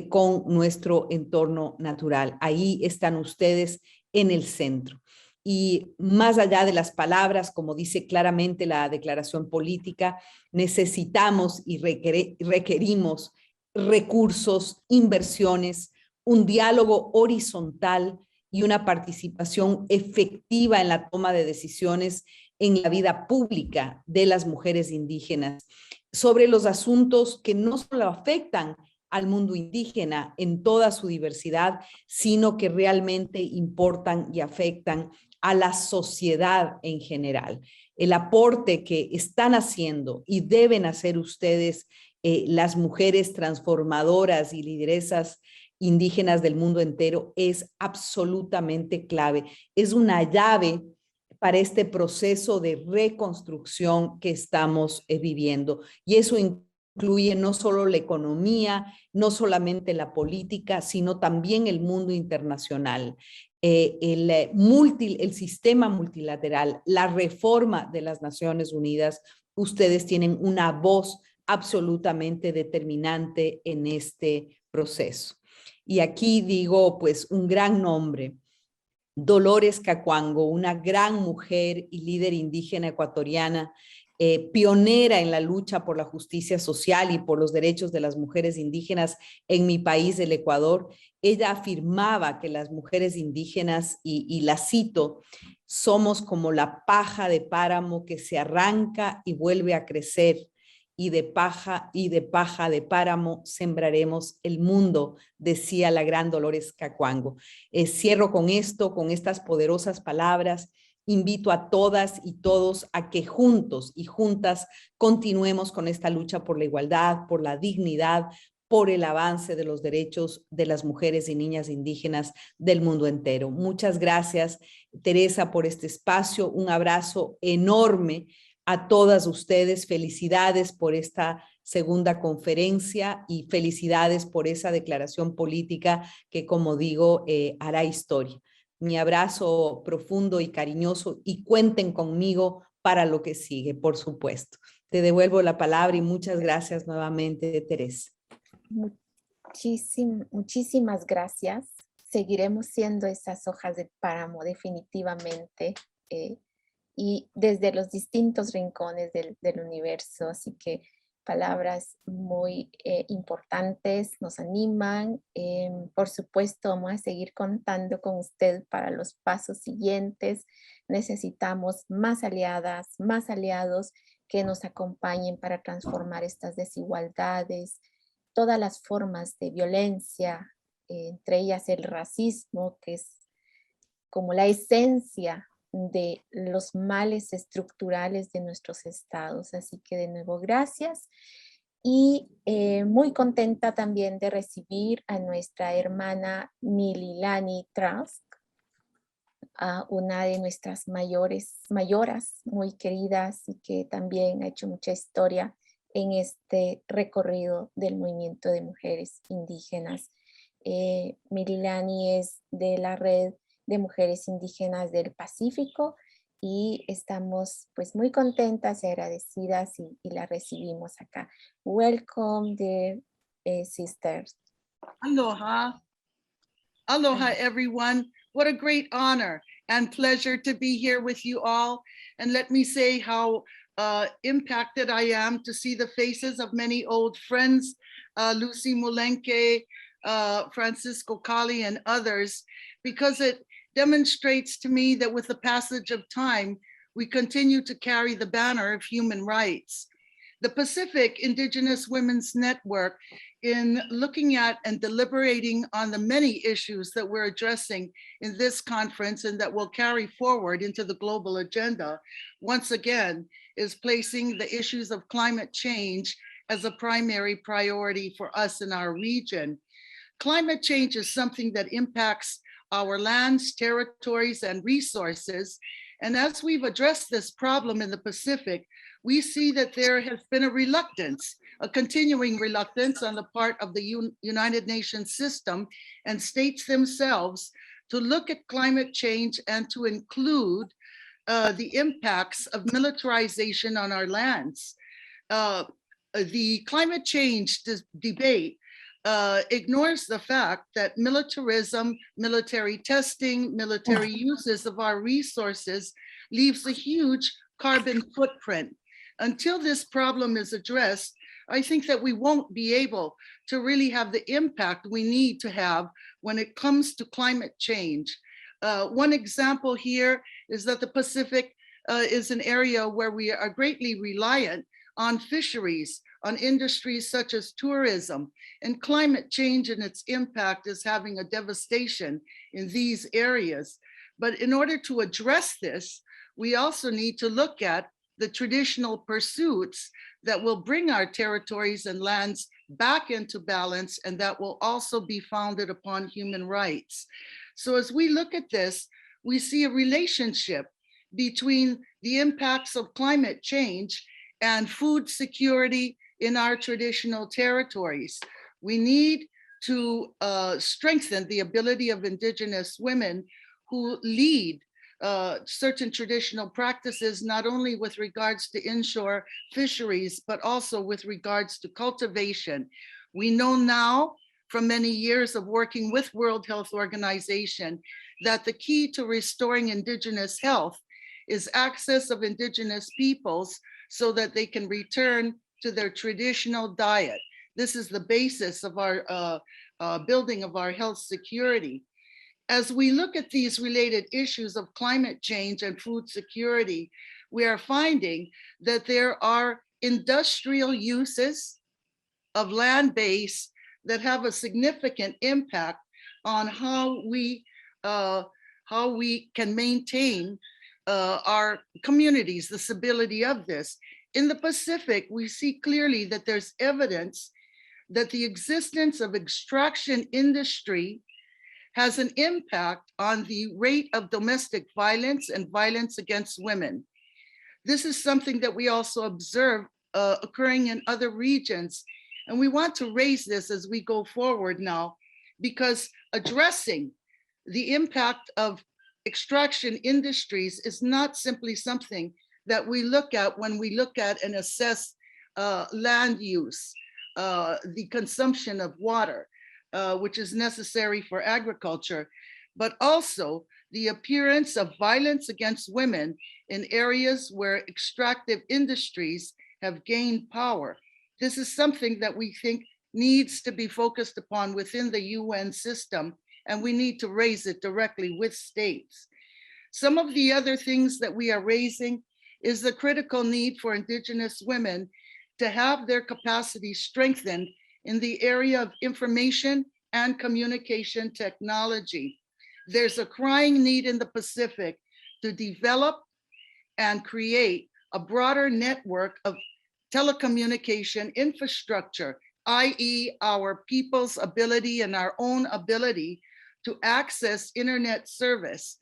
con nuestro entorno natural. Ahí están ustedes en el centro. Y más allá de las palabras, como dice claramente la declaración política, necesitamos y requerimos recursos, inversiones, un diálogo horizontal y una participación efectiva en la toma de decisiones en la vida pública de las mujeres indígenas sobre los asuntos que no solo afectan al mundo indígena en toda su diversidad, sino que realmente importan y afectan a la sociedad en general. El aporte que están haciendo y deben hacer ustedes, las mujeres transformadoras y lideresas indígenas del mundo entero, es absolutamente clave. Es una llave para este proceso de reconstrucción que estamos viviendo. Y eso incluye no solo la economía, no solamente la política, sino también el mundo internacional. El sistema multilateral, la reforma de las Naciones Unidas, ustedes tienen una voz absolutamente determinante en este proceso. Y aquí digo, pues, un gran nombre, Dolores Cacuango, una gran mujer y líder indígena ecuatoriana, pionera en la lucha por la justicia social y por los derechos de las mujeres indígenas en mi país, el Ecuador. Ella afirmaba que las mujeres indígenas, y la cito, somos como la paja de páramo que se arranca y vuelve a crecer, y de paja de páramo sembraremos el mundo, decía la gran Dolores Cacuango. Cierro con esto, con estas poderosas palabras. Invito a todas y todos a que juntos y juntas continuemos con esta lucha por la igualdad, por la dignidad, por el avance de los derechos de las mujeres y niñas indígenas del mundo entero. Muchas gracias, Teresa, por este espacio. Un abrazo enorme a todas ustedes. Felicidades por esta segunda conferencia y felicidades por esa declaración política que, como digo, hará historia. Mi abrazo profundo y cariñoso, y cuenten conmigo para lo que sigue, por supuesto. Te devuelvo la palabra y muchas gracias nuevamente, Teresa. Muchísimas gracias. Seguiremos siendo esas hojas de páramo definitivamente, y desde los distintos rincones del universo. Así que palabras muy importantes, nos animan. Por supuesto, vamos a seguir contando con usted para los pasos siguientes. Necesitamos más aliadas, más aliados que nos acompañen para transformar estas desigualdades, todas las formas de violencia, entre ellas el racismo, que es como la esencia de los males estructurales de nuestros estados. Así que de nuevo, gracias. Y muy contenta también de recibir a nuestra hermana Mililani Trask. una de nuestras mayoras muy queridas y que también ha hecho mucha historia en este recorrido del movimiento de mujeres indígenas. Mirilani es de la Red de Mujeres Indígenas del Pacífico y estamos pues muy contentas y agradecidas y la recibimos acá. Welcome, dear sisters. Aloha. Aloha, everyone. What a great honor and pleasure to be here with you all. And let me say how impacted I am to see the faces of many old friends, Lucy Mulenke, Francisco Cali, and others, because it demonstrates to me that with the passage of time, we continue to carry the banner of human rights. The Pacific Indigenous Women's Network, in looking at and deliberating on the many issues that we're addressing in this conference and that will carry forward into the global agenda, once again, is placing the issues of climate change as a primary priority for us in our region. Climate change is something that impacts our lands, territories, and resources. And as we've addressed this problem in the Pacific, we see that there has been a reluctance, a continuing reluctance on the part of the United Nations system and states themselves to look at climate change and to include the impacts of militarization on our lands. The climate change debate ignores the fact that militarism, military testing, military uses of our resources leaves a huge carbon footprint. Until this problem is addressed, I think that we won't be able to really have the impact we need to have when it comes to climate change. One example here is that the Pacific is an area where we are greatly reliant on fisheries, on industries such as tourism, and climate change and its impact is having a devastation in these areas. But in order to address this, we also need to look at the traditional pursuits that will bring our territories and lands back into balance, and that will also be founded upon human rights. So as we look at this, we see a relationship between the impacts of climate change and food security in our traditional territories. We need to strengthen the ability of Indigenous women who lead certain traditional practices, not only with regards to inshore fisheries, but also with regards to cultivation. We know now from many years of working with World Health Organization that the key to restoring Indigenous health is access of Indigenous peoples so that they can return to their traditional diet. This is the basis of our building of our health security. As we look at these related issues of climate change and food security, we are finding that there are industrial uses of land base that have a significant impact on how we can maintain our communities, the stability of this. In the Pacific, we see clearly that there's evidence that the existence of extraction industry has an impact on the rate of domestic violence and violence against women. This is something that we also observe occurring in other regions. And we want to raise this as we go forward now, because addressing the impact of extraction industries is not simply something that we look at when we look at and assess land use, the consumption of water, which is necessary for agriculture, but also the appearance of violence against women in areas where extractive industries have gained power. This is something that we think needs to be focused upon within the UN system, and we need to raise it directly with states. Some of the other things that we are raising is the critical need for Indigenous women to have their capacity strengthened in the area of information and communication technology. There's a crying need in the Pacific to develop and create a broader network of telecommunication infrastructure, i.e. our people's ability and our own ability to access internet service.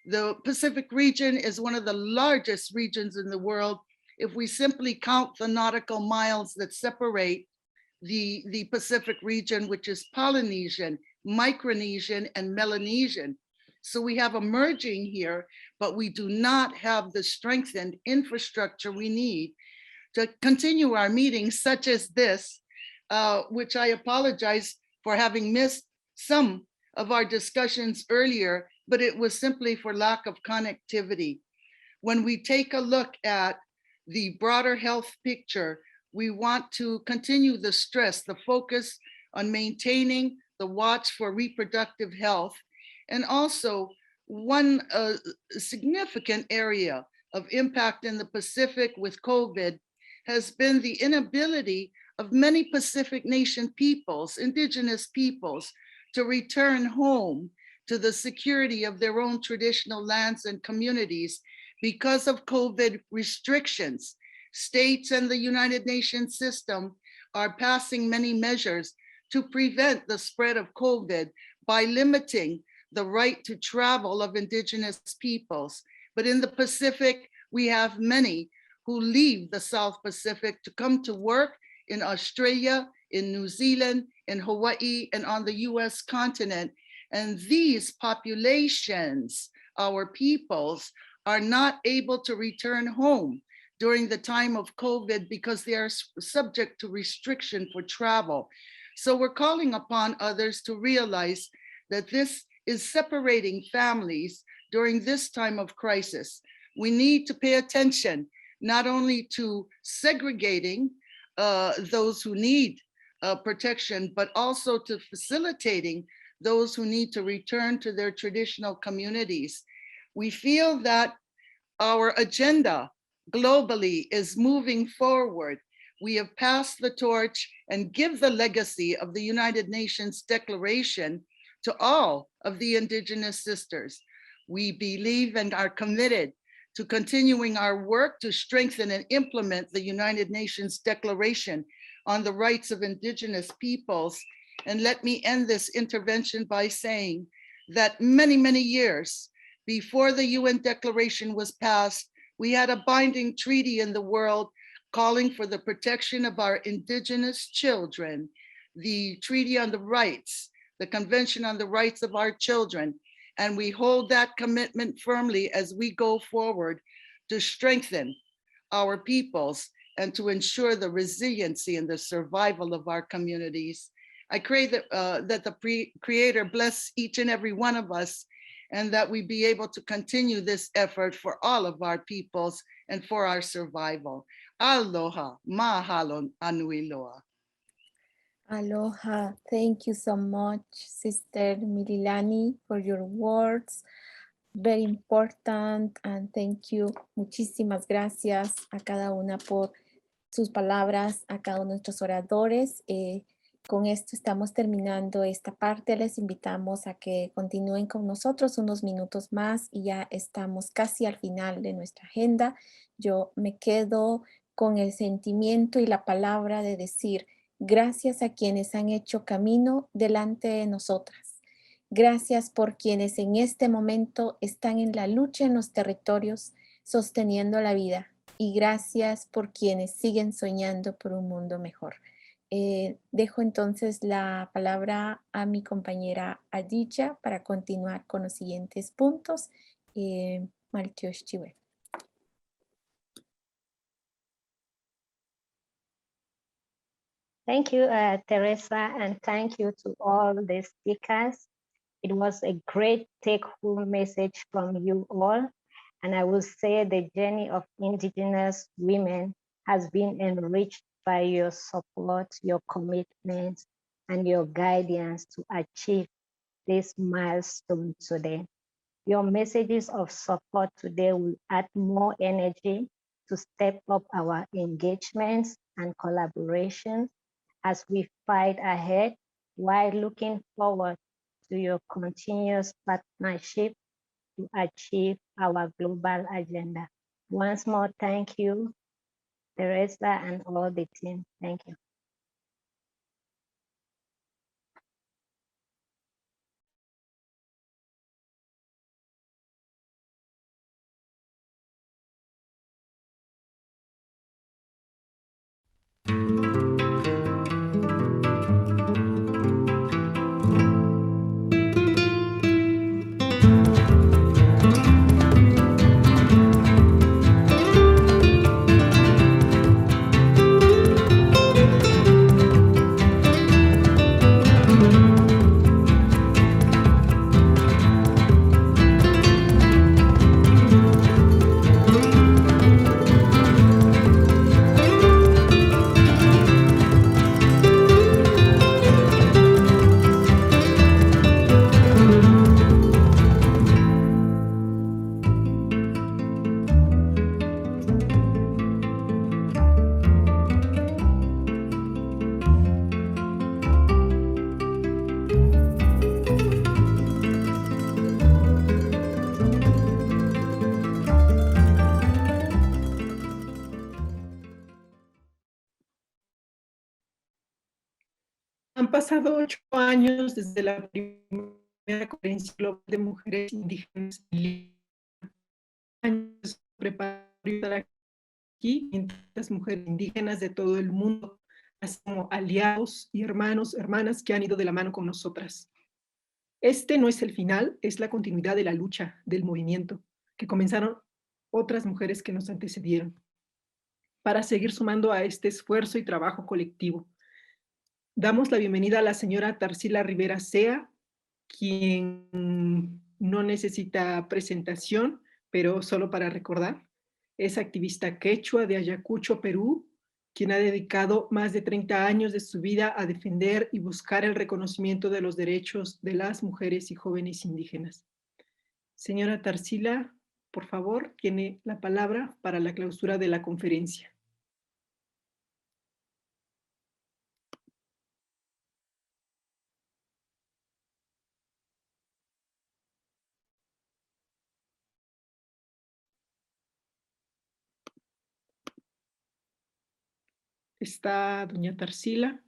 The Pacific region is one of the largest regions in the world if we simply count the nautical miles that separate the Pacific region, which is Polynesian, Micronesian, and Melanesian. So we have a merging here, but we do not have the strengthened infrastructure we need to continue our meetings such as this, which I apologize for having missed some of our discussions earlier, but it was simply for lack of connectivity. When we take a look at the broader health picture, we want to continue the stress, the focus on maintaining the watch for reproductive health. And also one significant area of impact in the Pacific with COVID has been the inability of many Pacific nation peoples, indigenous peoples, to return home to the security of their own traditional lands and communities because of COVID restrictions. States and the United Nations system are passing many measures to prevent the spread of COVID by limiting the right to travel of indigenous peoples. But in the Pacific, we have many who leave the South Pacific to come to work in Australia, in New Zealand, in Hawaii, and on the US continent. And these populations, our peoples, are not able to return home during the time of COVID because they are subject to restriction for travel. So we're calling upon others to realize that this is separating families during this time of crisis. We need to pay attention not only to segregating those who need protection, but also to facilitating those who need to return to their traditional communities. We feel that our agenda globally is moving forward. We have passed the torch and give the legacy of the United Nations Declaration to all of the Indigenous sisters. We believe and are committed to continuing our work to strengthen and implement the United Nations Declaration on the Rights of Indigenous Peoples. And let me end this intervention by saying that many, many years before the UN Declaration was passed, we had a binding treaty in the world calling for the protection of our Indigenous children, the Treaty on the Rights, the Convention on the Rights of Our Children. And we hold that commitment firmly as we go forward to strengthen our peoples and to ensure the resiliency and the survival of our communities. I pray that, that the Creator bless each and every one of us, and that we be able to continue this effort for all of our peoples and for our survival. Aloha, mahalo anui loa. Aloha. Thank you so much, Sister Mililani, for your words. Very important, and thank you. Muchísimas gracias a cada una por sus palabras, a cada uno de nuestros oradores. Con esto estamos terminando esta parte. Les invitamos a que continúen con nosotros unos minutos más y ya estamos casi al final de nuestra agenda. Yo me quedo con el sentimiento y la palabra de decir gracias a quienes han hecho camino delante de nosotras. Gracias por quienes en este momento están en la lucha en los territorios sosteniendo la vida. Y gracias por quienes siguen soñando por un mundo mejor. Dejo entonces la palabra a mi compañera Aditya para continuar con los siguientes puntos. Maltiosh Chiwe. Thank you, Teresa, and thank you to all the speakers. It was a great take-home message from you all. And I will say the journey of Indigenous women has been enriched by your support, your commitment, and your guidance to achieve this milestone today. Your messages of support today will add more energy to step up our engagements and collaborations as we fight ahead, while looking forward to your continuous partnership to achieve our global agenda. Once more, thank you, Teresa, and all the team. Thank you. pasado 8 años desde la primera conferencia global de mujeres indígenas. Años preparando estar aquí, mientras mujeres indígenas de todo el mundo, así como aliados y hermanos, hermanas que han ido de la mano con nosotras. Este no es el final, es la continuidad de la lucha, del movimiento, que comenzaron otras mujeres que nos antecedieron, para seguir sumando a este esfuerzo y trabajo colectivo. Damos la bienvenida a la señora Tarsila Rivera Sea, quien no necesita presentación, pero solo para recordar, es activista quechua de Ayacucho, Perú, quien ha dedicado más de 30 años de su vida a defender y buscar el reconocimiento de los derechos de las mujeres y jóvenes indígenas. Señora Tarsila, por favor, tiene la palabra para la clausura de la conferencia. Está doña Tarsila.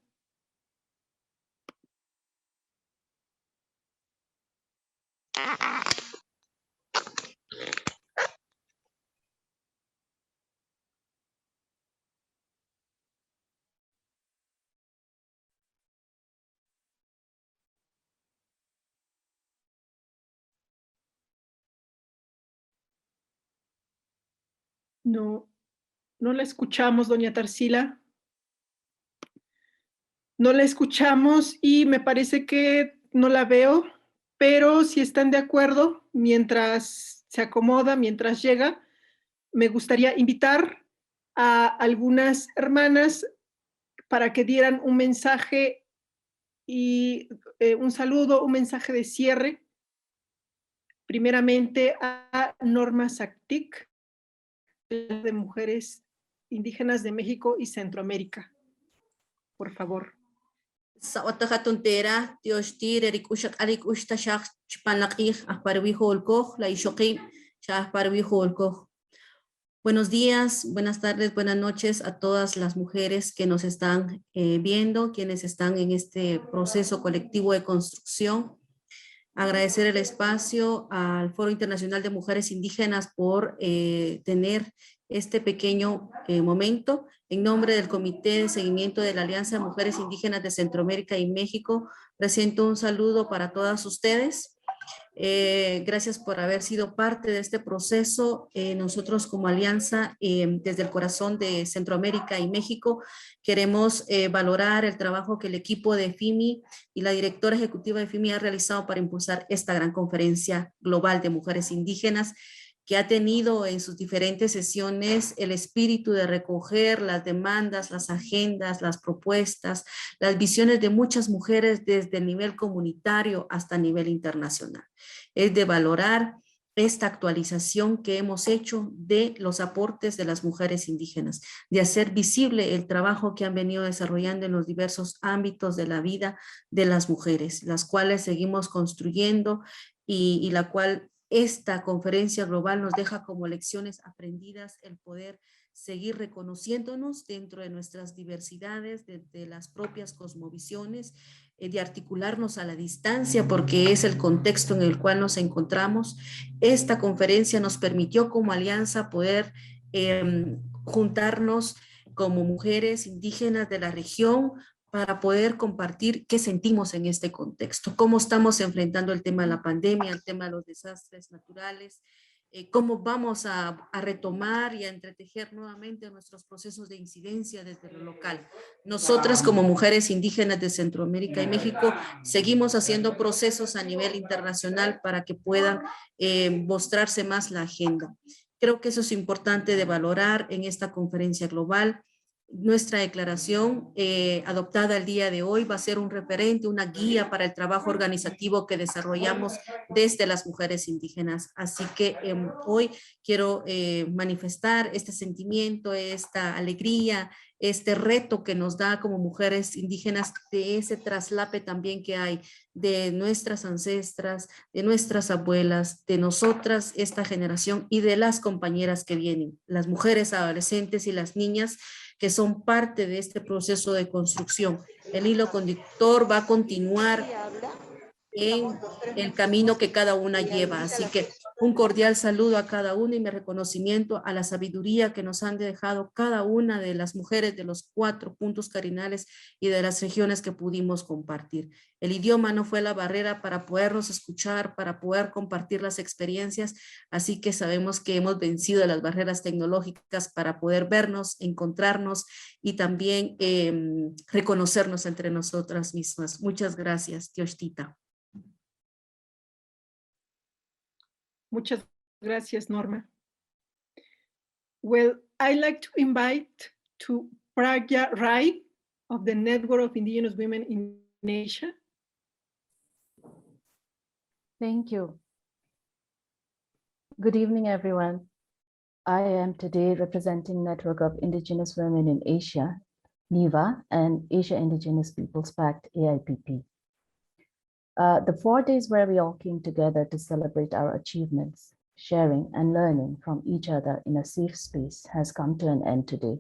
No la escuchamos, doña Tarsila. No la escuchamos y me parece que no la veo, pero si están de acuerdo, mientras se acomoda, mientras llega, me gustaría invitar a algunas hermanas para que dieran un mensaje y un saludo, un mensaje de cierre. Primeramente a Norma Sactic, de Mujeres Indígenas de México y Centroamérica. Por favor. Sawata tontera, Dios tire, rikushak arik ustashak, chpanakih, ahparwijo olkoh, la ishokim, shahparwijo olkoh. Buenos días, buenas tardes, buenas noches a todas las mujeres que nos están viendo, quienes están en este proceso colectivo de construcción. Agradecer el espacio al Foro Internacional de Mujeres Indígenas por tener este pequeño momento. En nombre del Comité de Seguimiento de la Alianza de Mujeres Indígenas de Centroamérica y México, presento un saludo para todas ustedes. Gracias por haber sido parte de este proceso. Nosotros como alianza, desde el corazón de Centroamérica y México, queremos valorar el trabajo que el equipo de FIMI y la directora ejecutiva de FIMI ha realizado para impulsar esta gran conferencia global de mujeres indígenas, que ha tenido en sus diferentes sesiones el espíritu de recoger las demandas, las agendas, las propuestas, las visiones de muchas mujeres desde el nivel comunitario hasta el nivel internacional. Es de valorar esta actualización que hemos hecho de los aportes de las mujeres indígenas, de hacer visible el trabajo que han venido desarrollando en los diversos ámbitos de la vida de las mujeres, las cuales seguimos construyendo y la cual esta conferencia global nos deja como lecciones aprendidas el poder seguir reconociéndonos dentro de nuestras diversidades, de las propias cosmovisiones, de articularnos a la distancia porque es el contexto en el cual nos encontramos. Esta conferencia nos permitió como alianza poder juntarnos como mujeres indígenas de la región para poder compartir qué sentimos en este contexto, cómo estamos enfrentando el tema de la pandemia, el tema de los desastres naturales, cómo vamos a retomar y a entretejer nuevamente nuestros procesos de incidencia desde lo local. Nosotras como mujeres indígenas de Centroamérica y México seguimos haciendo procesos a nivel internacional para que puedan mostrarse más la agenda. Creo que eso es importante de valorar en esta conferencia global. Nuestra declaración adoptada el día de hoy va a ser un referente, una guía para el trabajo organizativo que desarrollamos desde las mujeres indígenas. Así que hoy quiero manifestar este sentimiento, esta alegría, este reto que nos da como mujeres indígenas, de ese traslape también que hay de nuestras ancestras, de nuestras abuelas, de nosotras, esta generación, y de las compañeras que vienen, las mujeres adolescentes y las niñas que son parte de este proceso de construcción. El hilo conductor va a continuar en el camino que cada una lleva. Así que un cordial saludo a cada una y mi reconocimiento a la sabiduría que nos han dejado cada una de las mujeres de los 4 puntos cardinales y de las regiones que pudimos compartir. El idioma no fue la barrera para podernos escuchar, para poder compartir las experiencias, así que sabemos que hemos vencido las barreras tecnológicas para poder vernos, encontrarnos y también reconocernos entre nosotras mismas. Muchas gracias, Tiochtita. Muchas gracias, Norma. Well, I'd like to invite to Pragya Rai of the Network of Indigenous Women in Asia. Thank you. Good evening, everyone. I am today representing Network of Indigenous Women in Asia, NIVA, and Asia Indigenous Peoples Pact, AIPP. The 4 days where we all came together to celebrate our achievements, sharing and learning from each other in a safe space has come to an end today.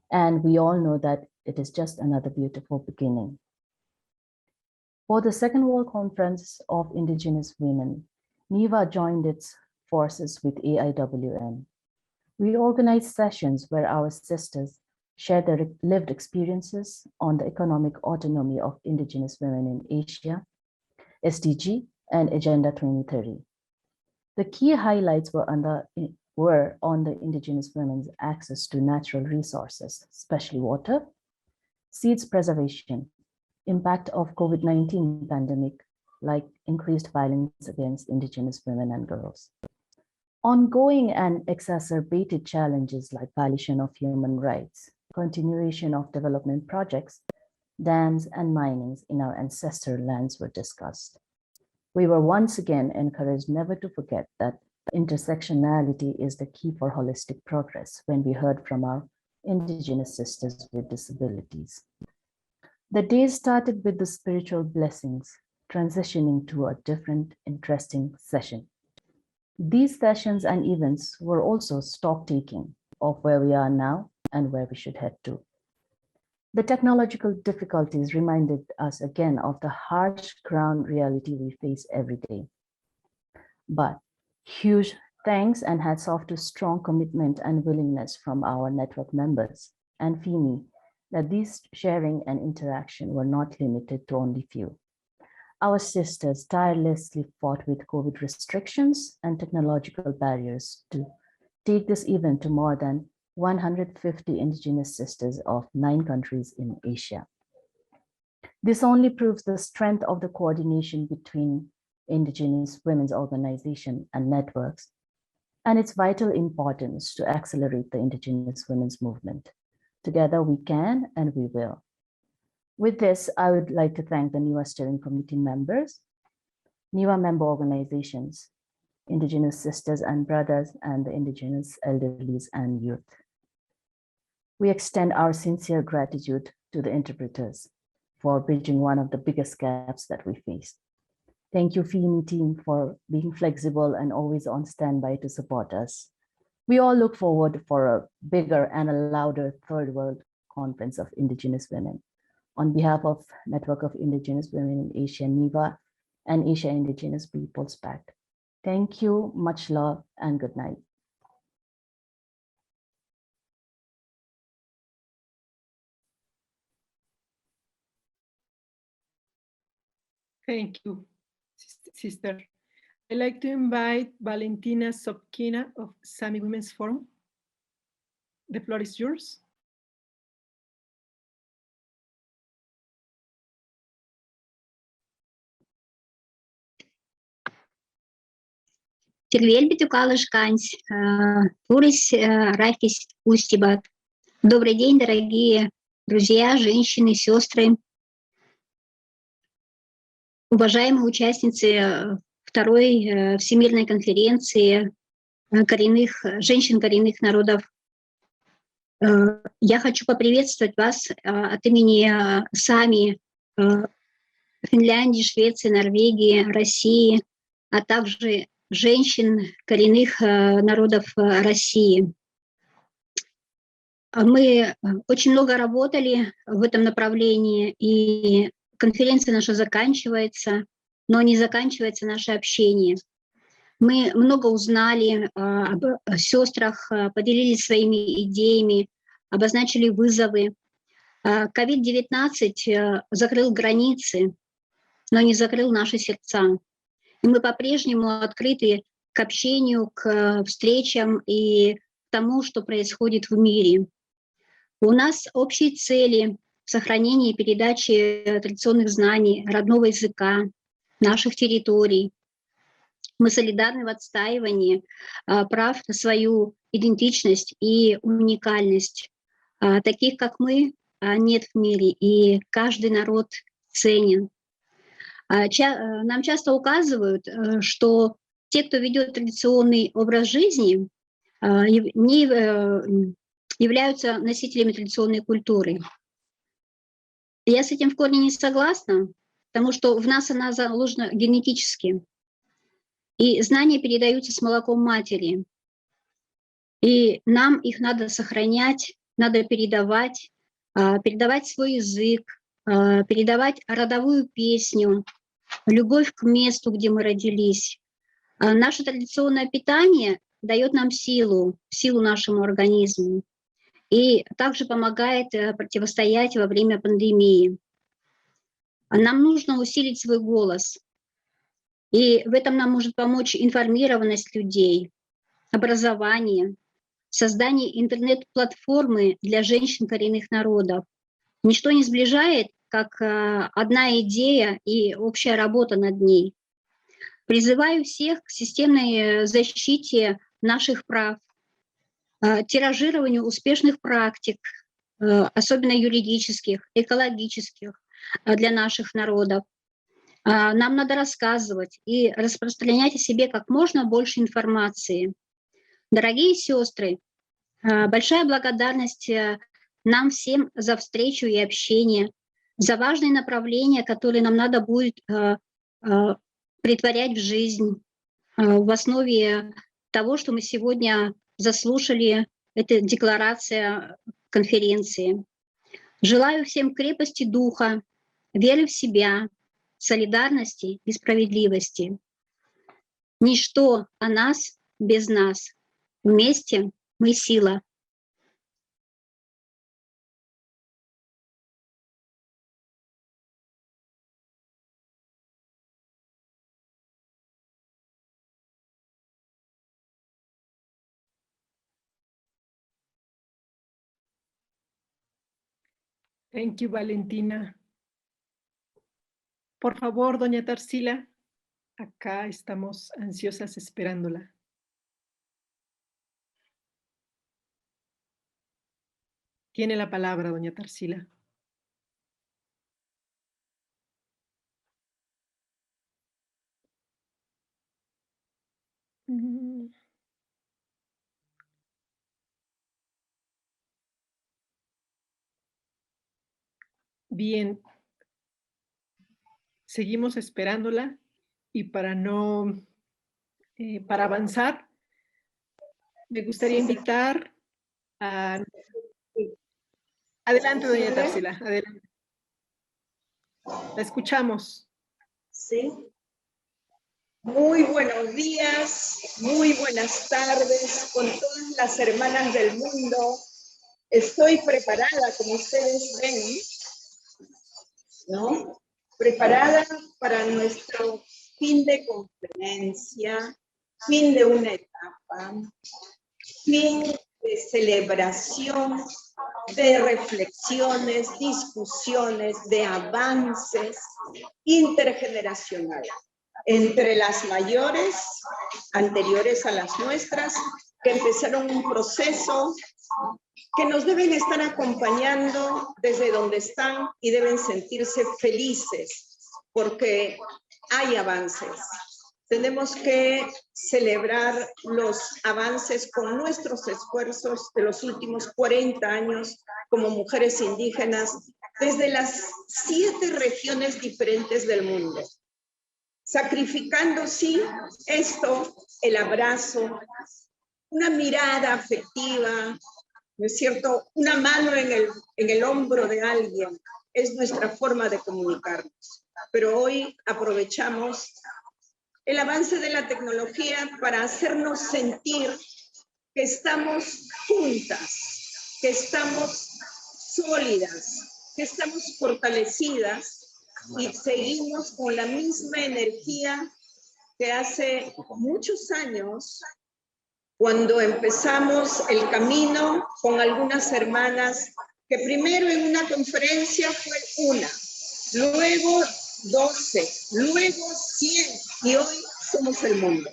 And we all know that it is just another beautiful beginning. For the Second World Conference of Indigenous Women, NIVA joined its forces with AIWM. We organized sessions where our sisters shared their lived experiences on the economic autonomy of Indigenous women in Asia, SDG, and Agenda 2030. The key highlights were on the Indigenous women's access to natural resources, especially water, seeds preservation, impact of COVID-19 pandemic, like increased violence against Indigenous women and girls, ongoing and exacerbated challenges like violation of human rights, continuation of development projects, dams and minings in our ancestral lands were discussed. We were once again encouraged never to forget that intersectionality is the key for holistic progress when we heard from our Indigenous sisters with disabilities. The day started with the spiritual blessings, transitioning to a different, interesting session. These sessions and events were also stock-taking of where we are now and where we should head to. The technological difficulties reminded us again of the harsh ground reality we face every day. But huge thanks and hats off to strong commitment and willingness from our network members and FEMI that these sharing and interaction were not limited to only few. Our sisters tirelessly fought with COVID restrictions and technological barriers to take this event to more than 150 Indigenous sisters of 9 countries in Asia. This only proves the strength of the coordination between Indigenous women's organizations and networks, and its vital importance to accelerate the Indigenous women's movement. Together we can and we will. With this, I would like to thank the NIVA Steering Committee members, NIVA member organizations, Indigenous sisters and brothers, and the Indigenous elderlies and youth. We extend our sincere gratitude to the interpreters for bridging one of the biggest gaps that we face. Thank you, FEMI team, for being flexible and always on standby to support us. We all look forward for a bigger and a louder Third World Conference of Indigenous Women. On behalf of Network of Indigenous Women in Asia, NIVA, and Asia Indigenous Peoples Pact. Thank you, much love, and good night. Thank you, sister. I'd like to invite Valentina Sobkina of Sami Women's Forum. The floor is yours. Сергей Бетюкалыш Кансь, Урис Рафис Устибат. Добрый день, дорогие друзья, женщины, сестры, уважаемые участницы второй Всемирной конференции женщин коренных народов Я хочу поприветствовать вас от имени САМИ Финляндии, Швеции, Норвегии, России, а также женщин коренных народов России. Мы очень много работали в этом направлении, и конференция наша заканчивается, но не заканчивается наше общение. Мы много узнали об сестрах, поделились своими идеями, обозначили вызовы. COVID-19 закрыл границы, но не закрыл наши сердца. И мы по-прежнему открыты к общению, к встречам и к тому, что происходит в мире. У нас общие цели в сохранении и передаче традиционных знаний, родного языка, наших территорий. Мы солидарны в отстаивании прав на свою идентичность и уникальность. Таких, как мы, нет в мире, и каждый народ ценен. Нам часто указывают, что те, кто ведет традиционный образ жизни, не являются носителями традиционной культуры. Я с этим в корне не согласна, потому что в нас она заложена генетически. И знания передаются с молоком матери. И нам их надо сохранять, надо передавать свой язык, передавать родовую песню, любовь к месту, где мы родились. Наше традиционное питание дает нам силу нашему организму и также помогает противостоять во время пандемии. Нам нужно усилить свой голос, и в этом нам может помочь информированность людей, образование, создание интернет-платформы для женщин коренных народов. Ничто не сближает, как одна идея и общая работа над ней. Призываю всех к системной защите наших прав, тиражированию успешных практик, особенно юридических, экологических для наших народов. Нам надо рассказывать и распространять о себе как можно больше информации. Дорогие сестры, большая благодарность нам всем за встречу и общение, за важные направления, которые нам надо будет претворять в жизнь. В основе того, что мы сегодня заслушали, это декларация конференции. Желаю всем крепости духа, веры в себя, солидарности и справедливости. Ничто о нас без нас. Вместе мы сила. Thank you, Valentina. Por favor, doña Tarsila, acá estamos ansiosas esperándola. Tiene la palabra, doña Tarsila. Bien, seguimos esperándola y para avanzar, me gustaría invitar a... Adelante, doña Tarsila, adelante. La escuchamos. Sí. Muy buenos días, muy buenas tardes con todas las hermanas del mundo. Estoy preparada, como ustedes ven, ¿no? Preparada para nuestro fin de conferencia, fin de una etapa, fin de celebración, de reflexiones, discusiones, de avances intergeneracionales entre las mayores, anteriores a las nuestras, que empezaron un proceso que nos deben estar acompañando desde donde están y deben sentirse felices porque hay avances. tenemos que celebrar los avances con nuestros esfuerzos de los últimos 40 años como mujeres indígenas desde las 7 regiones diferentes del mundo. Sacrificando, sí, esto, el abrazo, una mirada afectiva, ¿no es cierto? Una mano en el hombro de alguien es nuestra forma de comunicarnos. Pero hoy aprovechamos el avance de la tecnología para hacernos sentir que estamos juntas, que estamos sólidas, que estamos fortalecidas y seguimos con la misma energía que hace muchos años, cuando empezamos el camino con algunas hermanas, que primero en una conferencia fue una, luego 12, luego 100 y hoy somos el mundo.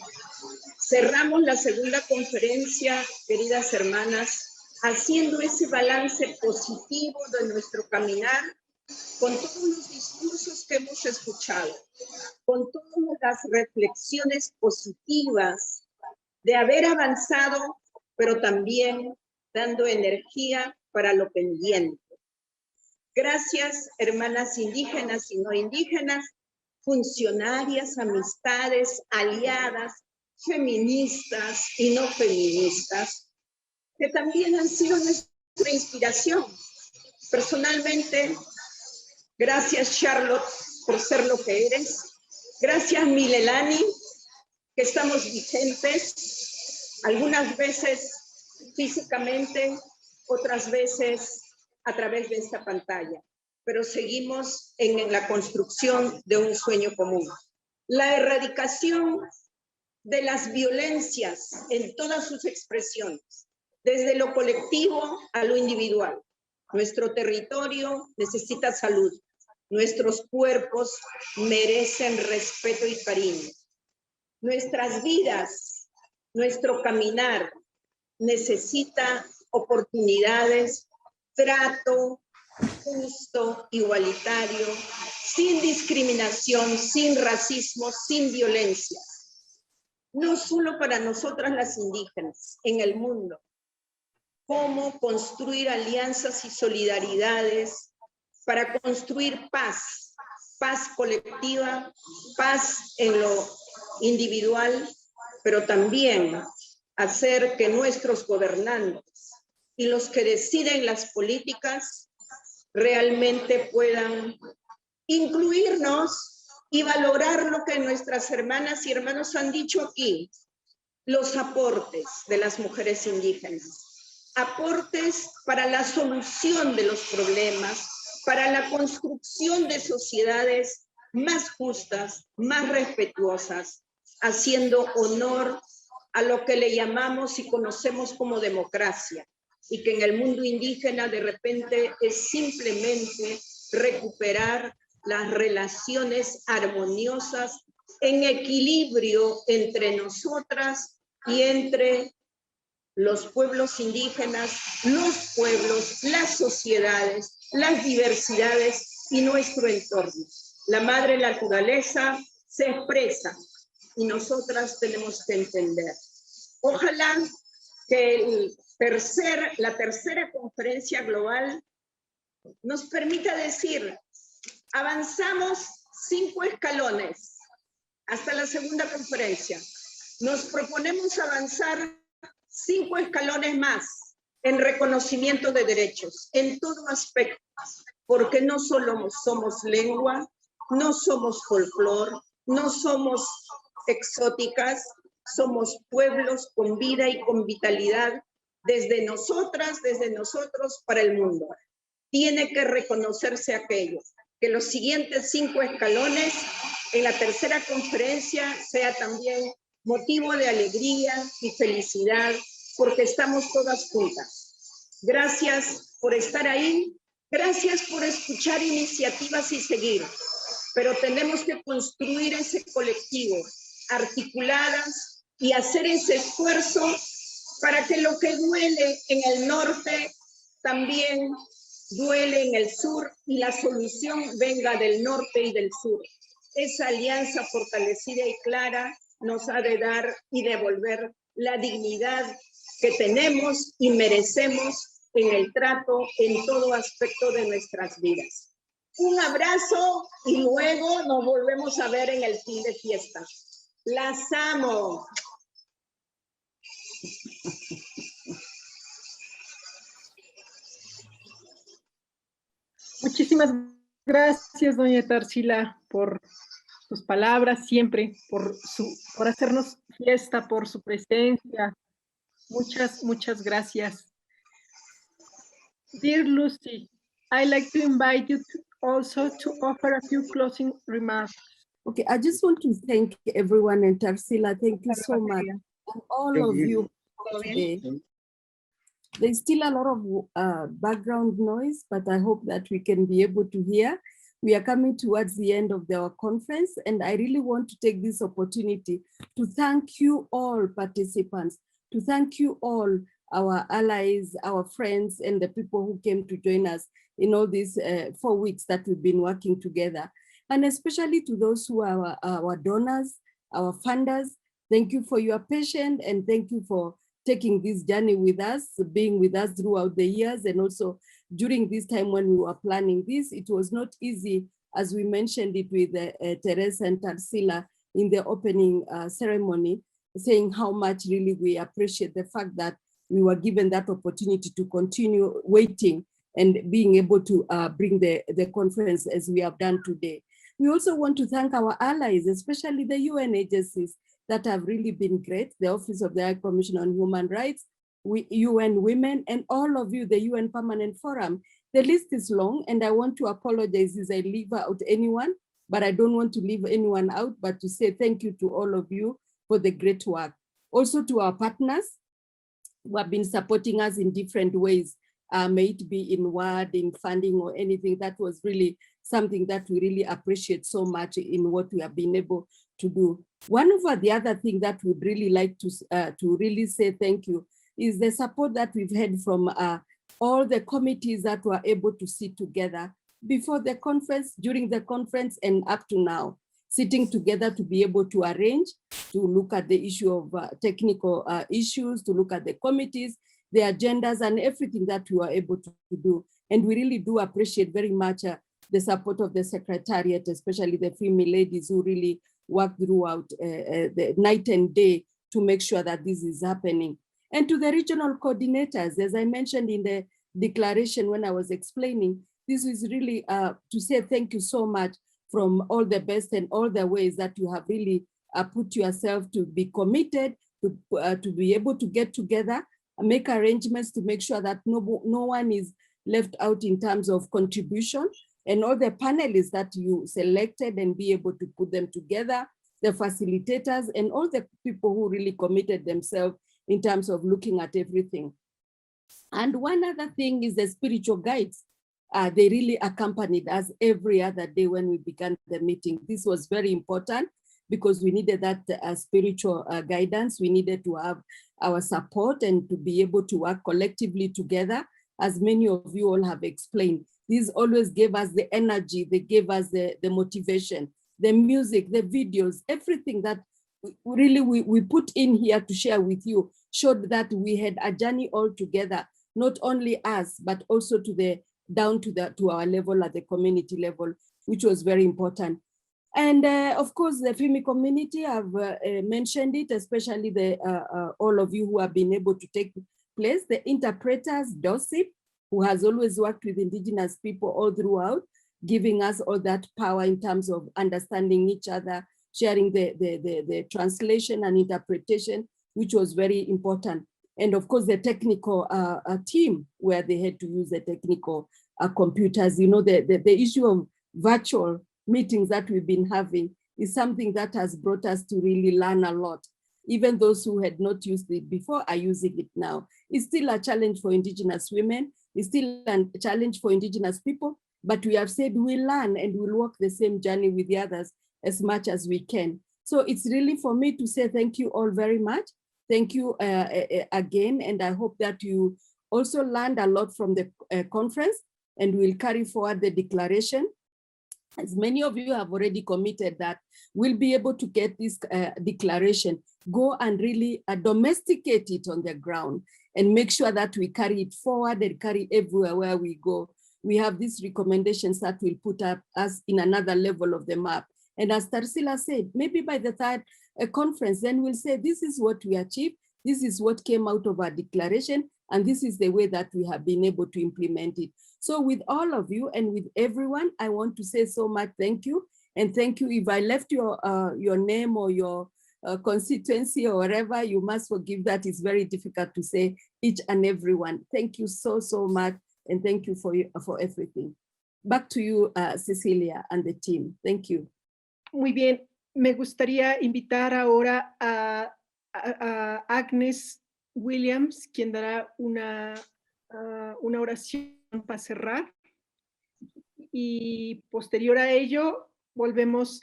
Cerramos la segunda conferencia, queridas hermanas, haciendo ese balance positivo de nuestro caminar con todos los discursos que hemos escuchado, con todas las reflexiones positivas de haber avanzado, pero también dando energía para lo pendiente. Gracias, hermanas indígenas y no indígenas, funcionarias, amistades, aliadas, feministas y no feministas, que también han sido nuestra inspiración. Personalmente, gracias Charlotte por ser lo que eres. Gracias Milelani, que estamos vigentes, algunas veces físicamente, otras veces a través de esta pantalla, pero seguimos en la construcción de un sueño común. La erradicación de las violencias en todas sus expresiones, desde lo colectivo a lo individual. Nuestro territorio necesita salud, nuestros cuerpos merecen respeto y cariño. Nuestras vidas, nuestro caminar necesita oportunidades, trato justo, igualitario, sin discriminación, sin racismo, sin violencia. No solo para nosotras las indígenas, en el mundo. Cómo construir alianzas y solidaridades para construir paz, paz colectiva, paz en lo individual, pero también hacer que nuestros gobernantes y los que deciden las políticas realmente puedan incluirnos y valorar lo que nuestras hermanas y hermanos han dicho aquí, los aportes de las mujeres indígenas, aportes para la solución de los problemas, para la construcción de sociedades más justas, más respetuosas, haciendo honor a lo que le llamamos y conocemos como democracia, y que en el mundo indígena de repente es simplemente recuperar las relaciones armoniosas en equilibrio entre nosotras y entre los pueblos indígenas, los pueblos, las sociedades, las diversidades y nuestro entorno. La madre naturaleza se expresa y nosotras tenemos que entender. Ojalá que la tercera conferencia global nos permita decir, avanzamos 5 escalones hasta la segunda conferencia. Nos proponemos avanzar 5 escalones más en reconocimiento de derechos, en todo aspecto, porque no solo somos lengua, no somos folclor, no somos exóticas, somos pueblos con vida y con vitalidad, desde nosotras, desde nosotros para el mundo. Tiene que reconocerse aquello, que los siguientes 5 escalones en la tercera conferencia sea también motivo de alegría y felicidad, porque estamos todas juntas. Gracias por estar ahí, gracias por escuchar iniciativas y seguir, pero tenemos que construir ese colectivo, articuladas y hacer ese esfuerzo para que lo que duele en el norte también duele en el sur y la solución venga del norte y del sur. esa alianza fortalecida y clara nos ha de dar y devolver la dignidad que tenemos y merecemos en el trato en todo aspecto de nuestras vidas. Un abrazo y luego nos volvemos a ver en el fin de fiesta. Las amo. Muchísimas gracias, doña Tarsila, por sus palabras siempre, por hacernos fiesta, por su presencia. Muchas gracias. Dear Lucy, I'd like to invite you also to offer a few closing remarks. Okay, I just want to thank everyone, and Tarsila, thank you so much. And all of you today. There's still a lot of background noise, but I hope that we can be able to hear. We are coming towards the end of our conference, and I really want to take this opportunity to thank you all participants, to thank you all, our allies, our friends, and the people who came to join us in all these 4 weeks that we've been working together. And especially to those who are our donors, our funders, thank you for your patience, and thank you for taking this journey with us, being with us throughout the years, and also during this time when we were planning this. It was not easy, as we mentioned it with Teresa and Tarsila in the opening ceremony, saying how much really we appreciate the fact that we were given that opportunity to continue waiting and being able to bring the conference as we have done today. We also want to thank our allies, especially the UN agencies that have really been great, the Office of the High Commissioner on Human Rights, UN Women, and all of you, the UN Permanent Forum. The list is long, and I want to apologize if I leave out anyone, but I don't want to leave anyone out, but to say thank you to all of you for the great work. Also to our partners who have been supporting us in different ways, may it be in word, in funding, or anything. That was really something that we really appreciate so much in what we have been able to do. One of the other things that we'd really like to really say thank you is the support that we've had from all the committees that were able to sit together before the conference, during the conference, and up to now, sitting together to be able to arrange, to look at the issue of technical issues, to look at the committees, the agendas, and everything that we were able to do. And we really do appreciate very much the support of the Secretariat, especially the female ladies who really work throughout the night and day to make sure that this is happening. And to the regional coordinators, as I mentioned in the declaration when I was explaining, this is really to say thank you so much from all the best and all the ways that you have really put yourself to be committed, to be able to get together, make arrangements to make sure that no one is left out in terms of contribution, and all the panelists that you selected and be able to put them together, the facilitators, and all the people who really committed themselves in terms of looking at everything. And one other thing is the spiritual guides. They really accompanied us every other day when we began the meeting. This was very important because we needed that spiritual guidance. We needed to have our support and to be able to work collectively together, as many of you all have explained. These always gave us the energy, they gave us the motivation, the music, the videos, everything that we put in here to share with you showed that we had a journey all together, not only us, but also down to our level at the community level, which was very important. And of course, the FEMI community, I've mentioned it, especially all of you who have been able to take place, the interpreters, DOSIP, who has always worked with Indigenous people all throughout, giving us all that power in terms of understanding each other, sharing the translation and interpretation, which was very important. And of course, the technical team, where they had to use the technical computers. You know, the issue of virtual meetings that we've been having is something that has brought us to really learn a lot. Even those who had not used it before are using it now. It's still a challenge for Indigenous women. It's still a challenge for Indigenous people, but we have said we'll learn and we'll walk the same journey with the others as much as we can. So it's really for me to say thank you all very much. Thank you again, and I hope that you also learned a lot from the conference, and we'll carry forward the declaration as many of you have already committed that we'll be able to get this declaration, go and really domesticate it on the ground and make sure that we carry it forward and carry everywhere where we go. We have these recommendations that will put us in another level of the map. And as Tarsila said, maybe by the third conference, then we'll say, this is what we achieved, this is what came out of our declaration, and this is the way that we have been able to implement it. So with all of you and with everyone, I want to say so much thank you. And thank you. If I left your name or your constituency or wherever, you must forgive that. It's very difficult to say each and every one. Thank you so, so much. And thank you for everything. Back to you, Cecilia and the team. Thank you. Muy bien. Me gustaría invitar ahora a Agnes Williams, quien dará una oración para cerrar. Y posterior a ello, volvemos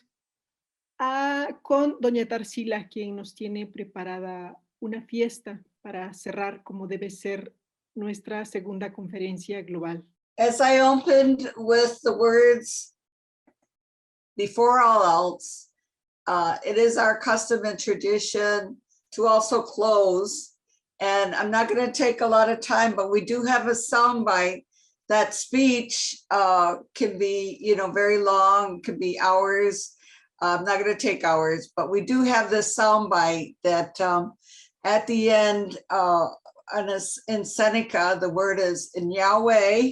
con doña Tarsila, quien nos tiene preparada una fiesta para cerrar como debe ser nuestra segunda conferencia global. As I opened with the words, before all else, it is our custom and tradition to also close. And I'm not going to take a lot of time, but we do have a soundbite. That speech can be, very long, could be hours. I'm not going to take hours, but we do have this soundbite that at the end, in Seneca, the word is in Yahweh.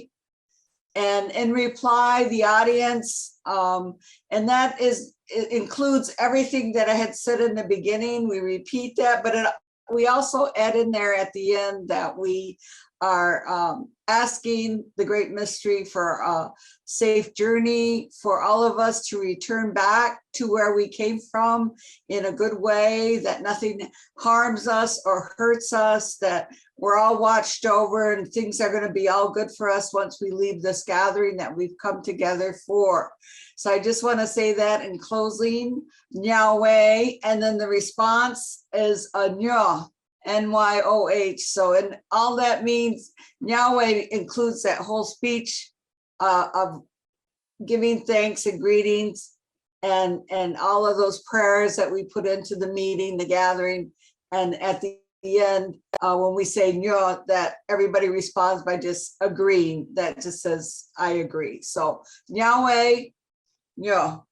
And in reply, the audience, and that it includes everything that I had said in the beginning. We repeat that, but we also add in there at the end that we are asking the great mystery for a safe journey for all of us to return back to where we came from in a good way, that nothing harms us or hurts us, that we're all watched over and things are going to be all good for us once we leave this gathering that we've come together for. So I just want to say that in closing, Yahweh, and then the response is a Nyoh. NYOH. So, and all that means, Yahweh includes that whole speech of giving thanks and greetings and all of those prayers that we put into the meeting, the gathering. And at the end, when we say Nyo, that everybody responds by just agreeing. That just says, I agree. So Yahweh, Nyo.